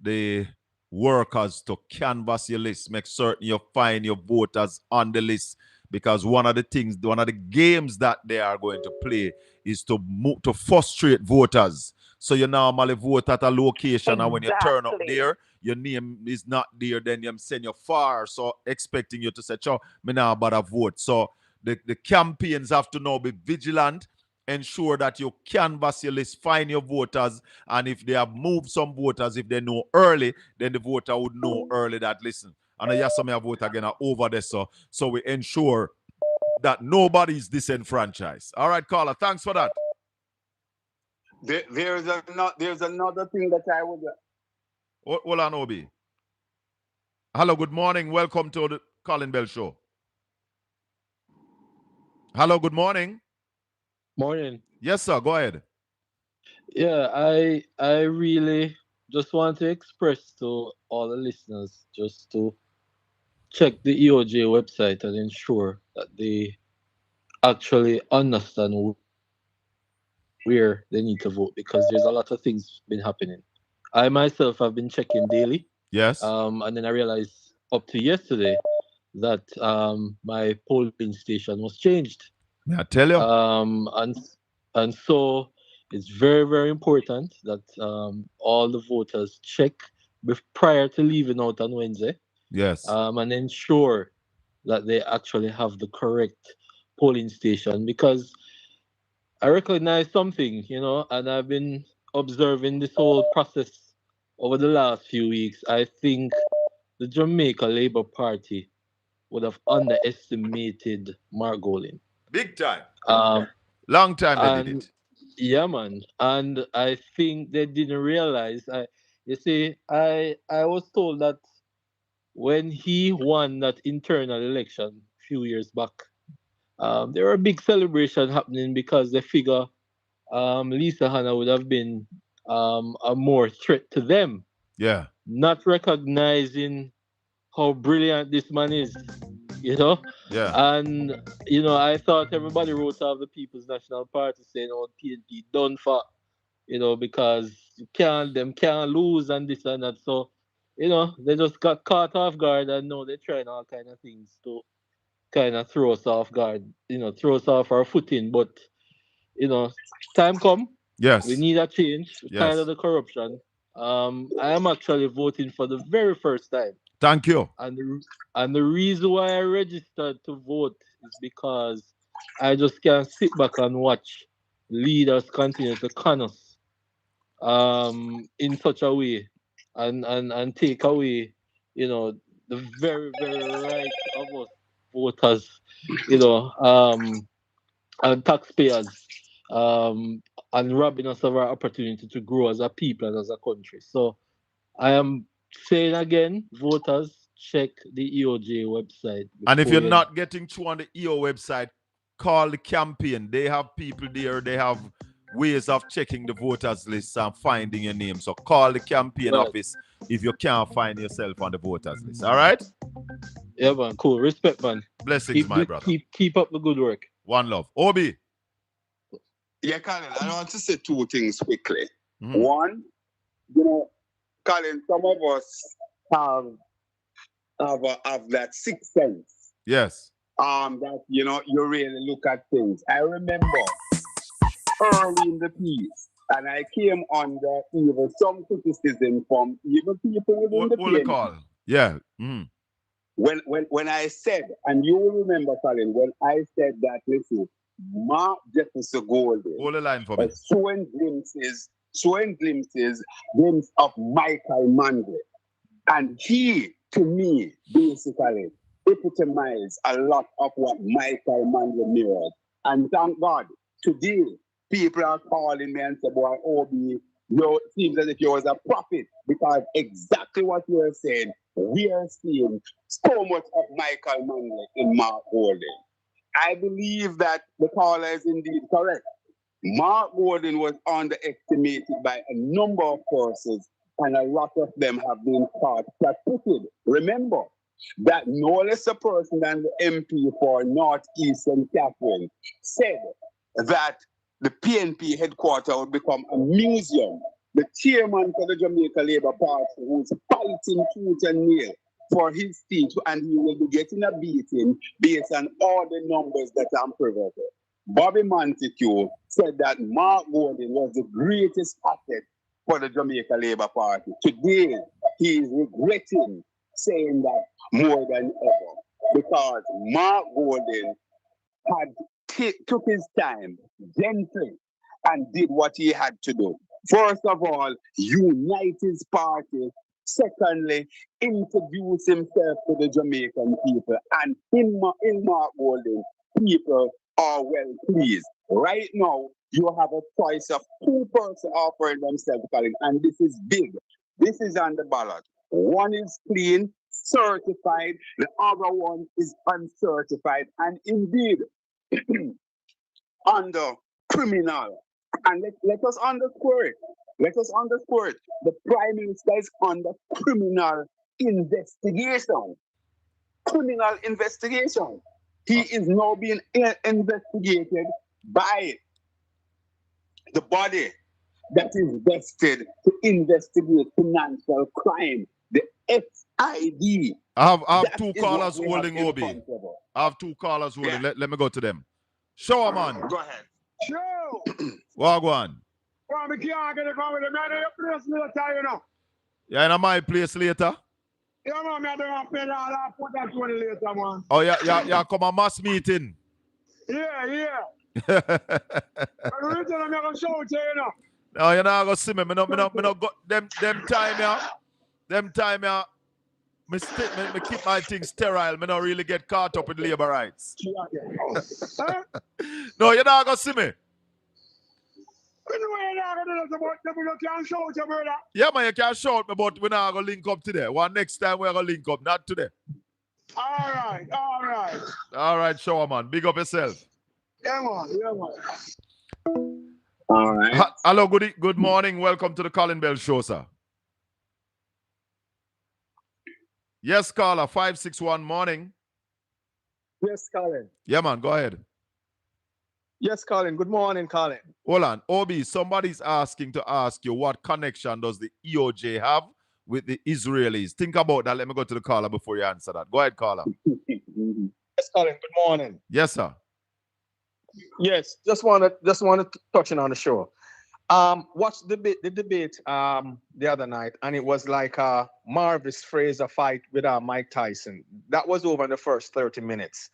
the workers to canvass your list. Make certain you find your voters on the list, because one of the games that they are going to play is to frustrate voters. So you normally vote at a location, and when you turn up there, your name is not there, then you send you far. So expecting you to say, "Chow, me now bother vote." So the campaigns have to now be vigilant, ensure that you canvass your list, find your voters, and if they have moved some voters, if they know early, then the voter would know early that, listen, and yes, some vote again over there, so we ensure that nobody is disenfranchised. All right, caller, thanks for that. There's another thing that I would... Hold on, Obi. Hello, good morning. Welcome to the Colin Bell Show. Hello, good morning. Morning. Yes, sir. Go ahead. Yeah, I really just want to express to all the listeners just to check the EOJ website and ensure that they actually understand where they need to vote, because there's a lot of things been happening. I myself have been checking daily. Yes. And then I realized up to yesterday that my polling station was changed. I tell you. And so it's very, very important that all the voters check prior to leaving out on Wednesday. Yes. And ensure that they actually have the correct polling station, because I recognize something, and I've been observing this whole process over the last few weeks. I think the Jamaica Labour Party would have underestimated Mark Golin. Big time. Um, Long time they did it. Yeah, man. And I think they didn't realize. You see, I was told that when he won that internal election a few years back, there were a big celebration happening because they figure Lisa Hanna would have been a more threat to them, Yeah. not recognizing how brilliant this man is, you know? Yeah. And, you know, I thought everybody wrote off the People's National Party saying, oh, PNP done for, you know, because them can't lose and this and that. So, you know, they just got caught off guard and now they're trying all kind of things to kind of throw us off guard, you know, throw us off our footing. But, you know, time come. Yes. We need a change. Yes. Tired of the corruption. I am actually voting for the very first time. Thank you. And the reason why I registered to vote is because I just can't sit back and watch leaders continue to con us in such a way and take away, you know, the very, very right of us voters, you know, and taxpayers, and robbing us of our opportunity to grow as a people and as a country. So I am saying again, voters, check the EOJ website. And if you're not getting through on the EO website, call the campaign. They have people there. They have ways of checking the voters list and finding your name. So call the campaign office if you can't find yourself on the voters list. All right? Yeah, man. Cool. Respect, man. Blessings, my brother. Keep up the good work. One love. Obi. Yeah, Colin, I want to say two things quickly. One, you know, Colin, some of us have that sixth sense. Yes. That, you know, you really look at things. I remember early in the piece, and I came under even some criticism from even people within the PNP. Call. Yeah. When I said, and you will remember, Colin, when I said that, listen, Mark Jefferson Golden hold the line for me. Showing glimpses of Michael Manley. And he, to me, basically epitomized a lot of what Michael Manley mirrored. And thank God, today, people are calling me and say, boy, Obi, it seems as if you was a prophet, because exactly what you're saying, we are seeing so much of Michael Manley in Mark Golden. I believe that the caller is indeed correct. Mark Golden was underestimated by a number of forces, and a lot of them have been caught flat-footed. Remember that no less a person than the MP for Northeastern Catherine said that the PNP headquarters would become a museum. The chairman for the Jamaica Labour Party, who's fighting tooth and nail for his seat, and he will be getting a beating based on all the numbers that I'm privy to. Bobby Montague said that Mark Golden was the greatest asset for the Jamaica Labour Party. Today, he is regretting saying that more than ever, because Mark Golden took his time gently and did what he had to do. First of all, unite his party. Secondly, introduce himself to the Jamaican people. And in Mark Golden, people are well pleased. Right now, you have a choice of two persons offering themselves, Colin, and this is big. This is on the ballot. One is clean, certified. The other one is uncertified. And indeed, under criminal. And let us underscore it. Let us underscore it. The Prime Minister is under criminal investigation. Criminal investigation. He is now being investigated by the body that is vested to investigate financial crime, the FID. I have two callers holding, Obi. I have two callers holding. Yeah. Let me go to them. Show them on. Go ahead. Show. Well, go on. Well, we can't get it from the man in your place later, you know. Yeah, in my place later. Yeah, man, I don't pay all that put that 20 later, man. Oh, yeah, come a mass meeting. Yeah. I'm going to show it, you know. No, you're not going to see me. Me no go them time, yeah. Them time, yeah. me keep my things sterile. Me not really get caught up with labor rights. No, you're not gonna see me. Yeah, man, you can shout me, but we're not gonna link up today. One next time we're gonna link up, not today. All right. All right, shower man. Big up yourself. Yeah, man. All right. Hello, good morning. Welcome to the Colin Bell Show, sir. Yes, caller, 561 morning. Yes, Colin. Yeah, man, go ahead. Yes, Colin. Good morning, Colin. Hold on. Obi, somebody's asking to ask you what connection does the EOJ have with the Israelis? Think about that. Let me go to the caller before you answer that. Go ahead, caller. Yes, Colin. Good morning. Yes, sir. Yes, just wanted to touch on the show. Watched the debate the other night, and it was like a Marvis Fraser fight with Mike Tyson. That was over in the first 30 minutes.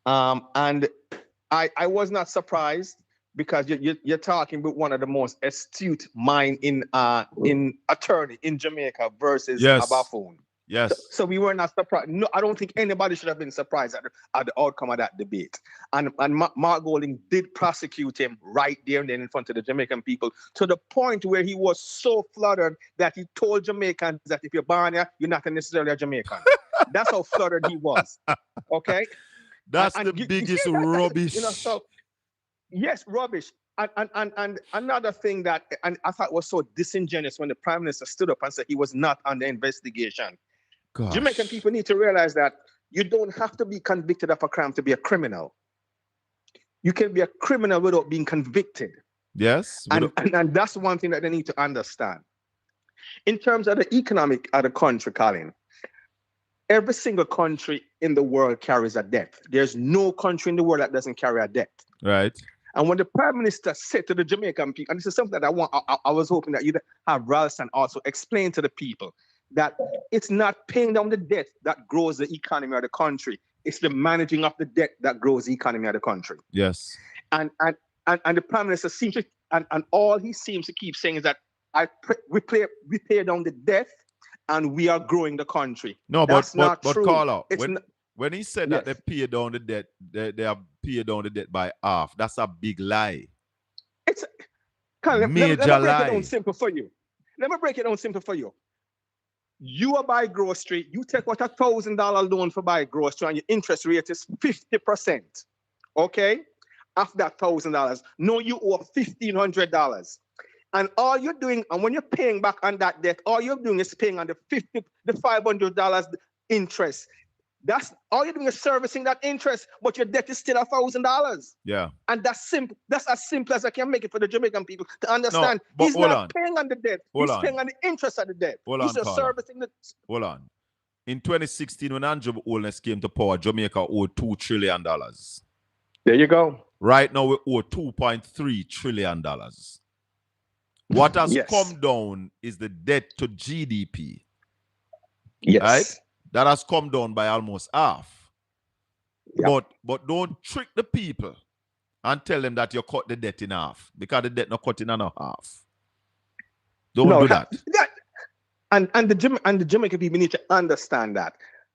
And I was not surprised because you're talking with one of the most astute mind in attorney in Jamaica versus a buffoon. Yes. So we were not surprised. No, I don't think anybody should have been surprised at the outcome of that debate. And Mark Golding did prosecute him right there and then in front of the Jamaican people to the point where he was so fluttered that he told Jamaicans that if you're born here, you're not necessarily a Jamaican. That's how fluttered he was. Okay? That's the biggest rubbish. Yes, rubbish. And another thing that I thought was so disingenuous when the Prime Minister stood up and said he was not under investigation. Gosh. Jamaican people need to realize that you don't have to be convicted of a crime to be a criminal. You can be a criminal without being convicted. Yes. And that's one thing that they need to understand. In terms of the economic of the country, Colin, every single country in the world carries a debt. There's no country in the world that doesn't carry a debt. Right. And when the Prime Minister said to the Jamaican people, and this is something that I was hoping that you'd have Ralston also explain to the people, that it's not paying down the debt that grows the economy of the country. It's the managing of the debt that grows the economy of the country. Yes. And the Prime Minister seems to, and all he seems to keep saying is that we pay down the debt and we are growing the country. No, that's but true. caller, when he said that they pay down the debt, they have paid down the debt by half. That's a big lie. It's let me break it down simple for you. Let me break it down simple for you. You are buy grocery, you take out $1,000 loan for buy grocery, and your interest rate is 50%. Okay? Of that $1,000. No, you owe $1,500. And all you're doing, and when you're paying back on that debt, all you're doing is paying on the $500 interest. That's all you're doing is servicing that interest, but your debt is still $1,000. Yeah. And that's simple. That's as simple as I can make it for the Jamaican people to understand. No, he's not paying on the debt. He's paying on the interest of the debt. He's just servicing the. Hold on. In 2016, when Andrew Holness came to power, Jamaica owed $2 trillion. There you go. Right now, we owe $2.3 trillion. What has come down is the debt to GDP. Yes. Right? That has come down by almost half. Yep. But don't trick the people and tell them that you cut the debt in half, because the debt not cut in half. Don't do that. And the Jamaican people need to understand that.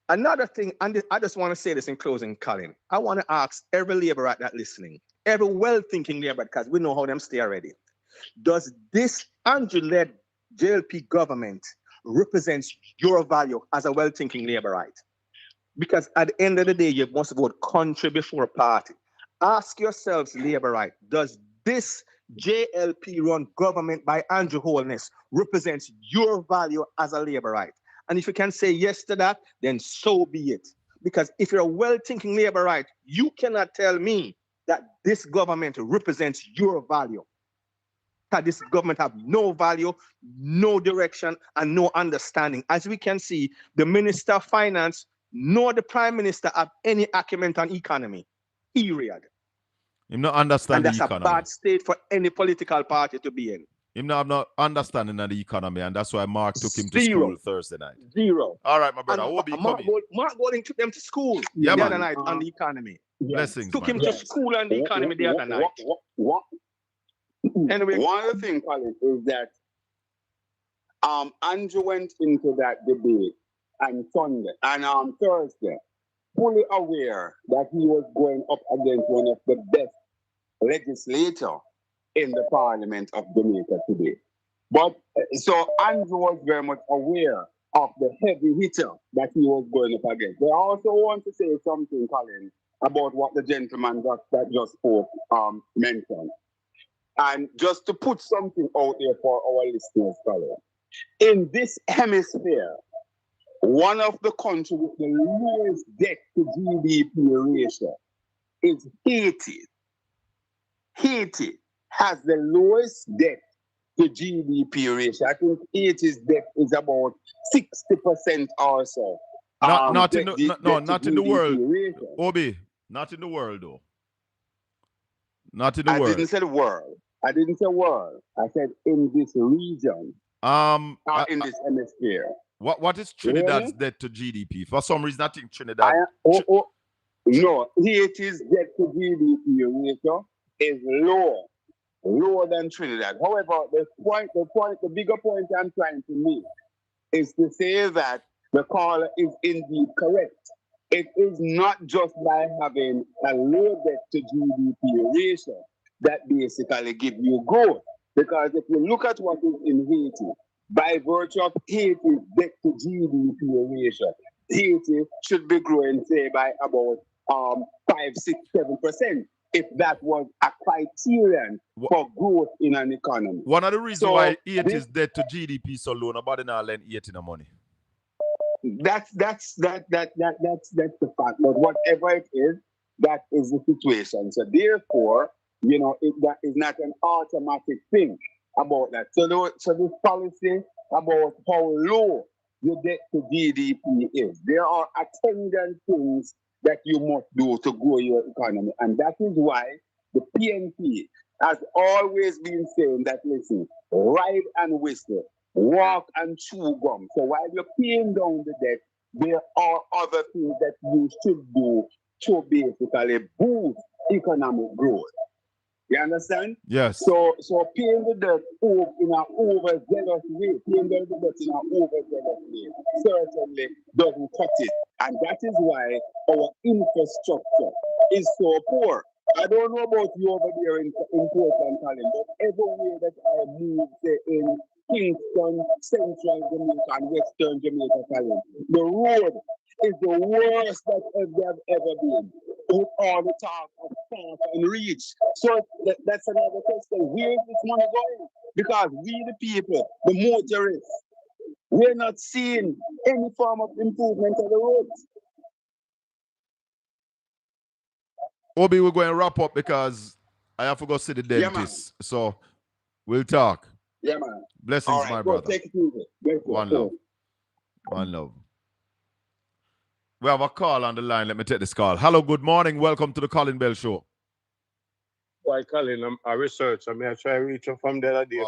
Another thing, and I just want to say this in closing, Colin. I want to ask every laborer that listening, every well-thinking laborer, because we know how them stay already. Does this Andrew-led JLP government represents your value as a well-thinking laborite? Because at the end of the day, you must vote country before party. Ask yourselves, laborite, does this JLP-run government by Andrew Holness represents your value as a laborite? And if you can say yes to that, then so be it. Because if you're a well-thinking laborite, you cannot tell me that this government represents your value. That this government have no value, no direction, and no understanding. As we can see, the Minister of Finance nor the Prime Minister have any acumen on economy. Period. Him not understand the economy. And that's a bad state for any political party to be in. Him not have no understanding of the economy, and that's why Mark took him to school Thursday night. Zero. All right, my brother. Mark Golding took them to school the other night on the economy. Blessings. Took him to school on the economy the other night. Anyway, one of the things, Colin, is that Andrew went into that debate and Sunday and Thursday, fully aware that he was going up against one of the best legislators in the Parliament of Jamaica today. But so Andrew was very much aware of the heavy hitter that he was going up against. But I also want to say something, Colin, about what the gentleman that just spoke mentioned. And just to put something out there for our listeners, Colin. In this hemisphere, one of the countries with the lowest debt to GDP ratio is Haiti. Haiti has the lowest debt to GDP ratio. I think Haiti's debt is about 60% or so. Not in the world. Ratio. Obi, not in the world though. Not in the world. I didn't say the world. I didn't say world. I said in this region. In this hemisphere. What is Trinidad's debt to GDP? For some reason, I think Trinidad. No, Haiti's debt to GDP ratio is lower than Trinidad. However, the bigger point I'm trying to make is to say that the caller is indeed correct. It is not just by having a low debt to GDP ratio that basically give you growth. Because if you look at what is in Haiti, by virtue of Haiti's debt to GDP ratio, Haiti should be growing, say, by about 5, 6, 7%, if that was a criterion for growth in an economy. One of the reasons why Haiti's debt to GDP so low, nobody now lend Haiti no money. That's the fact. But whatever it is, that is the situation. So therefore, that is not an automatic thing about that. So this policy about how low your debt to GDP is, there are attendant things that you must do to grow your economy. And that is why the PNP has always been saying that, listen, ride and whistle, walk and chew gum. So while you're paying down the debt, there are other things that you should do to basically boost economic growth. You understand? Yes. So paying the debt in an overzealous way, certainly doesn't cut it. And that is why our infrastructure is so poor. I don't know about you over there in Portland, Colin, but everywhere that I move, say in Kingston, Central Jamaica, and Western Jamaica, Colin, the road is the worst that they've ever been. With all the talk of far and reach. So that's another question. Where is this money going? Because we, the people, the motorists, we're not seeing any form of improvement of the roads. Obi, we're going to wrap up because I have to go see the dentist. So we'll talk. Yeah, man. Blessings, my brother. Take it easy. One love. One love. We have a call on the line. Let me take this call. Hello, good morning. Welcome to the Colin Bell Show. Why, Colin, I'm a researcher. I try to reach you from the other day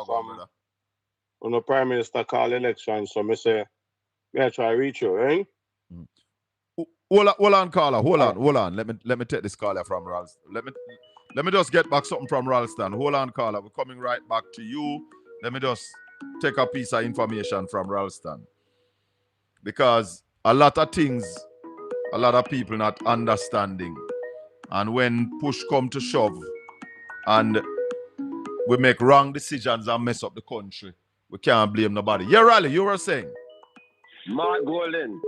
when the Prime Minister called election. So I say, I try to reach you, right? Hold on, caller. Hold on. Let me take this caller from Ralston. Let me just get back something from Ralston. Hold on, caller. We're coming right back to you. Let me just take a piece of information from Ralston. Because a lot of things, a lot of people not understanding. And when push come to shove and we make wrong decisions and mess up the country, we can't blame nobody. Yeah, Raleigh, you were saying? Mark Golden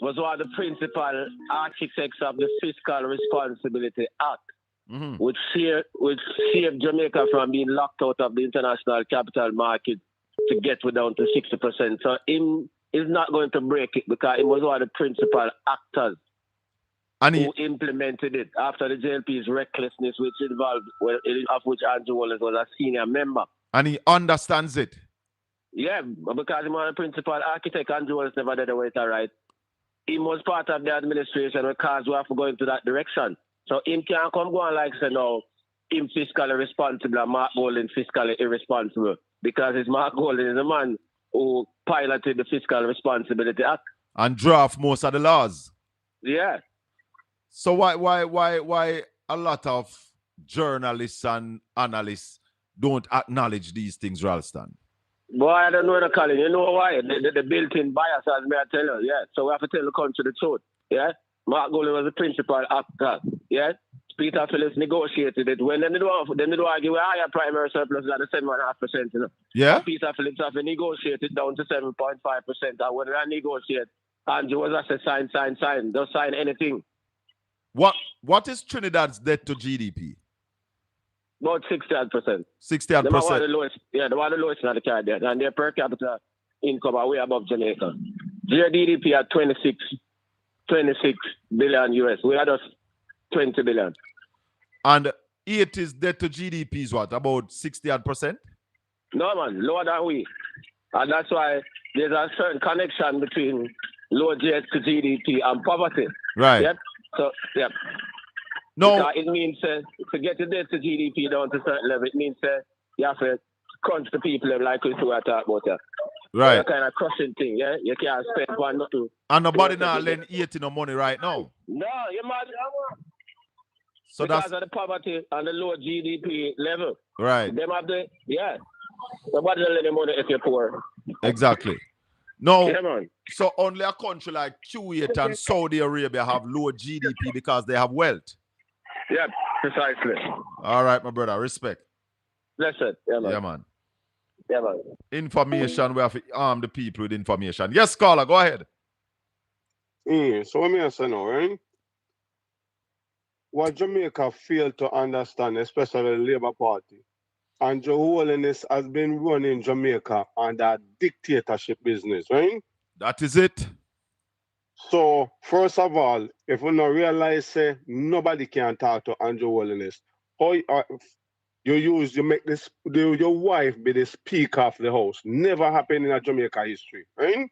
was one of the principal architects of the Fiscal Responsibility Act, which saved Jamaica from being locked out of the international capital market to get down to 60%. So him is not going to break it because he was one of the principal actors who implemented it after the JLP's recklessness, which involved, of which Andrew Wallace was a senior member. And he understands it. Yeah, because he was a principal architect, Andrew Wallace never did away with it, right? He was part of the administration because we have to go into that direction. So him can't come go on like say no, him fiscally responsible and Mark Golden fiscally irresponsible. Because it's Mark Golden is the man who piloted the Fiscal Responsibility Act. And draft most of the laws. Yeah. So why a lot of journalists and analysts don't acknowledge these things, Ralston? Boy, I don't know the Colin. You know why? The built-in bias, as me I tell you. Yeah. So we have to tell the country the truth. Yeah. Mark Golding was the principal actor. Yeah. Peter Phillips negotiated it. When they did argue with higher primary surplus than the 7.5%, you know. Yeah. And Peter Phillips have to negotiate it down to 7.5%. And when I negotiate, Andrew was a sign. Don't sign anything. What is Trinidad's debt to GDP? About 60%. 60%. They one of the lowest. Yeah, they one of the lowest in the Caribbean, and their per capita income are way above Jamaica. Their GDP at 26 billion US. We are just 20 billion. And Haiti's debt to GDP is what? About 60%? No, man, lower than we. And that's why there's a certain connection between low debt to GDP and poverty. Right. Yep. So, yep. No. Because it means to get the debt to GDP down to a certain level, it means you have to crunch the people like we were talking about. Yeah. Right. That kind of crushing thing, yeah? You can't spend one or two. And nobody now lend 80 no money right now. No, you're mad. So because of the poverty and the low GDP level. Right. Them have the, yeah. Nobody lend them money if you're poor. Exactly. No. Yeah, man. So only a country like Kuwait and Saudi Arabia have low GDP because they have wealth. Yeah, precisely. All right, my brother. Respect. That's it. Yeah, man. Yeah, man. Yeah, man. Information, we have to arm the people with information. Yes, caller, go ahead. So what me say now, right? What Jamaica failed to understand, especially the Labour Party, and Joe Holiness has been running Jamaica under dictatorship business, right? That is it. So, first of all, if we don't realize nobody can talk to Andrew Holiness, how you make this your wife be the speaker of the house. Never happened in a Jamaica history, right?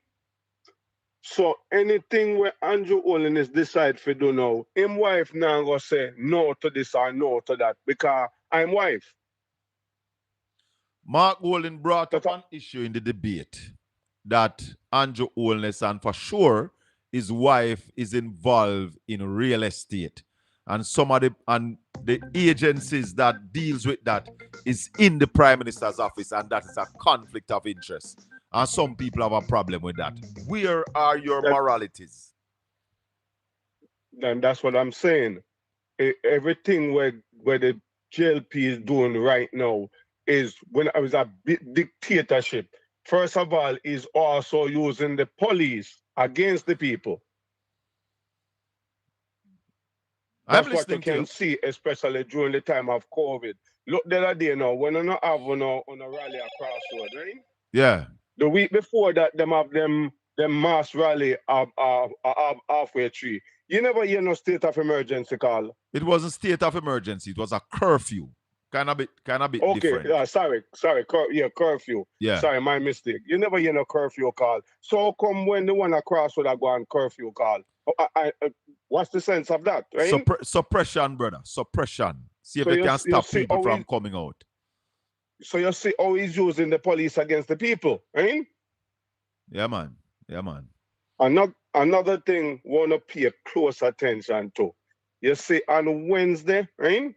So anything where Andrew Holiness decide to do now, him wife now go say no to this or no to that because I'm wife. Mark Golding brought up an issue in the debate that Andrew Holiness, and for sure his wife is involved in real estate, and some of the agencies that deals with that is in the Prime Minister's office, and that is a conflict of interest. And some people have a problem with that. Where are your moralities? And that's what I'm saying. Everything where the JLP is doing right now is when I was a dictatorship. First of all, is also using the police against the people. That's what you can see, especially during the time of COVID. Look the other day now, when you not have on a rally across road, right? Yeah. The week before that, them have them mass rally halfway through. You never hear no state of emergency call. It wasn't state of emergency. It was a curfew. Kind of bit okay, different. Sorry. Curfew. Yeah. Sorry, my mistake. You never hear no curfew call. So come when the one across would have gone curfew call. What's the sense of that, right? Suppression, brother. Suppression. See if they can stop people from coming out. So you see how he's using the police against the people, right? Yeah, man. Yeah, man. Another thing want to pay close attention to. You see, on Wednesday, right?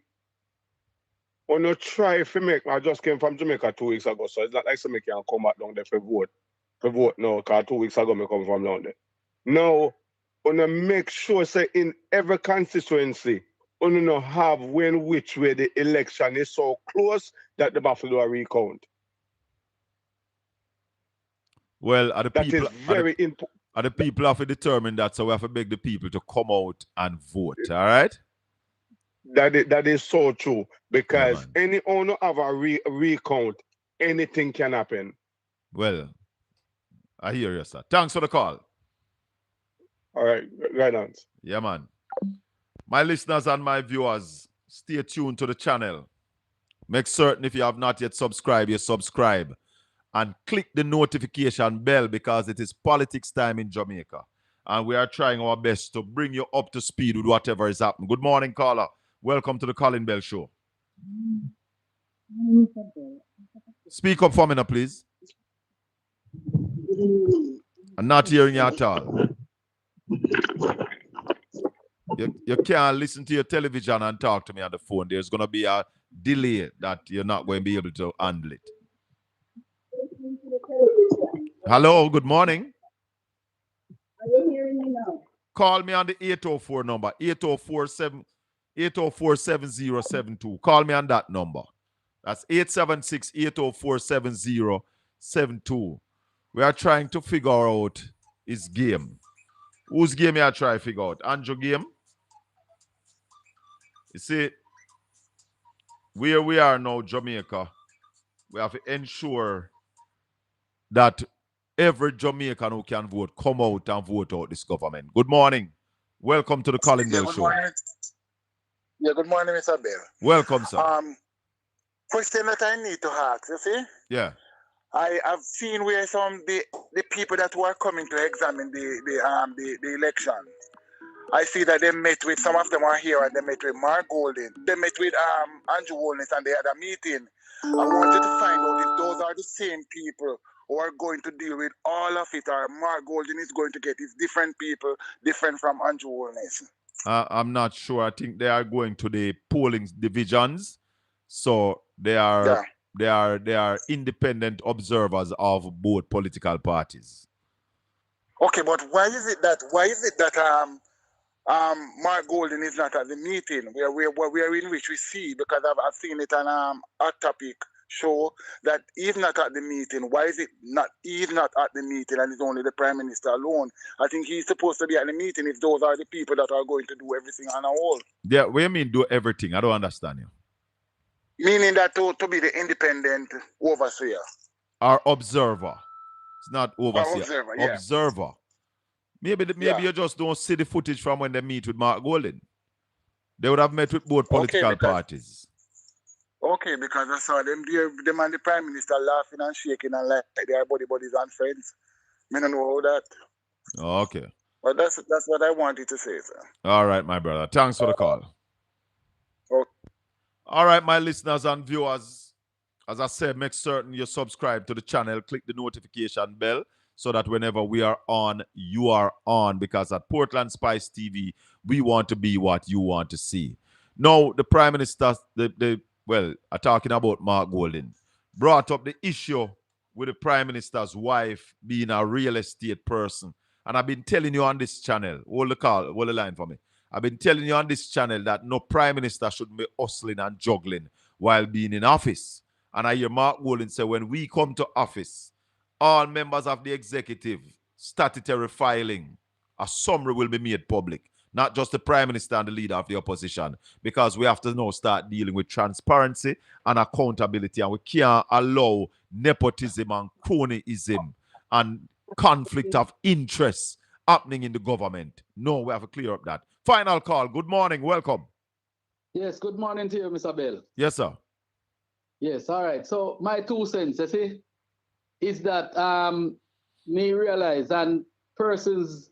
When you try to make, I just came from Jamaica 2 weeks ago, so it's not like somebody can come back down there for vote. No, because 2 weeks ago I come from down there. Now, when you make sure, say, in every constituency, when you know have which way the election is so close that the Buffalo are recount. Well, that is very important. The people have to determine that, so we have to beg the people to come out and vote, all right? That is so true, because any owner of a recount, anything can happen. Well, I hear you, sir. Thanks for the call. All right, right on. Yeah, man. My listeners and my viewers, stay tuned to the channel. Make certain if you have not yet subscribed, you subscribe. And click the notification bell, because it is politics time in Jamaica. And we are trying our best to bring you up to speed with whatever is happening. Good morning, caller. Welcome to the Colin Bell Show. Speak up for me now, please. I'm not hearing you at all. You can't listen to your television and talk to me on the phone. There's going to be a delay that you're not going to be able to handle it. Hello, good morning. Are you hearing me now? Call me on the 804 number, 804-7072. Call me on that number. That's 876-804-7072. We are trying to figure out his game. Whose game you are trying to figure out? Andrew game? You see, where we are now, Jamaica, we have to ensure that every Jamaican who can vote come out and vote out this government. Good morning. Welcome to the Colin Bell Show. Morning. Yeah, good morning, Mr. Bell. Welcome, sir. Question that I need to ask, you see? Yeah. I have seen where the people that were coming to examine the election. I see that they met with, some of them are here, and they met with Mark Golden. They met with Andrew Holness, and they had a meeting. I wanted to find out if those are the same people who are going to deal with all of it, or Mark Golden is going to get his different people, different from Andrew Holness. I'm not sure. I think they are going to the polling divisions, so they are independent observers of both political parties. Okay, but why is it that Mark Golden is not at the meeting where in which we see, because I've seen it on a topic show that he's not at the meeting. Why is it not he's not at the meeting and it's only the Prime Minister alone? I think he's supposed to be at the meeting if those are the people that are going to do everything on a whole. Yeah, what do you mean do everything? I don't understand you. Meaning that to be the independent overseer. Or observer. It's not overseer. Observer, yeah. Observer. Maybe you just don't see the footage from when they meet with Mark Golden. They would have met with both political parties. Okay, because I saw them and the Prime Minister laughing and shaking and like they are buddies and friends. I don't know all that. Okay. But that's what I wanted to say, sir. All right, my brother. Thanks for the call. Okay. All right, my listeners and viewers. As I said, make certain you subscribe to the channel. Click the notification bell so that whenever we are on, you are on. Because at Portland Spice TV, we want to be what you want to see. Now, the Prime Minister, talking about Mark Golden, brought up the issue with the Prime Minister's wife being a real estate person. And I've been telling you on this channel, hold the line for me. I've been telling you on this channel that no Prime Minister should be hustling and juggling while being in office. And I hear Mark Golden say, when we come to office, all members of the executive, statutory filing, a summary will be made public. Not just the Prime Minister and the leader of the opposition. Because we have to now start dealing with transparency and accountability. And we can't allow nepotism and cronyism and conflict of interest happening in the government. No, we have to clear up that. Final call. Good morning. Welcome. Yes, good morning to you, Mr. Bell. Yes, sir. Yes, all right. So my 2 cents, you see, is that me realize and persons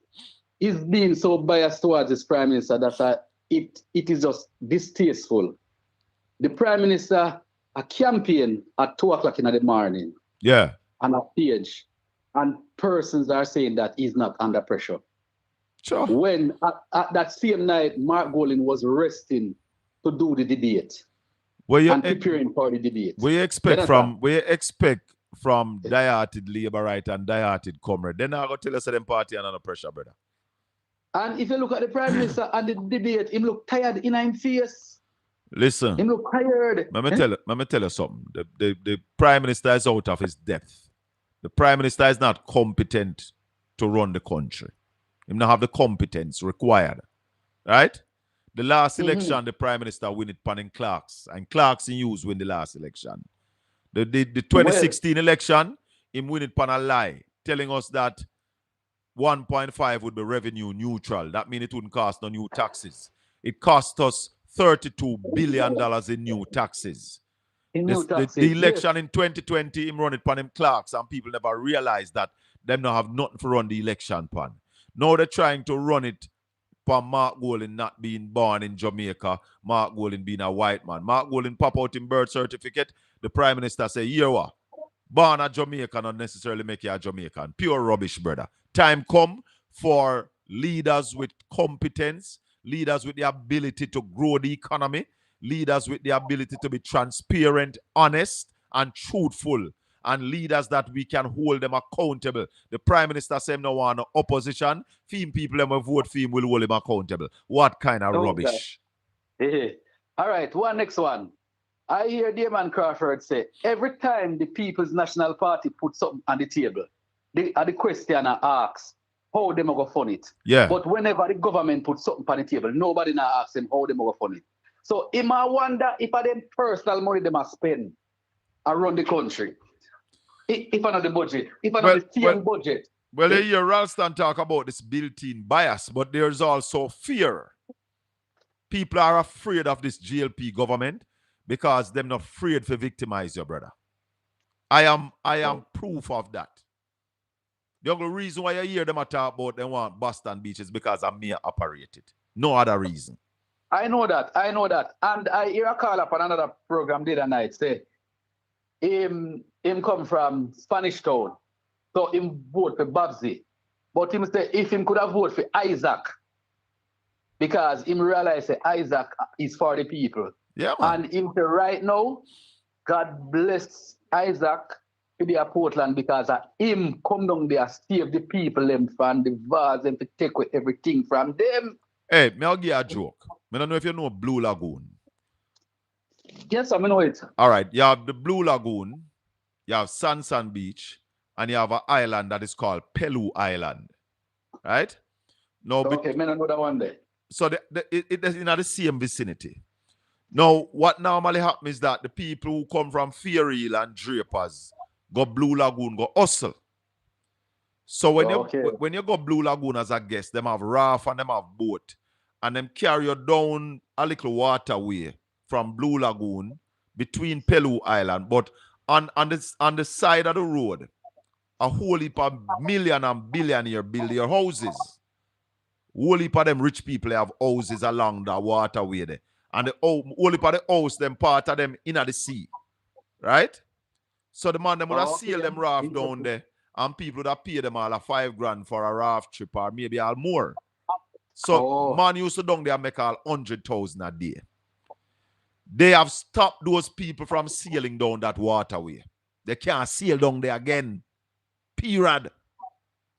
is being so biased towards this Prime Minister that it is just distasteful. The Prime Minister a campaign at 2 o'clock in the morning. Yeah. On a stage. And persons are saying that he's not under pressure. Sure. When at that same night, Mark Golden was resting to do the debate. And preparing for the debate. We expect from die-hearted Labour right and die-hearted comrade. Then I go tell us that them party and under pressure, brother. And if you look at the Prime Minister and the debate, him look tired in his face. Listen. Him look tired. Let me tell you something. The Prime Minister is out of his depth. The Prime Minister is not competent to run the country. He don't have the competence required. Right? The last election, the Prime Minister win it panning Clarks. And Clarks in use win the last election. The 2016 election, him win it pan a lie, telling us that 1.5 would be revenue neutral. That means it wouldn't cost no new taxes. It cost us $32 billion in new taxes. The election in 2020, him run it pan him Clarks, and people never realized that them not have nothing to run the election pan. Now they're trying to run it for Mark Golden not being born in Jamaica, Mark Golden being a white man. Mark Golden pop out in birth certificate, the Prime Minister say, here what? Born a Jamaican not necessarily make you a Jamaican. Pure rubbish, brother. Time come for leaders with competence, leaders with the ability to grow the economy, leaders with the ability to be transparent, honest, and truthful, and leaders that we can hold them accountable. The Prime Minister said no one opposition. Theme people them vote for him will hold him accountable. What kind of rubbish? Hey. All right, next one. I hear Damon Crawford say, every time the People's National Party put something on the table, the question asks how they going to fund it. Yeah. But whenever the government puts something on the table, nobody now asks them how they going to fund it. So I wonder if I them personal money they must spend around the country. If I know the budget, if I know the same budget. Well, you hear Ralston talk about this built-in bias, but there's also fear. People are afraid of this GLP government because they're not afraid to victimize your brother. I am proof of that. The only reason why you hear them talk about they want Boston Beach is because I'm me operated. No other reason. I know that. And I hear a call up on another program the other night say him come from Spanish Town. So him vote for Babsy. But him say if him could have voted for Isaac, because him realize that Isaac is for the people. Yeah, man. And him say right now, God bless Isaac to be a Portland because him come down there, save the people them from the vase and to take away everything from them. Hey, I'll give you a joke. I don't know if you know Blue Lagoon. Yes, I know it. All right, you have the Blue Lagoon, you have Sansan Beach, and you have an island that is called Pelu Island. Right? Now, okay, I know that one there. So it is in the same vicinity. Now, what normally happens is that the people who come from Fairhill and Drapers go Blue Lagoon, go hustle. So when you go Blue Lagoon as a guest, them have raft and them have boat. And them carry you down a little waterway from Blue Lagoon between Pelu Island. But on the side of the road, a whole heap of million and billionaire build their houses. Whole heap of them rich people have houses along the waterway there. And the whole heap of the house, them part of them in the sea. Right? So the man them would have sailed them raft down there. And people would have paid them all $5,000 for a raft trip or maybe all more. So man used to down there make all 100,000 a day. They have stopped those people from sailing down that waterway. They can't sail down there again. Period.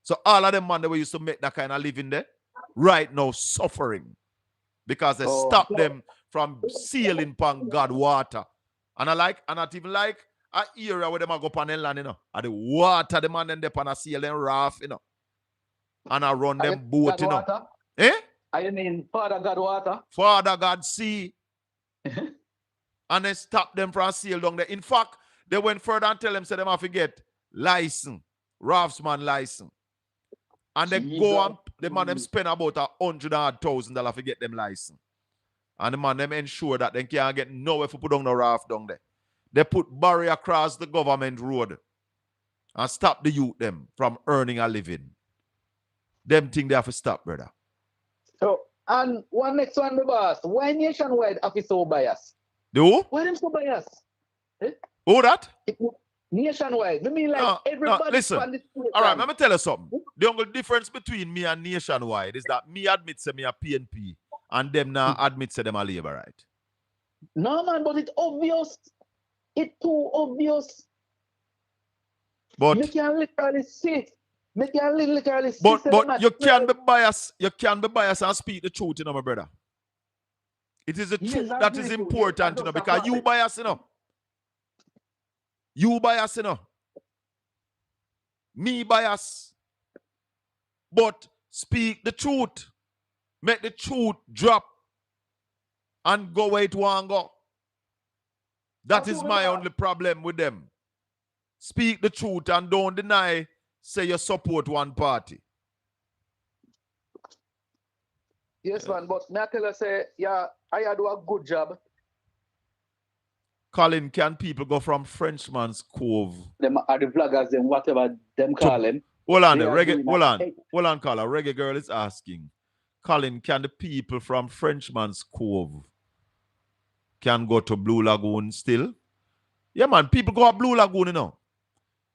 So all of them man they used to make that kind of living there, right now suffering. Because they stopped them from sailing upon God water. And I not even like an area where they go up on the land, you know. And the water, the man then they on a sailing raft, you know. And I run them boat, you know. Eh? I mean Father God water. Father God sea. And they stopped them from sail down there. In fact, they went further and tell them, say them have to get license, raftsman license. And they go and the man them spend about $100,000 to get them license. And the man them ensure that they can't get nowhere to put down the raft down there. They put barrier across the government road and stop the youth them from earning a living. Them thing they have to stop, brother. So, and one next one, the boss. Why Nationwide have so biased? Do? Why them so biased? Eh? Who that? Nationwide. I mean, like everybody. No, listen. All right, let me tell you something. The only difference between me and Nationwide is that me admit say me a PNP and them now admit say them a Labour, right? No, man, but it's obvious. It's too obvious. But you can literally see it. But you can be biased. You can be biased and speak the truth, you know, my brother. It is the truth that is important, you know, because you bias, you know. You bias, you know. Me bias. But speak the truth. Make the truth drop and go where it want go. That is my only problem with them. Speak the truth and don't deny, say you support one party. Yes, man, but may I tell you, say, yeah, I do a good job. Colin, can people go from Frenchman's Cove? Them are the vloggers, them whatever them call them. Hold on, hold on, Colin. Reggae Girl is asking. Colin, can the people from Frenchman's Cove can go to Blue Lagoon still? Yeah, man, people go to Blue Lagoon, you know.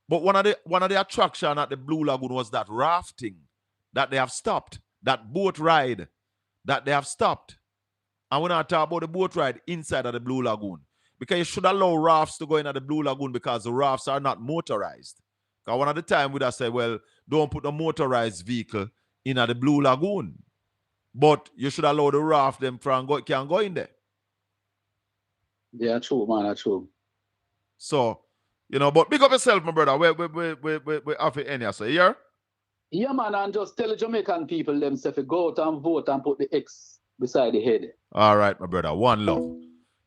But one of the attraction at the Blue Lagoon was that rafting that they have stopped, that boat ride that they have stopped. And when I talk about the boat ride inside of the Blue Lagoon, because you should allow rafts to go into the Blue Lagoon because the rafts are not motorized. Because one of the time we'd have said, well, don't put a motorized vehicle in the Blue Lagoon. But you should allow the raft them can go in there. Yeah, true, man, that's true. So, but big up yourself, my brother. We have it any, so here? Yeah, man, and just tell the Jamaican people themselves to go out and vote and put the X beside the head. All right, my brother. One love.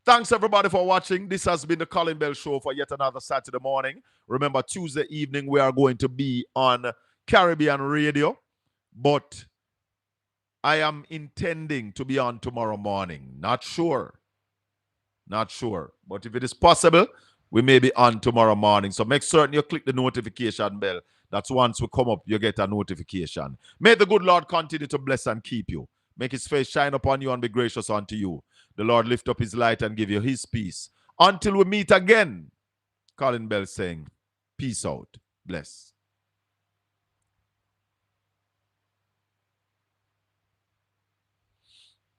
Thanks, everybody, for watching. This has been the Colin Bell Show for yet another Saturday morning. Remember, Tuesday evening, we are going to be on Caribbean Radio. But I am intending to be on tomorrow morning. Not sure. But if it is possible, we may be on tomorrow morning. So make certain you click the notification bell. That's once we come up, you get a notification. May the good Lord continue to bless and keep you. Make his face shine upon you and be gracious unto you. The Lord lift up his light and give you his peace. Until we meet again, Colin Bell saying, peace out. Bless.